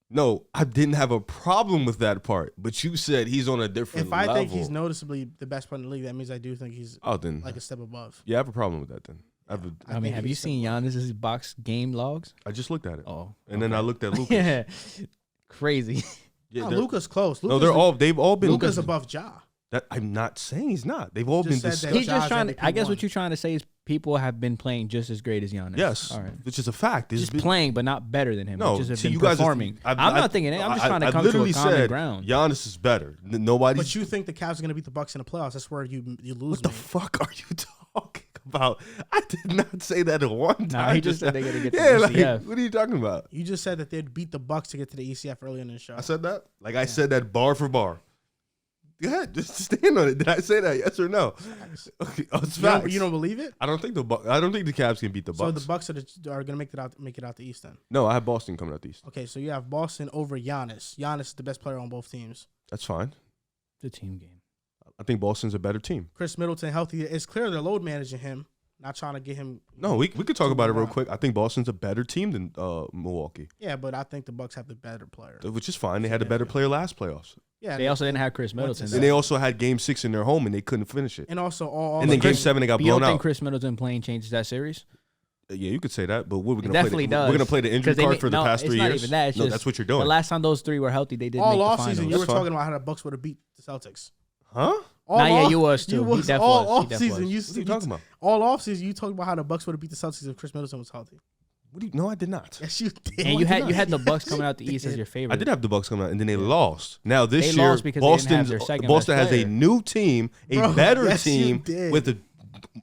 No, I didn't have a problem with that part. But you said he's on a different If level. I think he's noticeably the best player in the league, that means I do think he's then like a step above. yeah, I have a problem with that then. I I mean, think have he's you a step seen above. Giannis's box game logs? I just looked at it. Oh, And then I looked at Lucas. yeah, crazy. Yeah, No, Luka's close. no, they've all been Luka's above Ja. That I'm not saying he's not. They've all Just been said that discussed. He's just Ja's trying to. MVP I guess won. what you're trying to say is people have been playing just as great as Giannis. Yes, all right. which is a fact. It's Just been- playing, but not better than him. No, just have see, been you guys performing. I'm not thinking it. I'm just trying to come to literally a common said ground. Giannis is better. Nobody's. But you think the Cavs are going to beat the Bucks in the playoffs? That's where you lose What the me. fuck are you talking about? I did not say that at one time. Nah, he just said they're gonna get to yeah, ECF. like, what are you talking about? You just said that they'd beat the Bucks to get to the ECF earlier in the show. I said that? Like I said that bar for bar. Go ahead, just stand on it. Did I say that? Yes or no? Okay, it's facts. You don't believe it? I don't think the Cavs can beat the Bucks. So the Bucks are going to make it out the East then. No, I have Boston coming out the East. Okay, so you have Boston over Giannis. Giannis is the best player on both teams. That's fine. It's a team game. I think Boston's a better team. Chris Middleton healthy. It's clear they're load managing him, not trying to get him. No, we could talk about it real around. quick. I think Boston's a better team than Milwaukee, Yeah, but I think the Bucks have the better player. which is fine. They had a better player last playoffs. Yeah, They also didn't have Chris Middleton. And they also had Game 6 in their home, and they couldn't finish it. and also all And then the Game games- 7, they got But you blown don't out. think Chris Middleton playing changes that series? Yeah, you could say that, but what we're It gonna definitely play? does. We're gonna play the injury 'Cause they card ma- for the no, past it's 3 not years. even that. It's No, just that's what you're The doing, last time those three were healthy, they didn't all make the off finals. season. You were That's fine. talking about how the Bucks would have beat the Celtics. huh? All Nah, yeah, off- you was too. He was def all was. He off def season. was. What are you talking about? All off season, you talked about how the Bucks would have beat the Celtics if Chris Middleton was healthy. No, I did not. Yes, you did. And you had the Bucks coming out the East as your favorite. I did have the Bucks coming out, and then they lost. Now this They year, lost because they didn't have their second Boston best has a player. new team, a Bro, better yes, you team did. with the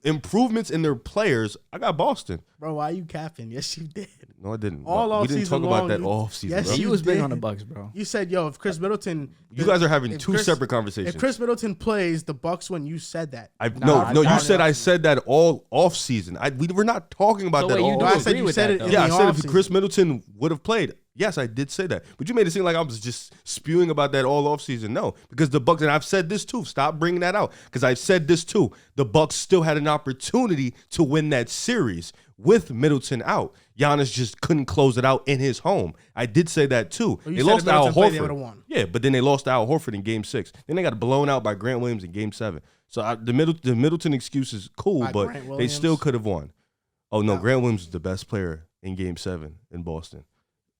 improvements in their players. I got Boston. Bro, why are you capping? Yes, you did. No, I didn't. All we off didn't season talk about long, that you- off season. yes, bro. You you was big did. on the Bucks, bro. You said, yo, if Chris Middleton. You guys are having if two Chris- separate conversations. If Chris Middleton plays, the Bucks win. You said that. No, you I said know. I said that all off season. We were not talking about So that wait, you all do No, I off said agree you with said that, it. though? in Yeah, I the said if offseason. Chris Middleton would have played, yes, I did say that. But you made it seem like I was just spewing about that all offseason. No, because the Bucks, and I've said this too. Stop bringing that out, because I've said this too. The Bucks still had an opportunity to win that series with Middleton out. Giannis just couldn't close it out in his home. I did say that too. Well, you They said lost if to Al Middleton played, they Horford. would've won. Yeah, but then they lost to Al Horford in Game 6. Then they got blown out by Grant Williams in Game 7. So the Middleton excuse is cool, By but Grant they still Williams? could have won. Oh, no, No. Grant Williams is the best player in Game 7 in Boston.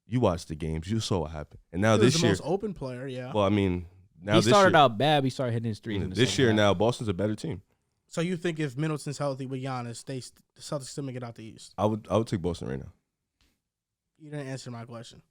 You watched the games. You saw what happened. And now He was this the year, most open player, yeah. well, I mean, now He this started year, out bad. He started hitting his threes. in the this second year half. now, Boston's a better team. So you think if Middleton's healthy with Giannis, the Celtics still make it out the East? I would take Boston right now. You didn't answer my question.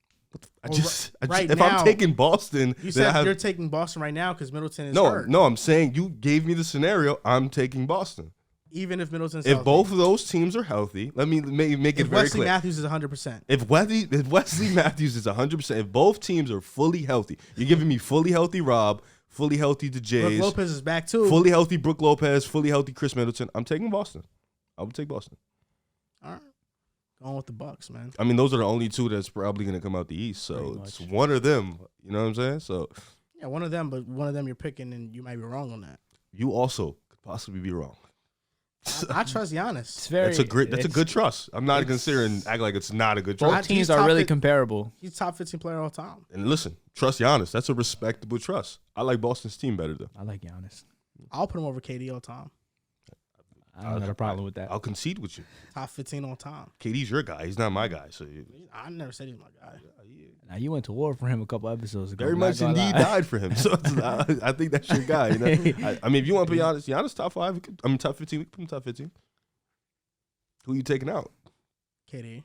I Well, just right if now- I'm taking Boston, You then I said have, you're taking Boston right now because Middleton is no, hurt. no. I'm saying you gave me the scenario. I'm taking Boston. Even if Middleton's If healthy. both of those teams are healthy, let me make it if very Wesley clear. Matthews is 100%. If Wesley Matthews is 100%, if both teams are fully healthy, you're giving me fully healthy Rob, fully healthy the Brook Jays, Lopez is back too. fully healthy Brook Lopez, fully healthy Chris Middleton. I'm taking Boston. I would take Boston. All right. Going with the Bucks, man. I mean, those are the only two that's probably going to come out the East. So Pretty it's much. one of them. You know what I'm saying? So Yeah, one of them, but one of them you're picking, and you might be wrong on that. you also could possibly be wrong. I trust Giannis. It's very. That's a it's- good trust. I'm not considering act like it's not a good Both trust. He's teams top are really fit- comparable. He's top 15 player all time. And listen, trust Giannis. That's a respectable trust. I like Boston's team better though. I like Giannis. I'll put him over KD all time. I don't have a problem with that. I'll concede with you. Top 15 all time. KD's your guy. He's not my guy. So I never said he's my guy. Now you went to war for him a couple episodes ago. very I'm not much gonna indeed lie. died for him. So I think that's your guy. You know? I mean, if you want to be honest, Giannis top 5. I mean, top 15. We can put him top 15. Who you taking out? KD.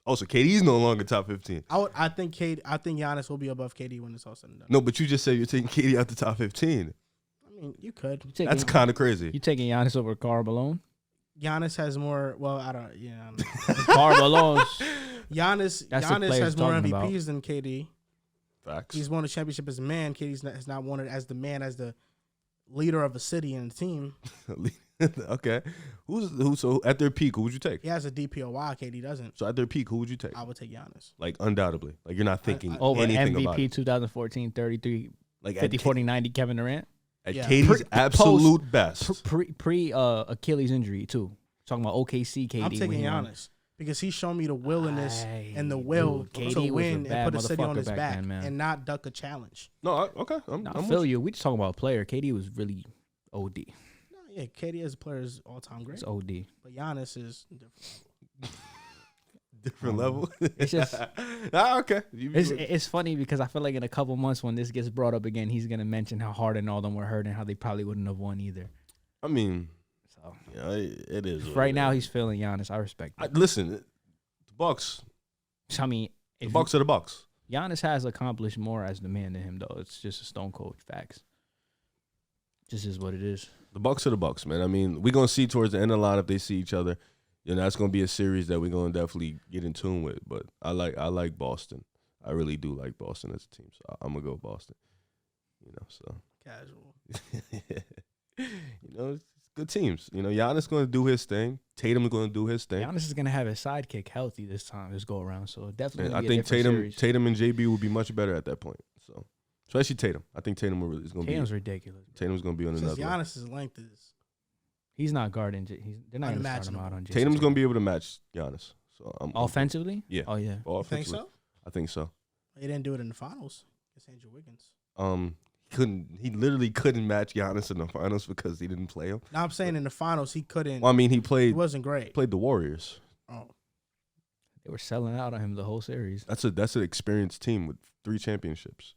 Oh, so KD's no longer top 15. I think Giannis will be above KD when it's all said and done. No, but you just said you're taking KD out the top 15. I mean, you could. That's kind of crazy. You taking Giannis over Karl Malone? Giannis has more. Well, I don't. Yeah. Karl Malone. Giannis has more MVPs than KD. Facts. He's won a championship as a man. has not won it as the man, as the leader of a city and a team. Okay. Who? So at their peak, who would you take? He has a DPOY. KD doesn't. So at their peak, who would you take? I would take Giannis. Like undoubtedly. Like you're not thinking over anything MVP about it. 2014, 33, Like 50, 40, 90, Kevin Durant. At Yeah. KD's absolute best. Pre Achilles injury too. Talking about OKC KD. I'm taking Giannis because he's shown me the willingness and the will to win and put a city on his back and not duck a challenge. No, okay. I feel you. We just talking about a player. KD was really OD. No, yeah, KD as a player is all time great. It's OD. But Giannis is different level. It's just okay. It's funny because I feel like in a couple months when this gets brought up again, he's gonna mention how Harden and all them were hurt and how they probably wouldn't have won either. I mean, so yeah, it is. Right now he's feeling Giannis. I respect it. Listen, the Bucks. I mean, The Bucks are the Bucks. Giannis has accomplished more as the man than him, though. It's just a stone cold facts. Just is what it is. The Bucks are the Bucks, man. I mean, we're gonna see towards the end of the line if they see each other. You know, that's gonna be a series that we're gonna definitely get in tune with. But I like Boston. I really do like Boston as a team, so I'm gonna go Boston. You know, so casual. You know, it's good teams. You know, Giannis gonna do his thing. Tatum's gonna do his thing. Giannis is gonna have his sidekick healthy this go around. So definitely, I think Tatum and JB will be much better at that point. So especially Tatum. I think Tatum is gonna Tatum's ridiculous. Tatum's gonna be on another. Giannis's length is. He's not guarding. They're not going to start him out on Jason. Tatum's going to be able to match Giannis. So offensively? Yeah. Oh, yeah. You think so? I think so. He didn't do it in the finals against Andrew Wiggins. He literally couldn't match Giannis in the finals because he didn't play him. Now I'm saying in the finals he couldn't. Well, I mean, he wasn't great. Played the Warriors. Oh. They were selling out on him the whole series. That's an experienced team with 3 championships.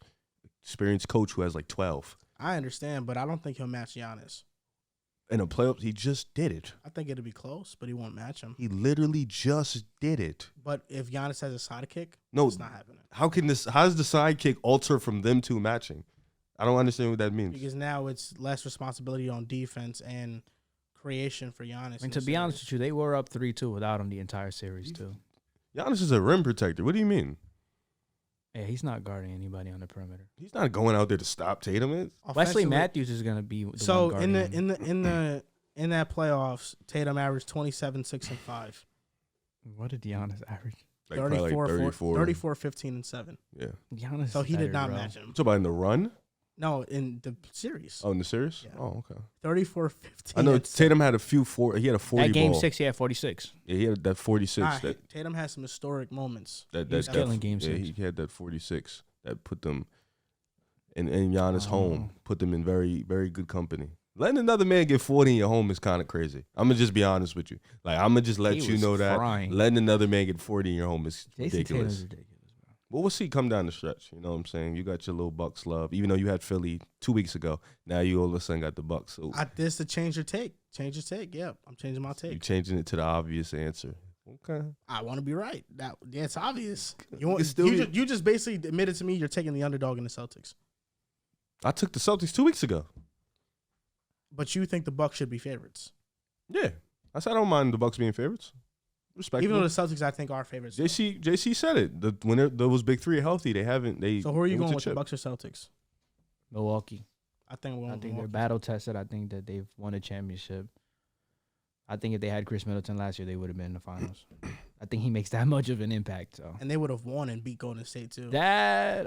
Experienced coach who has like 12. I understand, but I don't think he'll match Giannis. In the playoffs, he just did it. I think it'll be close, but he won't match him. He literally just did it. But if Giannis has a sidekick, no, it's not happening. How does the sidekick alter from them two matching? I don't understand what that means. Because now it's less responsibility on defense and creation for Giannis. And to be honest with you, they were up 3-2 without him the entire series too. Giannis is a rim protector. What do you mean? Yeah, he's not guarding anybody on the perimeter. He's not going out there to stop Tatum. Wesley Matthews is going to be the so one guarding in that playoffs, Tatum averaged 27, 6, and 5. What did Giannis average? Like 34, 15, and 7. Yeah. Giannis. So he did not match him. So about in the run? No, in the series. Oh, in the series? Yeah. Oh, okay. 34, 15. I know Tatum had a few he had a 40 That game ball. 6, he had 46. Yeah, he had that 46. Tatum has some historic moments. He's killing game 6. Yeah, he had that 46 that put them in Giannis' home, put them in very, very good company. Letting another man get 40 in your home is kind of crazy. I'm going to just be honest with you. Like, I'm going to just let you know that letting another man get 40 in your home is ridiculous. Well, we'll see come down the stretch. You know what I'm saying? You got your little Bucks love. Even though you had Philly 2 weeks ago, now you all of a sudden got the Bucks. So this to change your take. Change your take. Yeah, I'm changing my take. You're changing it to the obvious answer. Okay. I want to be right. It's obvious. You just basically admitted to me you're taking the underdog in the Celtics. I took the Celtics 2 weeks ago. But you think the Bucks should be favorites? Yeah. I said I don't mind the Bucks being favorites. Respectable. Even though the Celtics, I think, are favorites. JC said it. When those big three are healthy, they haven't. So who are you going with, the Bucks or Celtics? Milwaukee. I think they're battle tested. I think that they've won a championship. I think if they had Chris Middleton last year, they would have been in the finals. I think he makes that much of an impact. So. And they would have won and beat Golden State too. I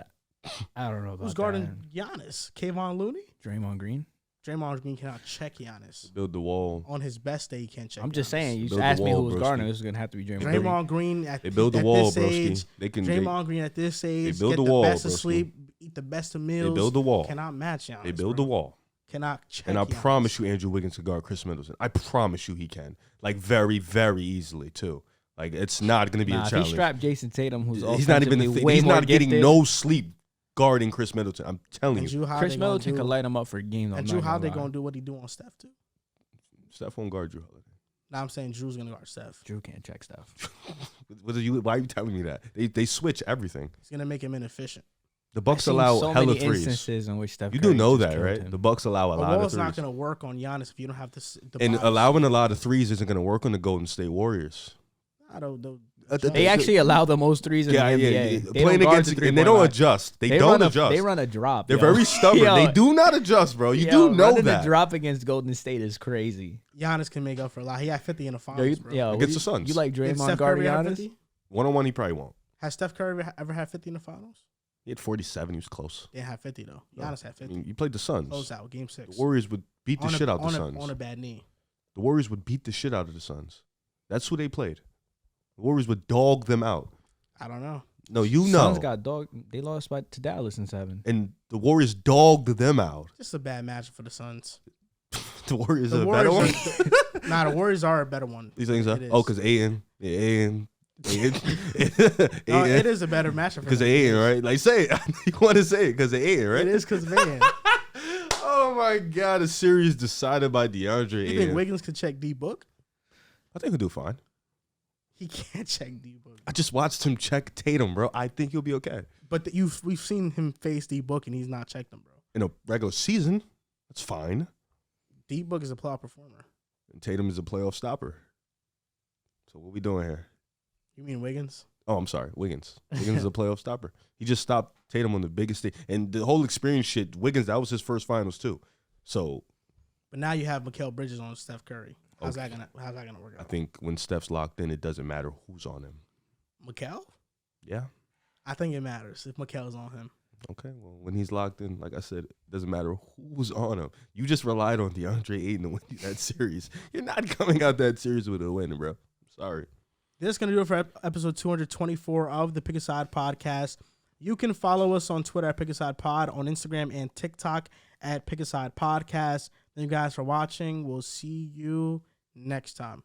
don't know about who's guarding Giannis? Kayvon Looney? Draymond Green. Draymond Green cannot check Giannis. Build the wall. On his best day, he can't check I'm just Giannis. saying, you just asked me who was guarding. This is going to have to be Draymond Green. They build the wall, this age, broski. Draymond Green at this age, they build get the wall, best of broski. sleep, eat the best of meals. They build the wall. Cannot match Giannis. They build the wall. Cannot check And I Giannis. promise you Andrew Wiggins can guard Chris Middleton. I promise you he can. Like, very, very easily, too. Like, it's not going to be a challenge. If he strapped Jason Tatum, who's he's not even way more getting gifted. no sleep guarding Chris Middleton. I'm telling you. Chris Middleton could light him up for a game. And Drew Holiday going to do what he do on Steph, too. Steph won't guard Drew Holiday. Now I'm saying Drew's gonna guard Steph. Drew can't check Steph. Why are you telling me that? They switch everything. It's gonna make him inefficient. The Bucks I've seen allow so hella many threes. instances in which Steph You Curry do know just that, killed right? him. The Bucks allow a The lot of wall's threes. not gonna work on Giannis if you don't have the And box. allowing a lot of threes isn't going to work on the Golden State Warriors. I don't. They actually allow the most threes in the NBA. They Playing don't guard against the and they three-point don't line. adjust. They don't adjust. They run a drop. They're yo. very stubborn. Yo, They do not adjust, bro. You yo, do know running that. the drop against Golden State is crazy. Giannis can make up for a lot. He had 50 in the Yo, finals, bro. yo, Against the Suns. You like Did Draymond Steph guarding Curry have Giannis? 50? One-on-one, he probably won't. Has Steph Curry ever had 50 in the finals? He had 47. He was close. They had 50 though. Giannis had 50. You played the Suns. Close out game 6. The Warriors would beat the shit out of the Suns. On a bad knee. The Warriors would beat the shit out of the Suns. That's who they played. The Warriors would dog them out. I don't know. No, you know. Suns got dog. They lost to Dallas in 7. And the Warriors dogged them out. Just a bad matchup for the Suns. The Warriors The are a better one. Nah, the Warriors are a better one. You think so? It is. Oh, because Aiden. Yeah, Aiden. No, it is a better matchup Because for of them. Aiden, right? Like, say it. You want to say it because of Aiden, right? It is because man. Oh, my God. A series decided by DeAndre You think Aiden. Wiggins could check D Book? I think he'll do fine. He can't check D Book. I just watched him check Tatum, bro. I think he'll be okay. But we've seen him face D Book and he's not checked him, bro. In a regular season, that's fine. D Book is a playoff performer. And Tatum is a playoff stopper. So what we doing here? You mean Wiggins? Oh, I'm sorry. Wiggins. Wiggins is a playoff stopper. He just stopped Tatum on the biggest thing. And the whole experience shit, Wiggins, that was his first finals too. So But now you have Mikal Bridges on Steph Curry. How's that gonna work I out? think when Steph's locked in, it doesn't matter who's on him. Mikal? Yeah. I think it matters if Mikal's on him. Okay. Well, when he's locked in, like I said, it doesn't matter who's on him. You just relied on DeAndre Ayton to win that series. You're not coming out that series with a win, bro. Sorry. This is going to do it for episode 224 of the Pick a Side podcast. You can follow us on Twitter at Pick a Side Pod, on Instagram and TikTok at Pick a Side Podcast. Thank you guys for watching. We'll see you next time.